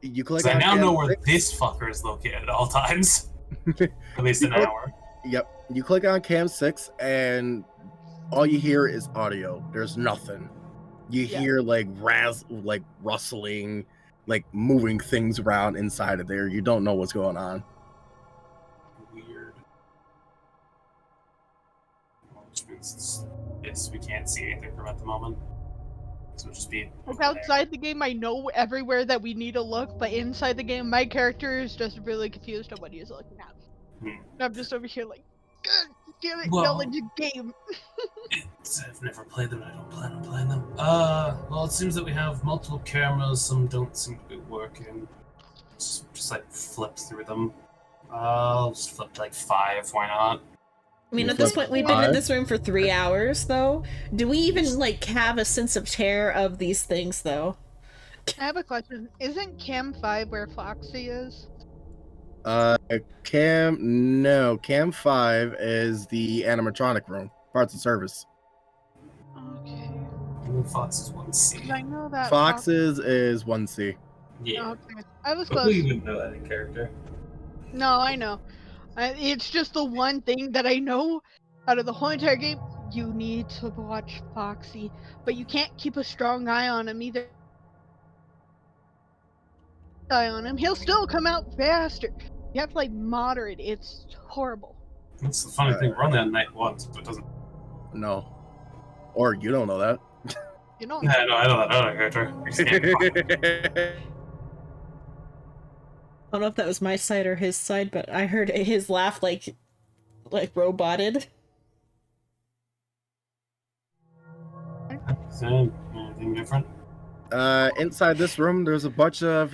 You click 'Cause I on now cam know where 6. this fucker is located at all times. At least an You click- hour. Yep. You click on cam 6 and all you hear is audio. There's nothing. You Yeah. hear like rustling, like moving things around inside of there. You don't know what's going on. Weird. Which means yes, we can't see anything from at the moment. So it'll just be. Like outside the game, I know everywhere that we need to look, but inside the game, my character is just really confused on what he's looking at. Hmm. I'm just over here like, God damn it, Well- knowledge game. I've never played them. I don't plan on playing them. Well, it seems that we have multiple cameras. Some don't seem to be working. Just like flip through them. I'll just flip to like 5. Why not? I mean, You at this flip point, we've been in five. this room for 3 hours, though. Do we even, like, have a sense of terror of these things, though? I have a question. Isn't Cam 5 where Foxy is? Cam 5 is the animatronic room, parts of service. Okay. Fox is 1C. 'Cause I know that Fox's is 1C. Yeah. Okay. I was But close. we wouldn't know that in character. No, I know. It's just the one thing that I know out of the whole entire game. You need to watch Foxy, but you can't keep a strong eye on him either. Eye on him, he'll still come out faster. You have to like moderate. It's horrible. That's the funny thing. We're only on night 1, so it doesn't. No. Or you don't know that. You know. Yeah, no, I know that other character. I just can't find I don't know if that was my side or his side, but I heard his laugh like roboted. So, anything different? Inside this room, there's a bunch of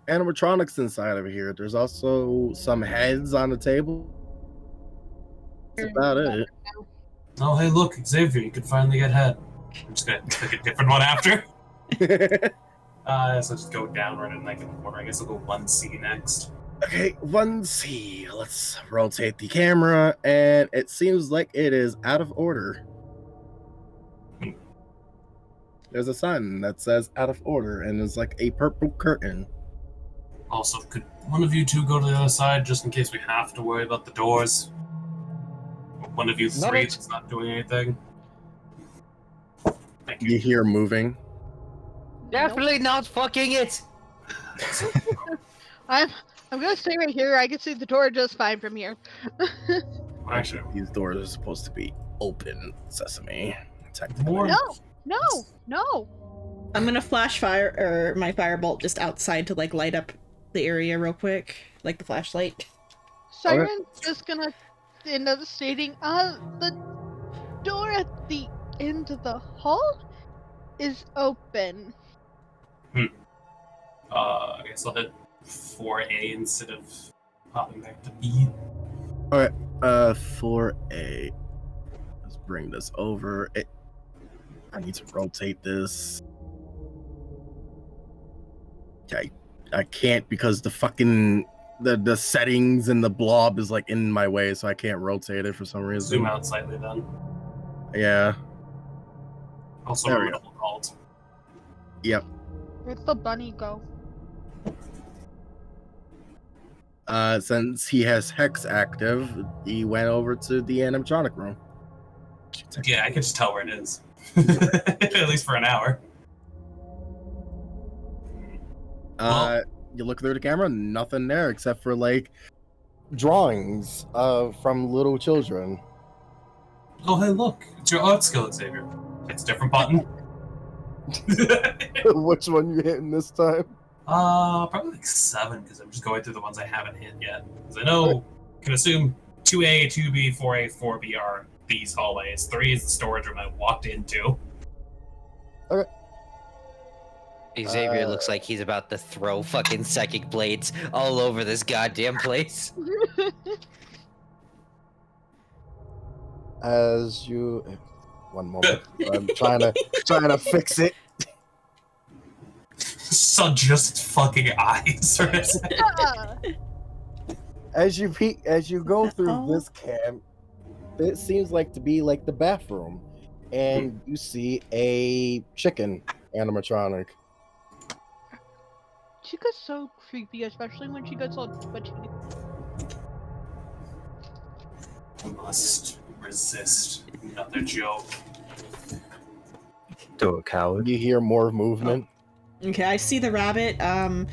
animatronics inside of here. There's also some heads on the table. That's about it. Oh, hey, look, Xavier, you could finally get head. I'm just gonna pick a different one after. So just go down right in like an order. I guess I'll go 1C next. Okay, 1C. Let's rotate the camera, and it seems like it is out of order. There's a sign that says out of order, and there's like a purple curtain. Also, could one of you two go to the other side just in case we have to worry about the doors? Or one of you Not three a- that's not doing anything? Thank You you. hear moving. Definitely not fucking it. I'm gonna stay right here. I can see the door just fine from here. Actually, These doors are supposed to be open sesame. Technically. more. No. I'm gonna flash fire or my firebolt just outside to like light up the area real quick, like the flashlight. Siren's just gonna end up stating, the door at the end of the hall is open. I guess I'll hit 4A instead of popping back to B. 4A. Let's bring this over. I need to rotate this. Okay, I can't because the fucking the settings and the blob is like in my way, so I can't rotate it for some reason. Zoom out slightly then. Yeah. Also There we remember to hold Alt. Yep. Where'd the bunny go? Since he has Hex active, he went over to the animatronic room. Yeah, I can just tell where it is. At least for an hour. You look through the camera, nothing there except for like drawings from little children. Oh, hey, look. It's your art skill, Xavier. It's a different button. Which one you hitting this time? Probably like 7, because I'm just going through the ones I haven't hit yet. Because I know, can assume 2A, 2B, 4A, 4B are these hallways. 3 is the storage room I walked into. Xavier looks like he's about to throw fucking psychic blades all over this goddamn place. As you, one moment, I'm trying to fix it. Saw just its fucking eyes. As you go through Oh. this camp, it seems like to be like the bathroom, and you see a chicken animatronic. Chica's so creepy, especially when she gets all twitchy. Must resist another joke. Do it, coward. You hear more movement. Okay, I see the rabbit. I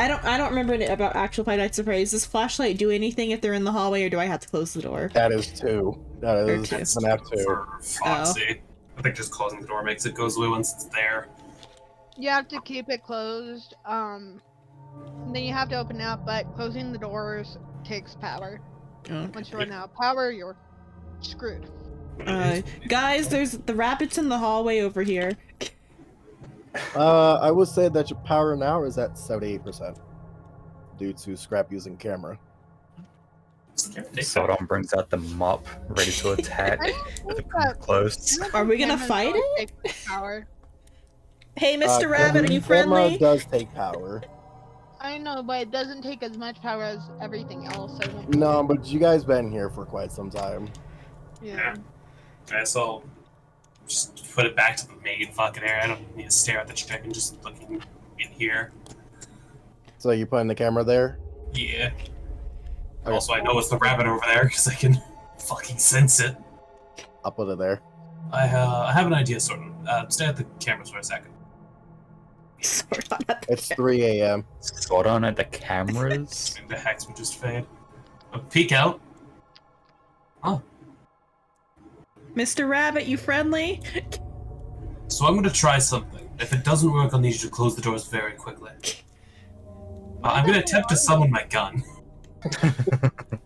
don't remember any about actual Five Nights at Freddy's. Does flashlight do anything if they're in the hallway, or do I have to close the door? That is 2. That is Okay. an F2. For Foxy. I think just closing the door makes it go blue once it's there. You have to keep it closed. Then you have to open it up, but closing the doors takes power. Oh. Once you run out of power, you're screwed. Guys, there's the rabbits in the hallway over here. I would say that your power now is at 78% due to Scrap using camera. Sodom brings out the mop, ready to attack. I don't If think it comes that- close. Are we gonna Cameras fight don't it? take Power. Hey, Mr. Rabbit, are you Camera friendly? does take power. I know, but it doesn't take as much power as everything else. I don't No, but you guys been here for quite some time. Yeah. Okay, so just put it back to the main fucking area. I don't need to stare at the chicken, just looking in here. So you putting the camera there? Yeah. Okay. Also, I know it's the rabbit over there because I can fucking sense it. I'll put it there. I have an idea, sort of. Stay at the cameras for a second. Sort of. It's 3 a.m. Sodom at the cameras? And the hex would just fade. Peek out. Oh, Mr. Rabbit, you friendly? so I'm gonna try something. If it doesn't work, I'll need you to close the doors very quickly. I'm gonna attempt to summon my gun.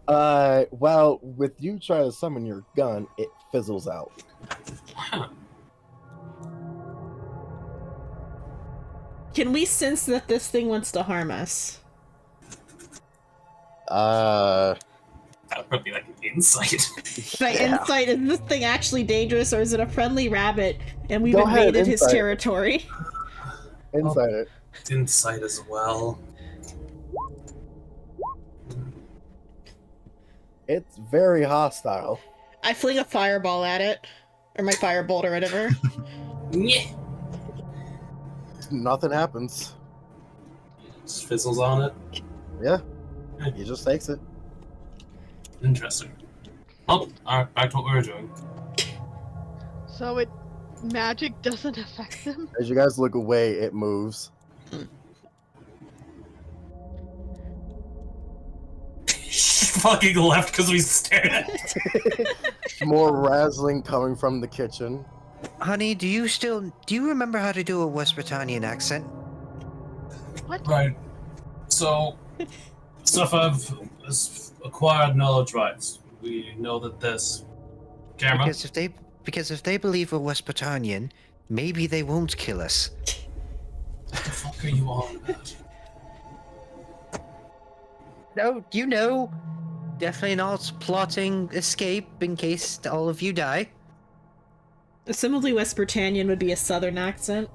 Well, with you trying to summon your gun, it fizzles out. Huh. Can we sense that this thing wants to harm us? Uh, That would probably be like an insight. My insight, is this thing actually dangerous, or is it a friendly rabbit and we've Go ahead, invaded his insight. territory? inside it. Insight as well. It's very hostile. I fling a fireball at it. Or my firebolt or whatever. Yeah. Nothing happens. Just fizzles on it. Yeah, he just takes it. Interesting. Well, alright, back to what we were doing. So magic doesn't affect them? As you guys look away, it moves. Fucking left because we stared at it. More razzling coming from the kitchen. Honey, do you remember how to do a West Britannian accent? What? Right. So, stuff I've acquired knowledge-wise. We know that this camera. Because if they believe we're West Britannian, maybe they won't kill us. What the fuck are you on about? No, definitely not plotting escape in case all of you die. Similarly, West Britannian would be a southern accent.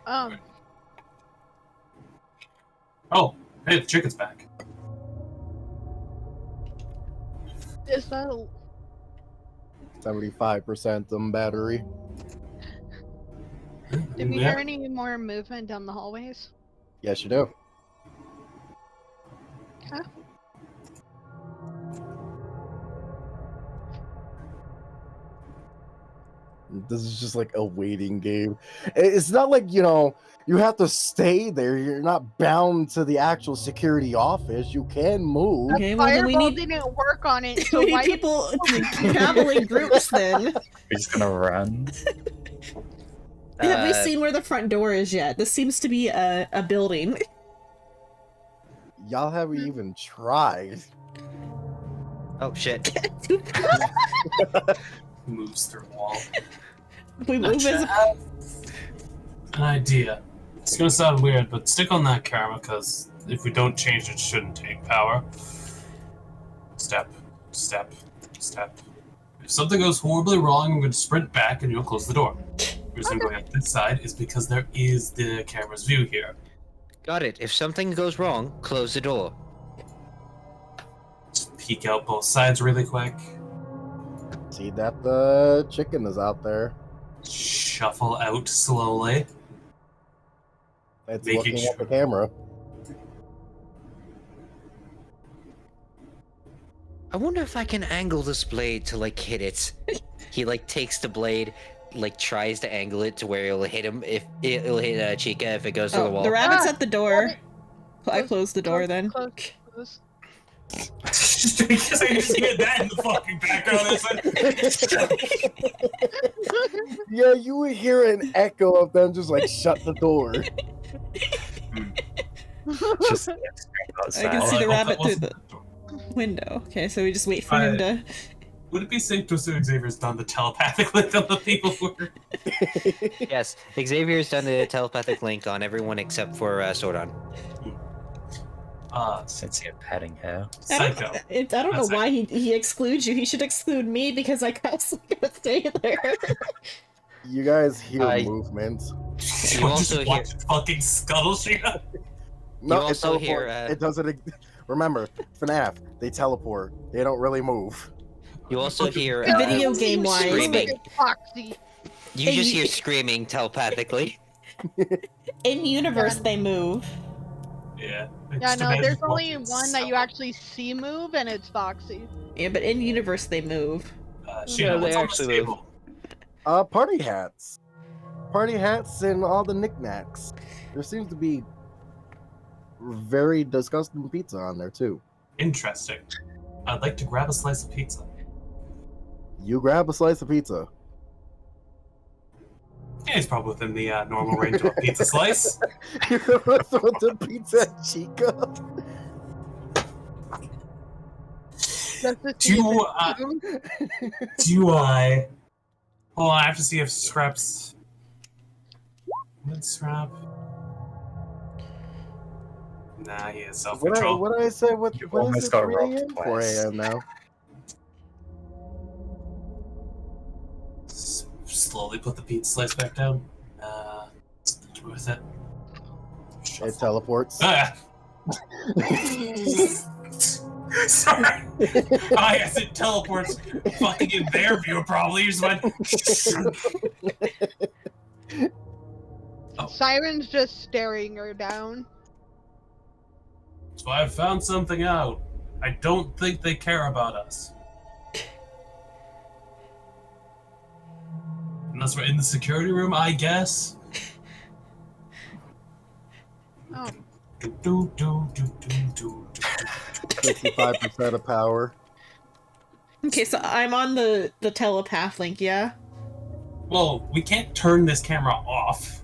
Um, Oh, hey, the chicken's back. is that 75% battery. did we hear any more movement down the hallways? Yes, you do. Okay. This is just like a waiting game. It's not like, you know, you have to stay there. You're not bound to the actual security office. You can move. Okay, well then we Fireball need didn't work on it, so we need why people to travel in groups then. We're just gonna run. Have we seen where the front door is yet? This seems to be a building. Y'all haven't even tried. Oh shit. Moves through the wall. We move as An idea. It's gonna sound weird, but stick on that camera, because if we don't change it, shouldn't take power. Step, step, step. If something goes horribly wrong, I'm gonna sprint back and you'll close the door. The reason I'm going up this side is because there is the camera's view here. Got it. If something goes wrong, close the door. Just peek out both sides really quick. See that the chicken is out there. Shuffle out slowly. It's Making looking at the sure. camera. I wonder if I can angle this blade to like hit it. He like takes the blade, like tries to angle it to where it'll hit him. If it'll hit Chica if it goes to the wall. the rabbit's Ah, at the door. I Close- closed the door then. Close. Because I just hear that in the fucking background. Yeah, you would hear an echo of them just like shut the door. Just I outside. can see the I hope rabbit that through wasn't the the door. window. Okay, so we just wait for him to. Would it be safe to assume Xavier's done the telepathic link on the people who are... Yes, Xavier's done the telepathic link on everyone except for Sordon. Sincere petting hair. Psycho. I don't know That's why he excludes you. He should exclude me because I also gonna stay there. You guys hear I- movement. You also hear- watch fucking scuttle shit. No, You it also teleports. hear, It doesn't. Remember, FNAF, they teleport. They don't really move. You also hear Video game wise, screaming. Foxy. You just hear screaming telepathically. in universe they move. Yeah. Yeah, Just no, imagine there's only watching one that you Scuttle. actually see move, and it's Foxy. Yeah, but in universe they move. Sheena, they what's on actually this move. table? Party hats. Party hats and all the knickknacks. There seems to be very disgusting pizza on there too. Interesting. I'd like to grab a slice of pizza. You grab a slice of pizza. Yeah, it's probably within the normal range of a pizza slice. You're gonna throw the pizza at Chica. Just to see if Do, it's food. do I... Hold on, I have to see if Scrap's... What Scrap? Nah, he has What self-control. did I say? What You've is almost it? got 3 robbed a.m.? 4 twice. a.m. now. Slowly put the pizza slice back down. It's not worth it. It teleports. Ah! Sorry. I guess it teleports fucking in their view, probably. You just went. Oh, Siren's just staring her down. So I found something out. I don't think they care about us. Unless we're in the security room, I guess. Oh. 55% of power. Okay, so I'm on the telepath link, yeah? Well, we can't turn this camera off.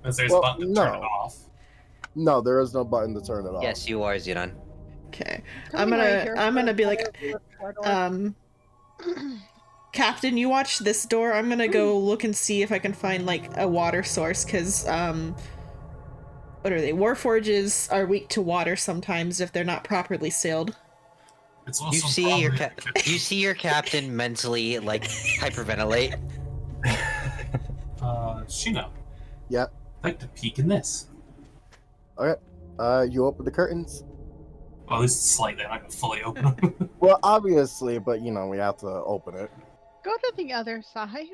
Because there's a button to turn it off. No, there is no button to turn it off. Yes, you are, Xenon. Okay. Coming right here I'm for gonna be like, corridor. Captain, you watch this door. I'm gonna go look and see if I can find like a water source, because what are they? Warforges are weak to water sometimes if they're not properly sealed. It's also You see your captain mentally like hyperventilate. Shino. Yep. I'd like to peek in this. Okay. You open the curtains. Well, at least slightly. I'm not gonna fully open them. Well, obviously, but you know we have to open it. Go to the other side.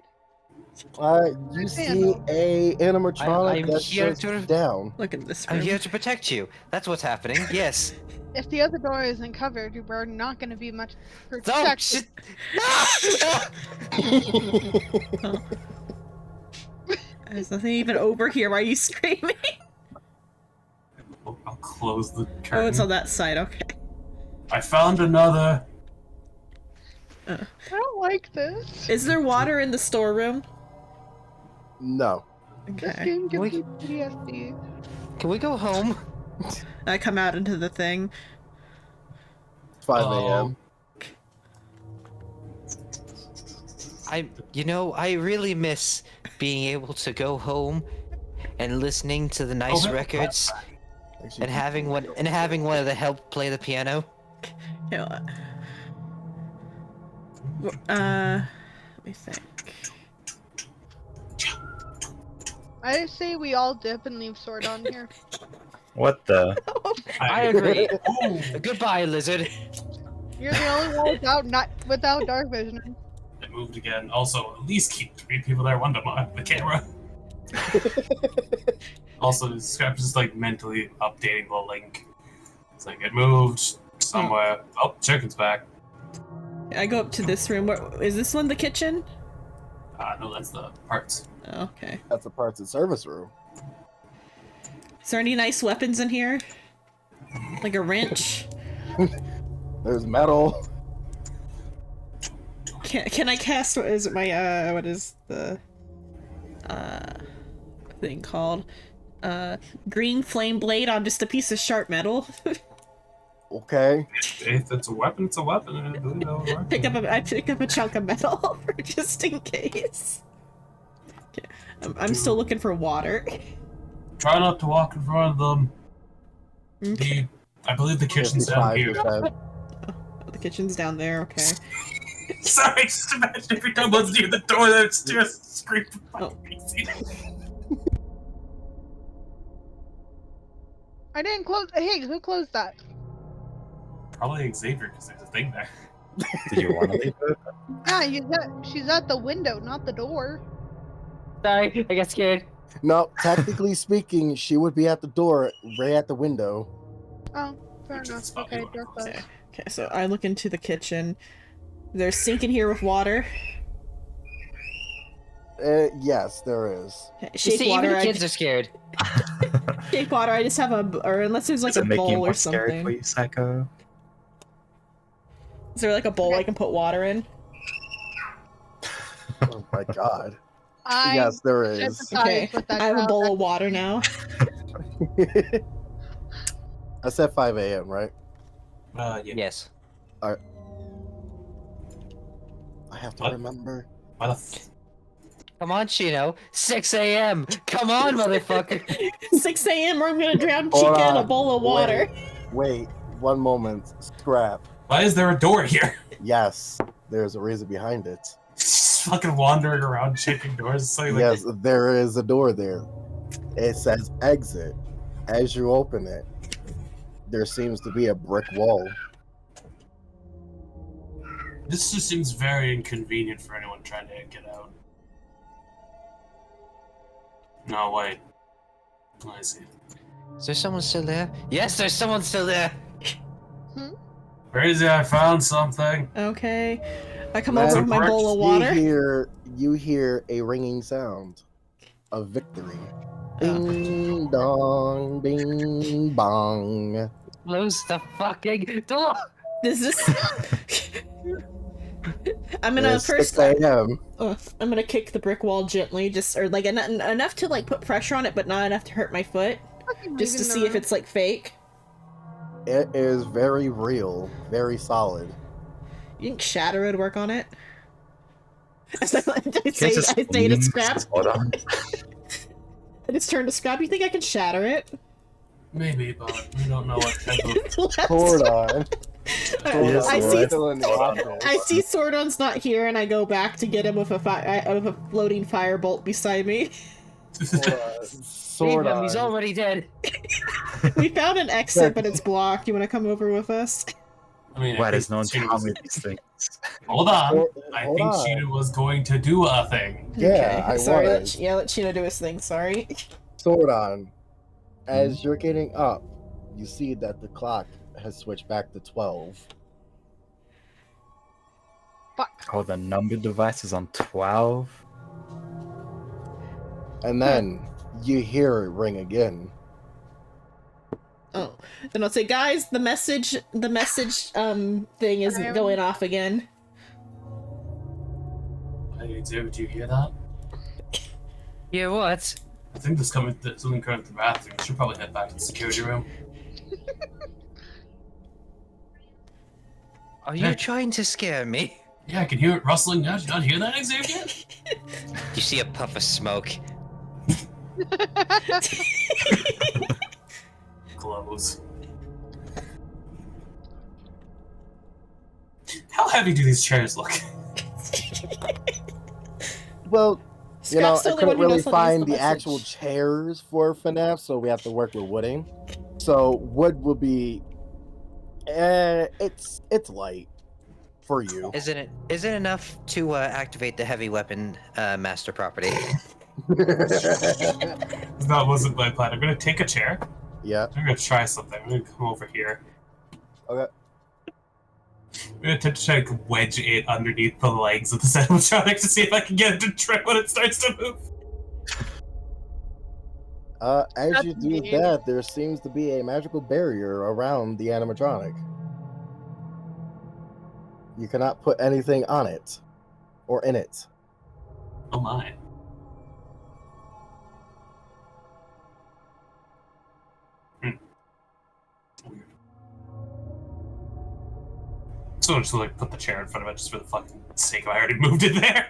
You see a animatronic I'm that's here just to- down. Look at this I'm room. here to protect you. That's what's happening. Yes. If the other door isn't covered, we're not going to be much Don't. protected. There's nothing even over here. Why are you screaming? I'll close the curtain. Oh, it's on that side. Okay. I found another. I don't like this. Is there water in the storeroom? No. This Okay. game gives Wait. me PTSD. Can we go home? I come out into the thing. 5 Oh. a.m. I really miss being able to go home and listening to the nice Oh, records and having one of the help play the piano. You know, let me think. I say we all dip and leave Sword on here. What the? I agree. Ooh, Goodbye, lizard. You're the only one without dark vision. it moved again. Also, at least keep 3 people there, one to monitor the camera. Also, Scrap's just like mentally updating the link. It's like it moved somewhere. Oh, chicken's back. I go up to this room. Is this one the kitchen? No, that's the parts. Oh, okay. That's a parts and service room. Is there any nice weapons in here? Like a wrench? There's metal. Can I cast, what is it, my, what is the, thing called? Green flame blade on just a piece of sharp metal? Okay. If it's a weapon, it's a weapon. I pick up a chunk of metal for just in case. Okay. I'm still looking for water. Try not to walk in front of them. Okay. I believe the kitchen's down here. 55%. Oh, the kitchen's down there, okay. Sorry, just imagine every time one's near the door, that's just screaming. Oh. I didn't close. Hey, who closed that? Probably Xavier, because there's a thing there. Did you want to leave it? Yeah, she's at the window, not the door. Sorry, I got scared. No, technically speaking, she would be at the door, right at the window. Oh, fair Which is enough. spot Okay, we wanna door go. closed. Okay, so I look into the kitchen. There's a sink in here with water. Yes, there is. Okay, You shake see, water. even the kids are scared. Shake water. I just have or unless there's like Does a it make you bowl more or scary something. for you, Psycho? Is there like a bowl I can put water in? Oh my god. I Yes, there is. sympathize Okay, with that I have a crowd. bowl of water now. I said 5 a.m., right? Yeah. Yes. I have to What? remember. Why the f- Come on, Chino. 6 a.m. Come on, motherfucker. 6 a.m. or I'm gonna drown Hold Chica in a on. bowl of water. Wait, one moment. Scrap. Why is there a door here? Yes, there's a reason behind it. Just fucking wandering around checking doors. So like, Yes, there is a door there. It says exit. As you open it, there seems to be a brick wall. This just seems very inconvenient for anyone trying to get out. No, wait. I see. Is there someone still there? Yes, there's someone still there. Crazy, I found something. Okay. I come Man, over with my bowl of water. You hear a ringing sound of victory. Oh. Ding dong, bing bong. Close the fucking door. Is this? I'm gonna It's 6 a.m. I'm gonna kick the brick wall gently, just or like enough to like put pressure on it, but not enough to hurt my foot, just to see if it's like fake. It is very real, very solid. You think shatter would work on it? I say Can't to just scrap. hold on. I just turn to scrap. You think I can shatter it? Maybe, but we don't know what type of. Hold on. Yes, I Lord. see. Still in the office. I see Sordon's not here, and I go back to get him with a floating firebolt beside me. Hold on. Leave Sword him. He's on. already dead. We found an exit, but it's blocked. You want to come over with us? I mean, Why I does think no one Sheena tell was- me these things? Hold on. Hold I think on. Sheena was going to do a thing. Yeah, Okay. I Sorry. was. Let Chino do his thing. Sorry. Sword on. As you're getting up, you see that the clock has switched back to 12. Oh, the number device is on 12? And then you hear it ring again. Oh, then I'll say, guys, the message thing isn't going off again. Hey, did you hear that? Yeah, what? I think there's something coming to the bathroom. We should probably head back to the security room. Are you trying to scare me? Yeah, I can hear it rustling now. Did you not hear that, Xavier? You see a puff of smoke. Close. How heavy do these chairs look? Well, you know, Scrap's the I only couldn't one who really knows how to use find the the message. actual chairs for FNAF, so we have to work with wooding. So wood will be, it's light for you. Isn't it enough to activate the heavy weapon master property? That wasn't my plan. I'm gonna take a chair. Yeah. I'm gonna try something. I'm gonna come over here. Okay. I'm gonna attempt to try to wedge it underneath the legs of the animatronic to see if I can get it to trip when it starts to move. As That's you do mean. that, there seems to be a magical barrier around the animatronic. You cannot put anything on it or in it. Oh my. Weird. So I just like put the chair in front of it just for the fucking sake of I already moved it there.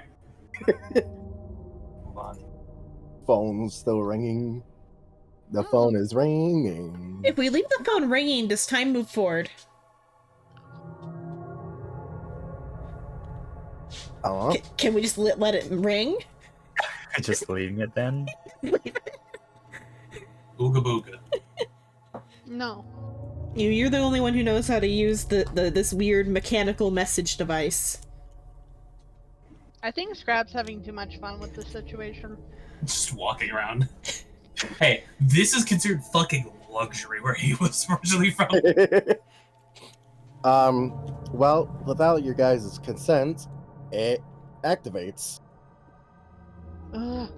Hold on. Phone's still ringing. The phone is ringing. If we leave the phone ringing, does time move forward? Can we just let it ring? Just leaving it then? Ooga booga. No. You're the only one who knows how to use this weird mechanical message device. I think Scrap's having too much fun with this situation. Just walking around. Hey, this is considered fucking luxury where he was originally from. Well, without your guys' consent, it activates. Ugh.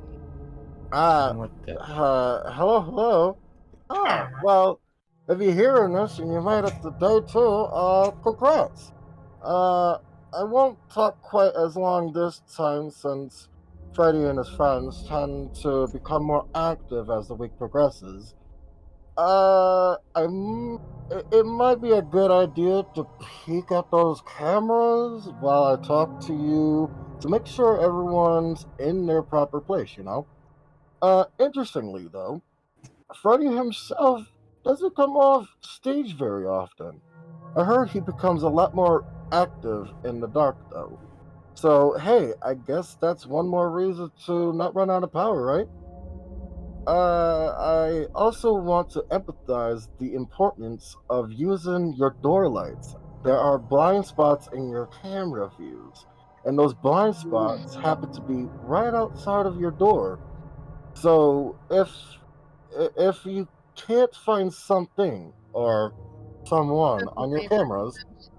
What the? Hello. Well, if you're hearing this and you made it to day 2, congrats. I won't talk quite as long this time since Freddy and his friends tend to become more active as the week progresses. It might be a good idea to peek at those cameras while I talk to you to make sure everyone's in their proper place, you know? Interestingly though, Freddy himself doesn't come off stage very often. I heard he becomes a lot more active in the dark though. So, hey, I guess that's one more reason to not run out of power, right? I also want to empathize the importance of using your door lights. There are blind spots in your camera views, and those blind spots happen to be right outside of your door. So, if if you can't find something or someone That's on your my favorite cameras, moment.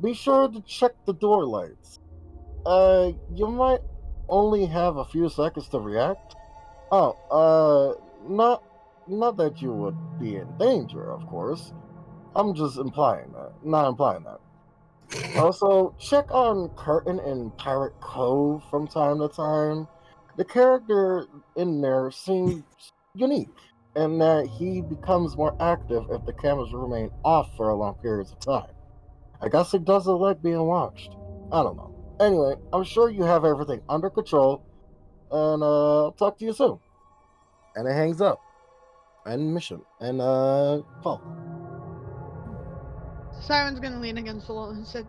be sure to check the door lights. You might only have a few seconds to react. Oh, not that you would be in danger, of course. I'm just implying that, not implying that. Also, check on Curtin in Pirate Cove from time to time. The character in there seems unique, and that he becomes more active if the cameras remain off for a long periods of time. I guess he doesn't like being watched. I don't know. Anyway, I'm sure you have everything under control, and I'll talk to you soon. And it hangs up. End mission. And Paul. Siren's gonna lean against the wall and said,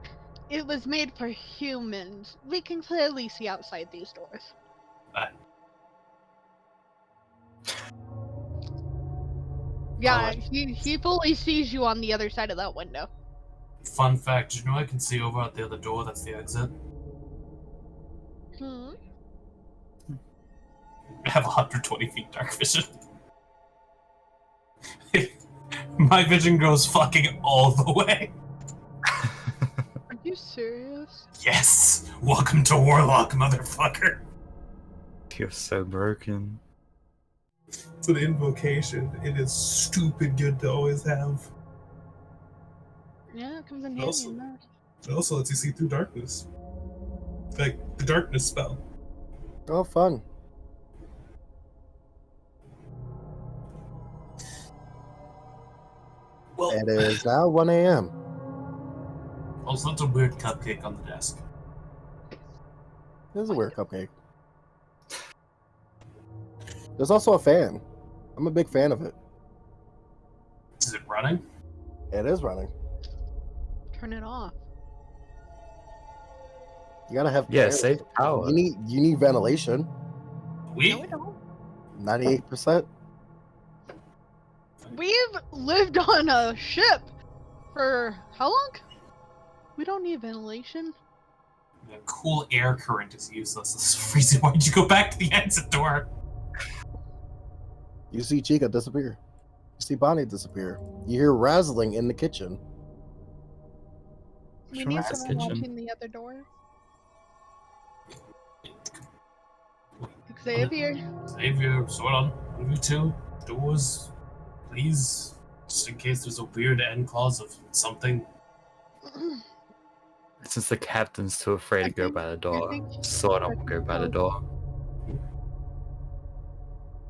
"It was made for humans. We can clearly see outside these doors." Yeah, he fully sees you on the other side of that window. Fun fact, did you know I can see over at the other door? That's the exit. Hmm. I have 120 feet dark vision. My vision goes fucking all the way. Are you serious? Yes! Welcome to Warlock, motherfucker! You're so broken. It's an invocation. It is stupid good to always have. Yeah, it comes in handy Also- in that. It also lets you see through darkness. Like the darkness spell. Oh, fun. Well, It is now 1 a.m. also that's a weird cupcake on the desk. This is a weird cupcake. There's also a fan. I'm a big fan of it. Is it running? It is running. Turn it off. You gotta have Yeah, air. save power. You need ventilation. We? No, we don't. 98%. We've lived on a ship for how long? We don't need ventilation. The cool air current is useless. This is freezing. Why'd you go back to the exit door? You see Chica disappear. You see Bonnie disappear. You hear razzling in the kitchen. We Sure, need that's someone kitchen. watching the other door. Xavier. Xavier, sort on. You two doors, please. Just in case there's a weird end clause of something. Since the captain's too afraid to go by the door, think- Sword will go by the door.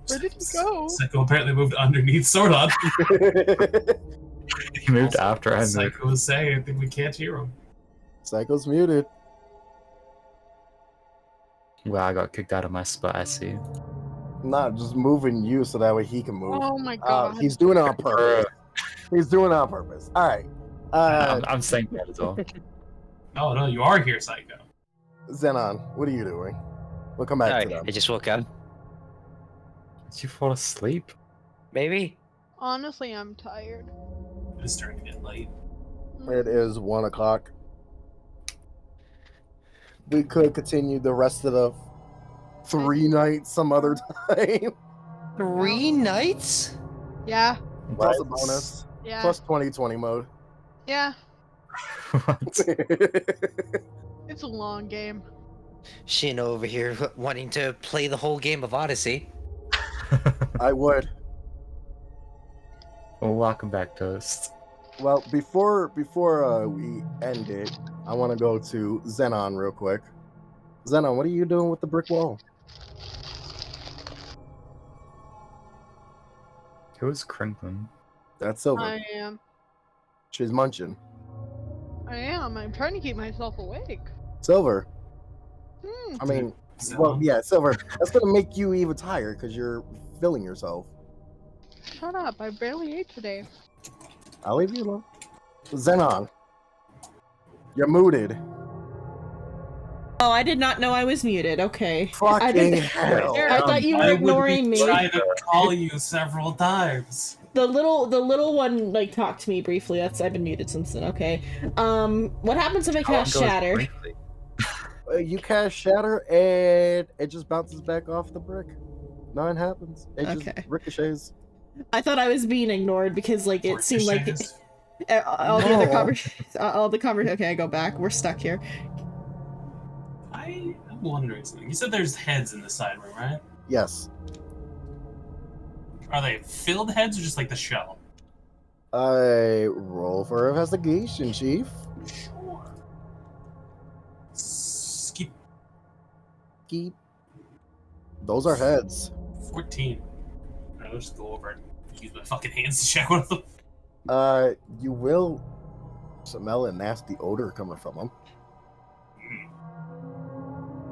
Where did he go? Psycho apparently moved underneath Sordon. He moved after I moved. Psycho was saying, I think we can't hear him. Psycho's muted. Well, I got kicked out of my spot, I see. Not just moving you so that way he can move. Oh my god. He's doing it on purpose. He's doing it on purpose. All right. I'm saying that as well. Oh no, you are here, Psycho. Xenon, what are you doing? We'll come back to Sorry, them. I just woke up. Did you fall asleep? Maybe. Honestly, I'm tired. It's starting to get late. It is 1 o'clock. We could continue the rest of the 3 nights some other time. 3 nights? Yeah. Plus a What? bonus. Yeah. Plus 2020 mode. Yeah. What? It's a long game. Shin over here wanting to play the whole game of Odyssey. I would. Well, welcome back, Toast. Well, before we end it, I want to go to Xenon real quick. Xenon, what are you doing with the brick wall? Who was crinkling? That's Silver. I am. She's munching. I am. I'm trying to keep myself awake. Silver. Hmm. I mean, So, well, yeah, Silver. That's gonna make you even tired because you're filling yourself. Shut up. I barely ate today. I'll leave you alone. Xenon, you're muted. Oh, I did not know I was muted. Okay. I Fucking didn't- hell. I thought you were I would be ignoring me. trying to call you several times. The little one like talked to me briefly. I've been muted since then. Okay. What happens if I cast How long Shatter? goes briefly? You cast Shatter and it just bounces back off the brick. Nothing happens. It Okay. just ricochets. I thought I was being ignored because like it seemed like Orcish all the No. other conversations. Okay, I go back. We're stuck here. I'm wondering something. You said there's heads in the side room, right? Yes. Are they filled heads or just like the shell? I roll for investigation, Chief. Sure. Skip Keep. Those are heads. 14. I'll just go over and use my fucking hands to check one of them. You will smell a nasty odor coming from them.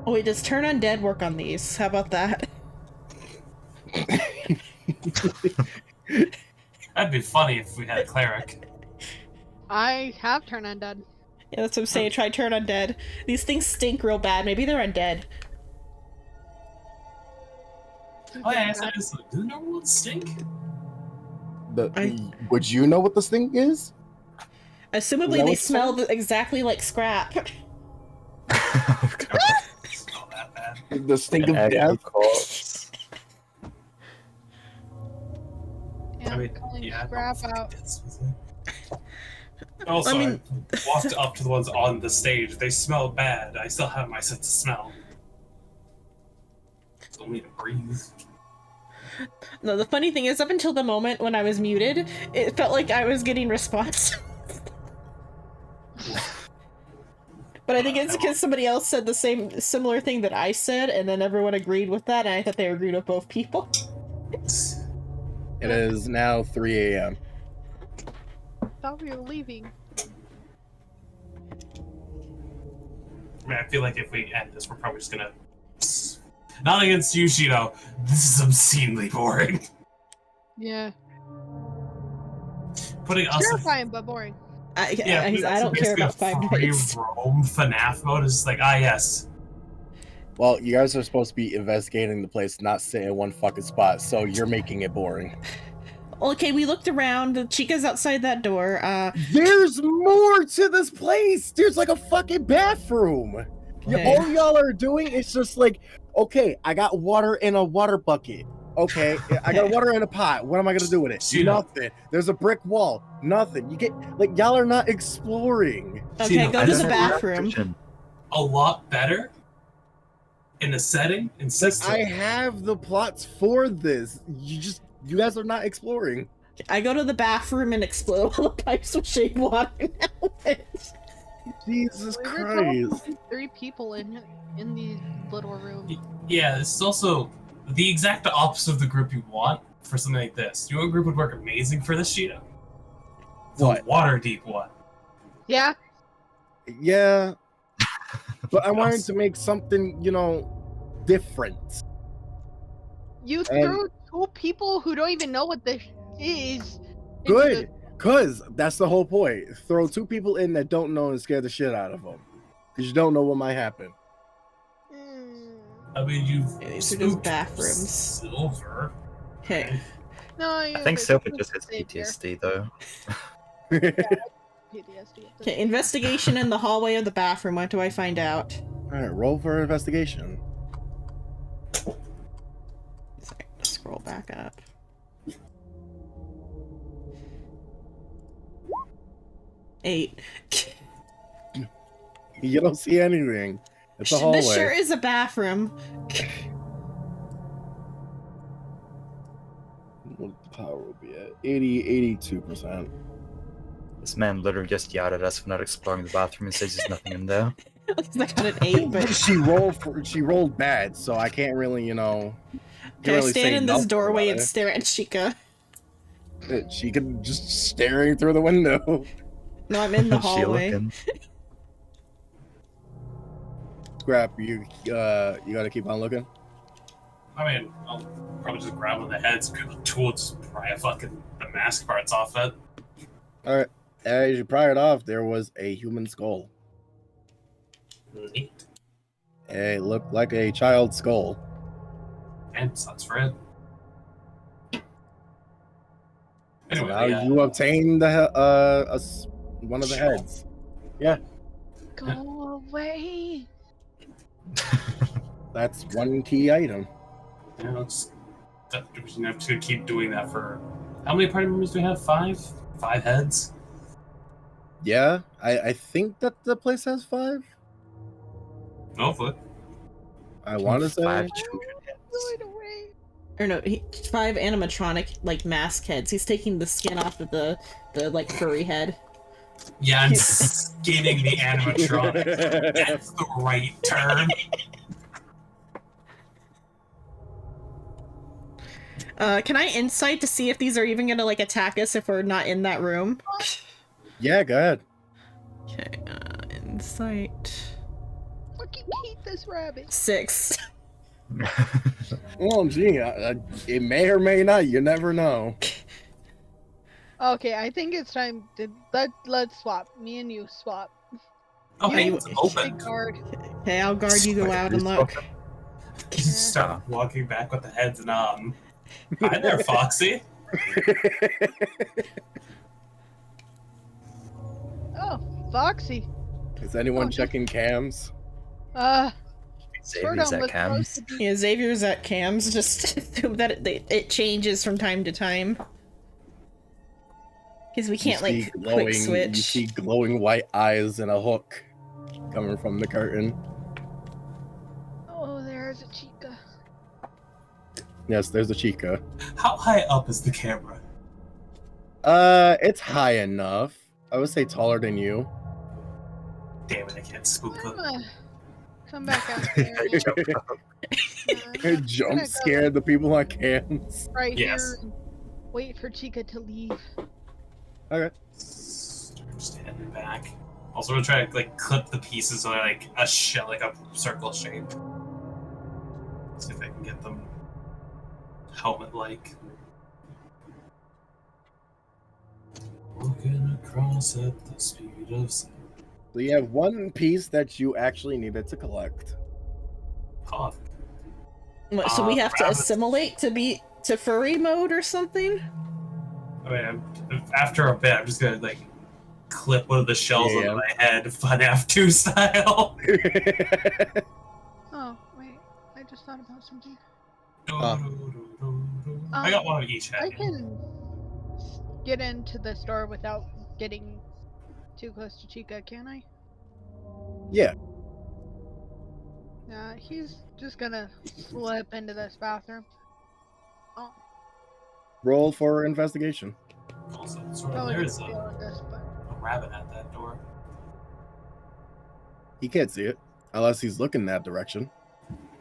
Oh wait, does turn undead work on these? How about that? That'd be funny if we had a cleric. I have turned undead. Yeah, that's what I'm saying. Try turn undead. These things stink real bad. Maybe they're undead. Oh yeah, I said this. Do the normal ones stink? Would you know what this thing is? Assumably, that they what smell exactly like scrap. Oh, God. It's not that bad. The stink of An agony death? corpse. Yeah, I mean, calling yeah. scrap out. Also, I mean- I walked up to the ones on the stage. They smell bad. I still have my sense of smell. Still need to breathe. No, the funny thing is, up until the moment when I was muted, it felt like I was getting response. But I think it's because somebody else said the similar thing that I said, and then everyone agreed with that, and I thought they agreed with both people. It is now 3 a.m. Thought we were leaving. I mean, I feel like if we end this, we're probably just gonna. Not against you, Shino. This is obscenely boring. Yeah. Putting us in Terrifying, but boring. I don't care about 5 minutes. Roam FNAF mode is just like, yes. Well, you guys are supposed to be investigating the place, not sitting in one fucking spot, so you're making it boring. Okay, we looked around. The Chica's outside that door. There's more to this place. There's like a fucking bathroom. Okay. All y'all are doing is just like, okay, I got water in a water bucket. Okay, I got water in a pot. What am I gonna do with it? Shino. Nothing. There's a brick wall. Nothing. You get like y'all are not exploring. Okay, Shino, go I to just the have bathroom. a lot better in the setting and system. I have the plots for this. You guys are not exploring. I go to the bathroom and explode all the pipes with shade water now. Jesus We were Christ. told 3 people in the little room. Yeah, this is also the exact opposite of the group you want for something like this. You know what group would work amazing for this, Shino? The What? water deep one. Yeah. Yeah. But I wanted to make something, different. You And- threw 2 people who don't even know what this is. into Good. Cause that's the whole point. Throw 2 people in that don't know and scare the shit out of them. Because you don't know what might happen. the- Mm. I mean, you've Yeah, these are just spooked bathrooms. Silver. Okay. No, I think Silver just has PTSD, though. PTSD. Okay, investigation in the hallway of the bathroom. What do I find out? Alright, roll for investigation. Sorry, scroll back up. Eight. You don't see anything. It's a hallway. This sure is a bathroom. What the power will be at? 82%. This man literally just yelled at us for not exploring the bathroom and says there's nothing in there. At least I got an 8, but She rolled bad, so I can't really, can I really stand say in this nothing doorway about and it. stare at Chica? She could just staring through the window. No, I'm in the She hallway. looking. Scrap, you gotta keep on looking. I mean, I'll probably just grab one of the heads, grab a tool, just pry the mask parts off it. Alright. As you pry it off, there was a human skull. Neat. It looked like a child's skull. And sucks for it. So Anyway, now you obtained one of the Sure. heads. Go away. That's one key item. let's We have to keep doing that for how many party members do we have? 5? 5 heads? Yeah, I think that the place has 5. Hopefully. I want to say. 5 children heads. Going away. Or no, 5 animatronic like mask heads. He's taking the skin off of the like furry head. Yeah, I'm skinning the animatronic. That's the right term. Can I insight to see if these are even gonna like attack us if we're not in that room? Yeah, go ahead. Okay, insight. Fucking hate this rabbit. 6. Well, gee, it may or may not. You never know. Okay, I think it's time to let's swap. Me and you swap. Okay, You- it's open. Big guard. Okay, I'll guard you. Go out and look. Just start walking back with the heads and hi there, Foxy. Oh, Foxy. Is anyone Oh, checking cams? Xavier's at was cams. supposed to be- Yeah, Xavier's at cams. Just assume that it changes from time to time. Because we can't You see like quick You switch. see glowing white eyes and a hook coming from the curtain. Oh, there's a chica. Yes, there's a chica. How high up is the camera? It's high enough. I would say taller than you. Damn it, I can't spook I'm them. gonna come back out there. I'm Jump gonna go scared the people on cams. right Yes. here and wait for Chica to leave. Okay. Standing back. Also, we're trying to like clip the pieces so they're like a shell, like a circle shape. See if I can get them helmet-like. Walking across at the speed of sound. So you have one piece that you actually needed to collect. Oh, What, so we have to rabbits. assimilate to be to furry mode or something? I mean, after a bit, I'm just gonna like clip one of the shells Yeah. onto my head, FNAF 2 style. Oh, wait. I just thought about something. I got one of each I head. can get into the store without getting too close to Chica, can I? Yeah. He's just gonna slip into this bathroom. Oh, Roll for investigation. Also, sort of, probably there's gonna a fail at this, but rabbit at that door. He can't see it unless he's looking that direction.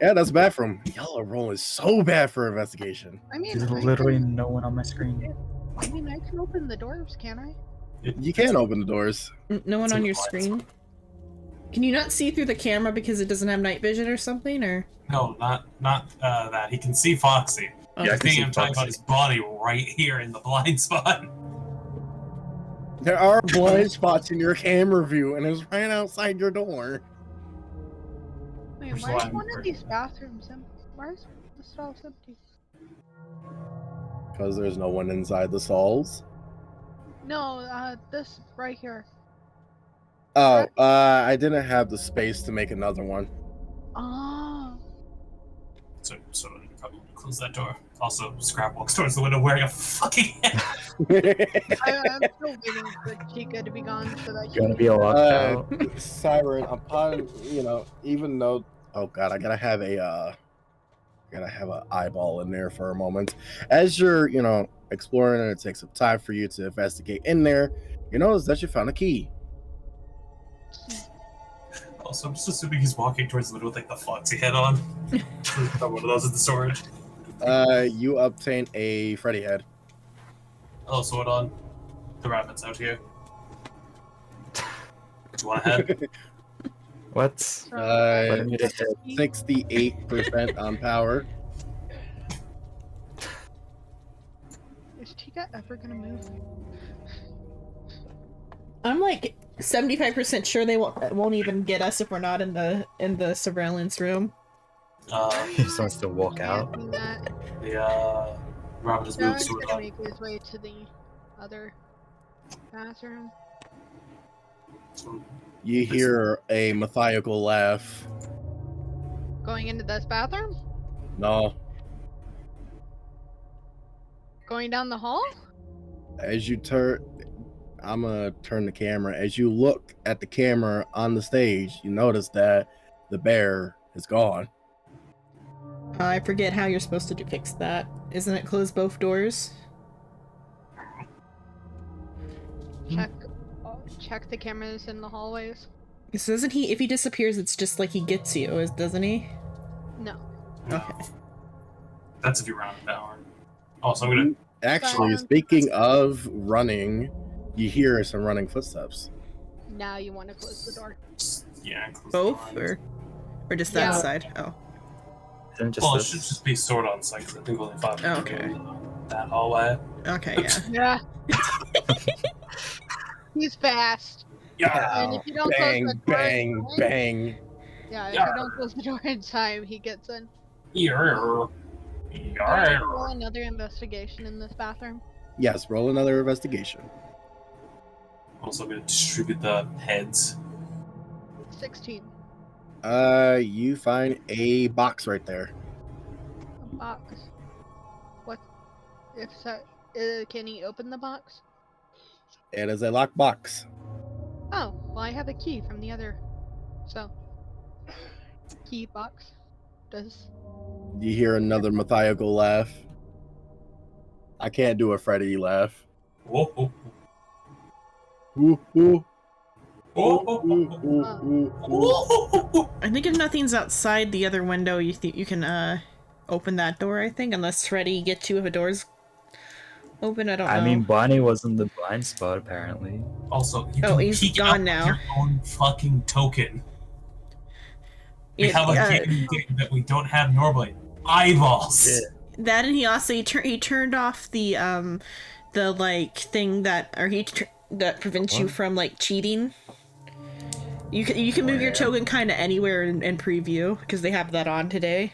Yeah, that's a bathroom. Y'all are rolling so bad for investigation. I mean, There's I literally can, no one on my screen. I mean, I can open the doors, can I? You can open the doors. No one It's on in your the blinds. screen? Can you not see through the camera because it doesn't have night vision or something? Or No, not that. He can see Foxy. Oh, Yeah, I I can think see I'm talking about Foxy. his body right here in the blind spot. There are blind spots in your camera view, and it's right outside your door. Wait, There's why is one one for- of these bathrooms empty? Why is the stalls empty? Because there's no one inside the stalls. No, this right here. Oh, I didn't have the space to make another one. Oh. So you probably want to close that door. Also, Scrap walks towards the window wearing a fucking hat. I'm still waiting for Chica to be gone so that Gonna be a lockout. Siren, upon even though, oh god, I gotta have an eyeball in there for a moment. As you're, exploring, and it takes some time for you to investigate in there, you notice that you found a key. Also, I'm just assuming he's walking towards the window with like the Foxy head on. Got one of those in the storage. You obtain a Freddy head. Oh, so what on? The rabbit's out here. Do you want a head? What? Uh, Let me just hit. 68% on power. Is Chica ever gonna move? I'm like 75% sure they won't even get us if we're not in the surveillance room. He just wants to walk Can't out. do that. The rabbit has moved, John's so we're gonna done. make his way to the other bathroom. So, You hear a methodical laugh. Going into this bathroom? No. Going down the hall? As you turn, I'm gonna turn the camera. As you look at the camera on the stage, you notice that the bear is gone. I forget how you're supposed to fix that. Isn't it close both doors? Check the cameras in the hallways. So doesn't he, if he disappears, it's just like he gets you, doesn't he? No. Okay. That's if you round it down. Also, I'm gonna. Actually, speaking of running, you hear some running footsteps. Now you want to close the door. Yeah. close the Both, door. or just that Yeah. side? Oh. Isn't it just Well, it this? should just be sort on site, 'cause I think only 5 people Okay. go that hallway. Okay, yeah. Yeah. He's fast. Yeah. And if you don't Bang, close the door bang, in time, bang. yeah, if Yeah. you don't close the door in time, he gets in. Yarr. Can I Yarr. roll another investigation in this bathroom? Yes, roll another investigation. Also, I'm gonna distribute the heads. 16. You find a box right there. A box. What? If so, can he open the box? It is a locked box. Oh, well, I have a key from the other. So, key box. Does. You hear another Matthiacal laugh. I can't do a Freddy laugh. Whoa, whoa, Ooh, ooh, whoa, ooh, whoa, ooh, ooh, ooh. whoa. I think if nothing's outside the other window, you can open that door. I think, unless Freddy gets you if a door's open. I don't know. I mean, Bonnie was in the blind spot apparently. Also, you Oh, can he's peek gone up with now. your own fucking token. We have a game that we don't have normally. Eyeballs. Yeah. that, and he also he turned off the like thing that that prevents you What? from like cheating. You can move your yeah. token kind of anywhere in preview because they have that on today.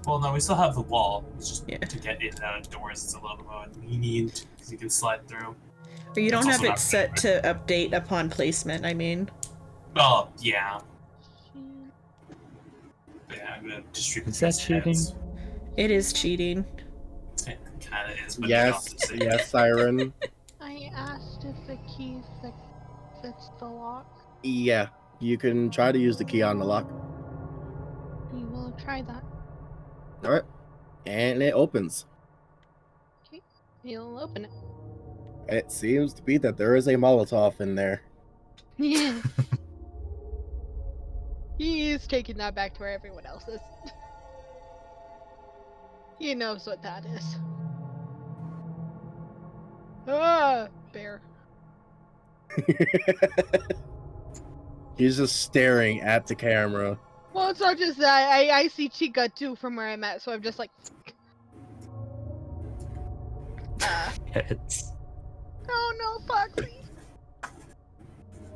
Well, no, we still have the wall. It's just Yeah. to get in and out of doors. It's a little bit more lenient because you can slide through. Or you don't That's have also it not set fair. to update upon placement. I mean, Oh, yeah. Yeah, I'm gonna distribute Is that these heads. cheating? it is cheating. It kind of is, but Yes, the opposite. yes, Siren. I asked if the key fits the lock. Yeah, you can try to use the key on the lock. We will try that. All right, and it opens. Okay, he'll open it. It seems to be that there is a Molotov in there. Yeah. He's taking that back to where everyone else is. He knows what that is. Ah, bear. He's just staring at the camera. Well, it's not just that. I see Chica too from where I'm at, so I'm just like, It's oh no, Foxy.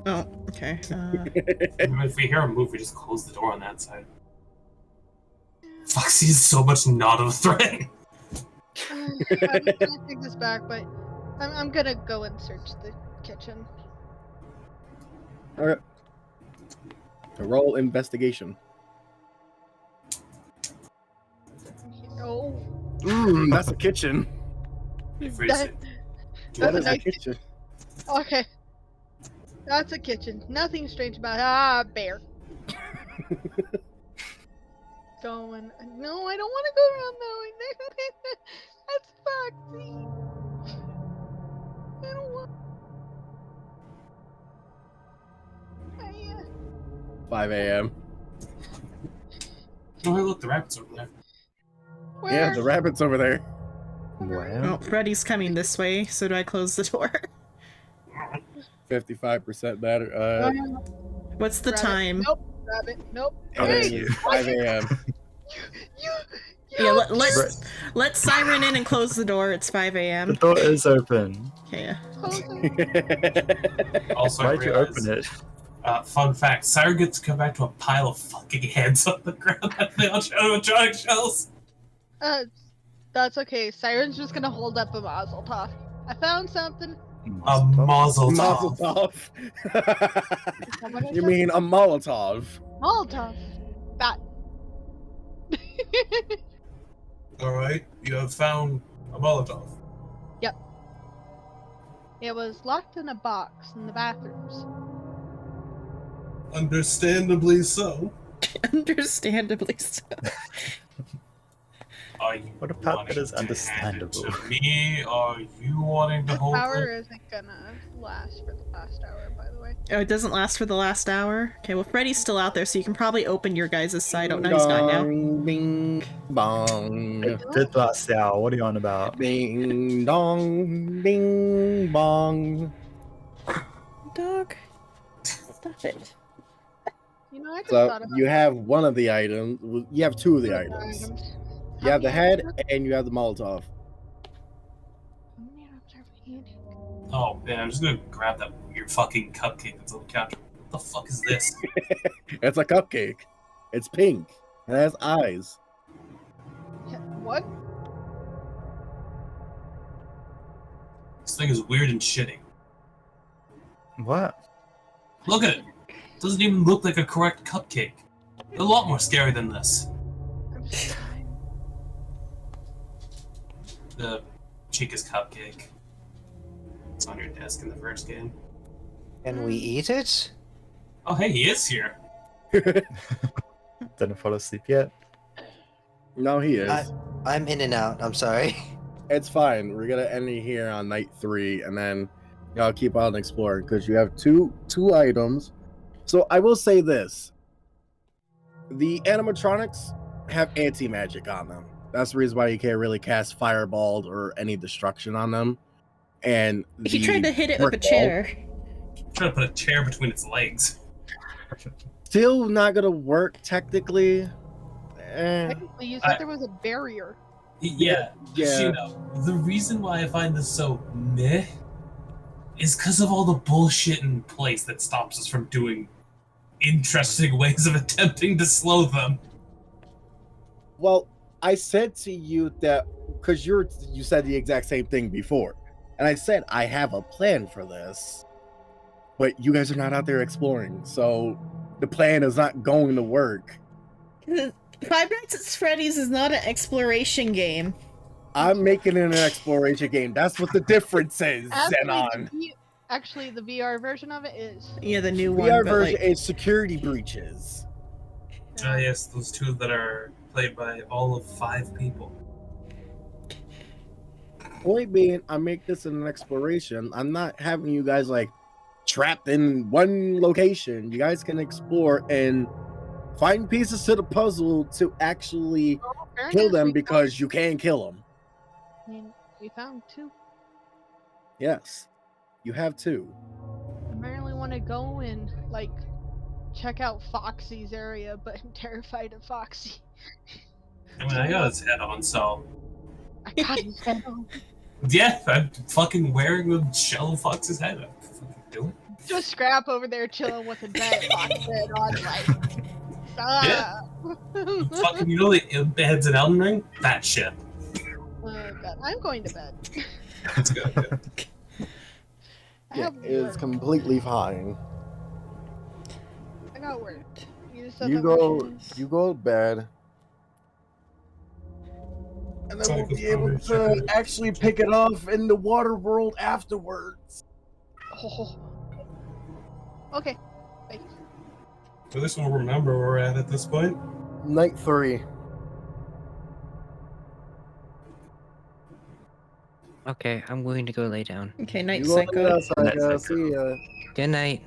Oh, okay. If we hear him move, we just close the door on that side. Foxy is so much not of a threat. I'm gonna take this back, but I'm gonna go and search the kitchen. All right. Roll investigation. Oh, That's a kitchen. If we say- What That's is a a nice kitchen? okay. That's a kitchen. Nothing strange about bear. Going. No, I don't want to go around that way. That's Foxy. I don't want. 5 a.m. Oh, hey, look, the rabbit's over there. Where? Yeah, the rabbit's over there. wow. Oh, Freddy's coming this way. So do I close the door? 55% better. What's the Rabbit. time? Nope. Rabbit. Nope. It Hey, is 5 a.m. you. Yeah, let Siren in and close the door. It's 5 The a.m. door is open. Okay, yeah. Also, I Why'd you realized, open it? Fun fact: Siren gets to come back to a pile of fucking heads on the ground that they all animatronic shells. That's okay. Siren's just gonna hold up a mazel tov. I found something. A mazel Mazel tov. tov. Is that what I You said? mean a Molotov? Molotov. That. All right, you have found A Molotov. It was locked in a box in the bathrooms. Understandably so. Understandably so. Are you What about wanting that is to hand it understandable? to me? Are you wanting to The hold power it? isn't gonna last for the last hour, by the way. Oh, it doesn't last for the last hour? Okay, well, Freddy's still out there, so you can probably open your guys' side. Oh, no, he's gone now. Dong, bing, bong. It did last hour. What are you on about? Bing, dong, bing, bong. Dog. Stop it. You know, I just So thought about you have one of the items. You have two of the items. You How have the many head items- and you have the Molotov. how many items are we handing? Oh man, I'm just gonna grab that weird fucking cupcake that's on the counter. What the fuck is this? It's a cupcake. It's pink. It has eyes. What? This thing is weird and shitty. What? Look at it. It doesn't even look like a correct cupcake. They're a lot more scary than this. I'm so The Chica's cupcake. It's on your desk in the first game. Can we eat it? Oh hey, he is here. Didn't fall asleep yet. No, he is. I'm in and out. I'm sorry. It's fine. We're gonna end it here on night 3, and then y'all keep on exploring because you have two items. So I will say this: the animatronics have anti-magic on them. That's the reason why you can't really cast fireball or any destruction on them. And He tried to hit it with a brick wall, chair. I'm trying to put a chair between its legs. Still not gonna work technically. Technically, you said there was a barrier. Yeah, Yeah. You know, the reason why I find this so meh is because of all the bullshit in place that stops us from doing interesting ways of attempting to slow them. Well, I said to you that because you said the exact same thing before, and I said I have a plan for this, but you guys are not out there exploring, so the plan is not going to work. Five Nights at Freddy's is not an exploration game. I'm making it an exploration game. That's what the difference is, Xenon. Actually, the VR version of it is. Yeah, the new one. VR but, version like, is security breaches. Yes, those two that are played by all of 5 people. Point being, I make this an exploration. I'm not having you guys like trapped in one location. You guys can explore and find pieces to the puzzle to actually kill them because you can kill them. We found 2. Yes, you have 2. I merely want to go and like check out Foxy's area, but I'm terrified of Foxy. I mean, I got his head on, so I got his head on. yeah, I'm fucking wearing the shell of Fox's head. I'm fucking doing it. Just Scrap over there chilling with a dead Fox head on, like. Stop. Fucking, you know the heads in Elden Ring? That shit. Oh god, I'm going to bed. That's good. Good. I Yeah, have it is work. completely fine. I got work. You said You that go to bed, and then we'll be able to actually pick it off in the water world afterwards. Oh. Okay. Bye. At least we'll remember where we're at this point. Night 3. Okay, I'm going to go lay down. okay, night You go to psycho. the outside, Night see ya. Good night.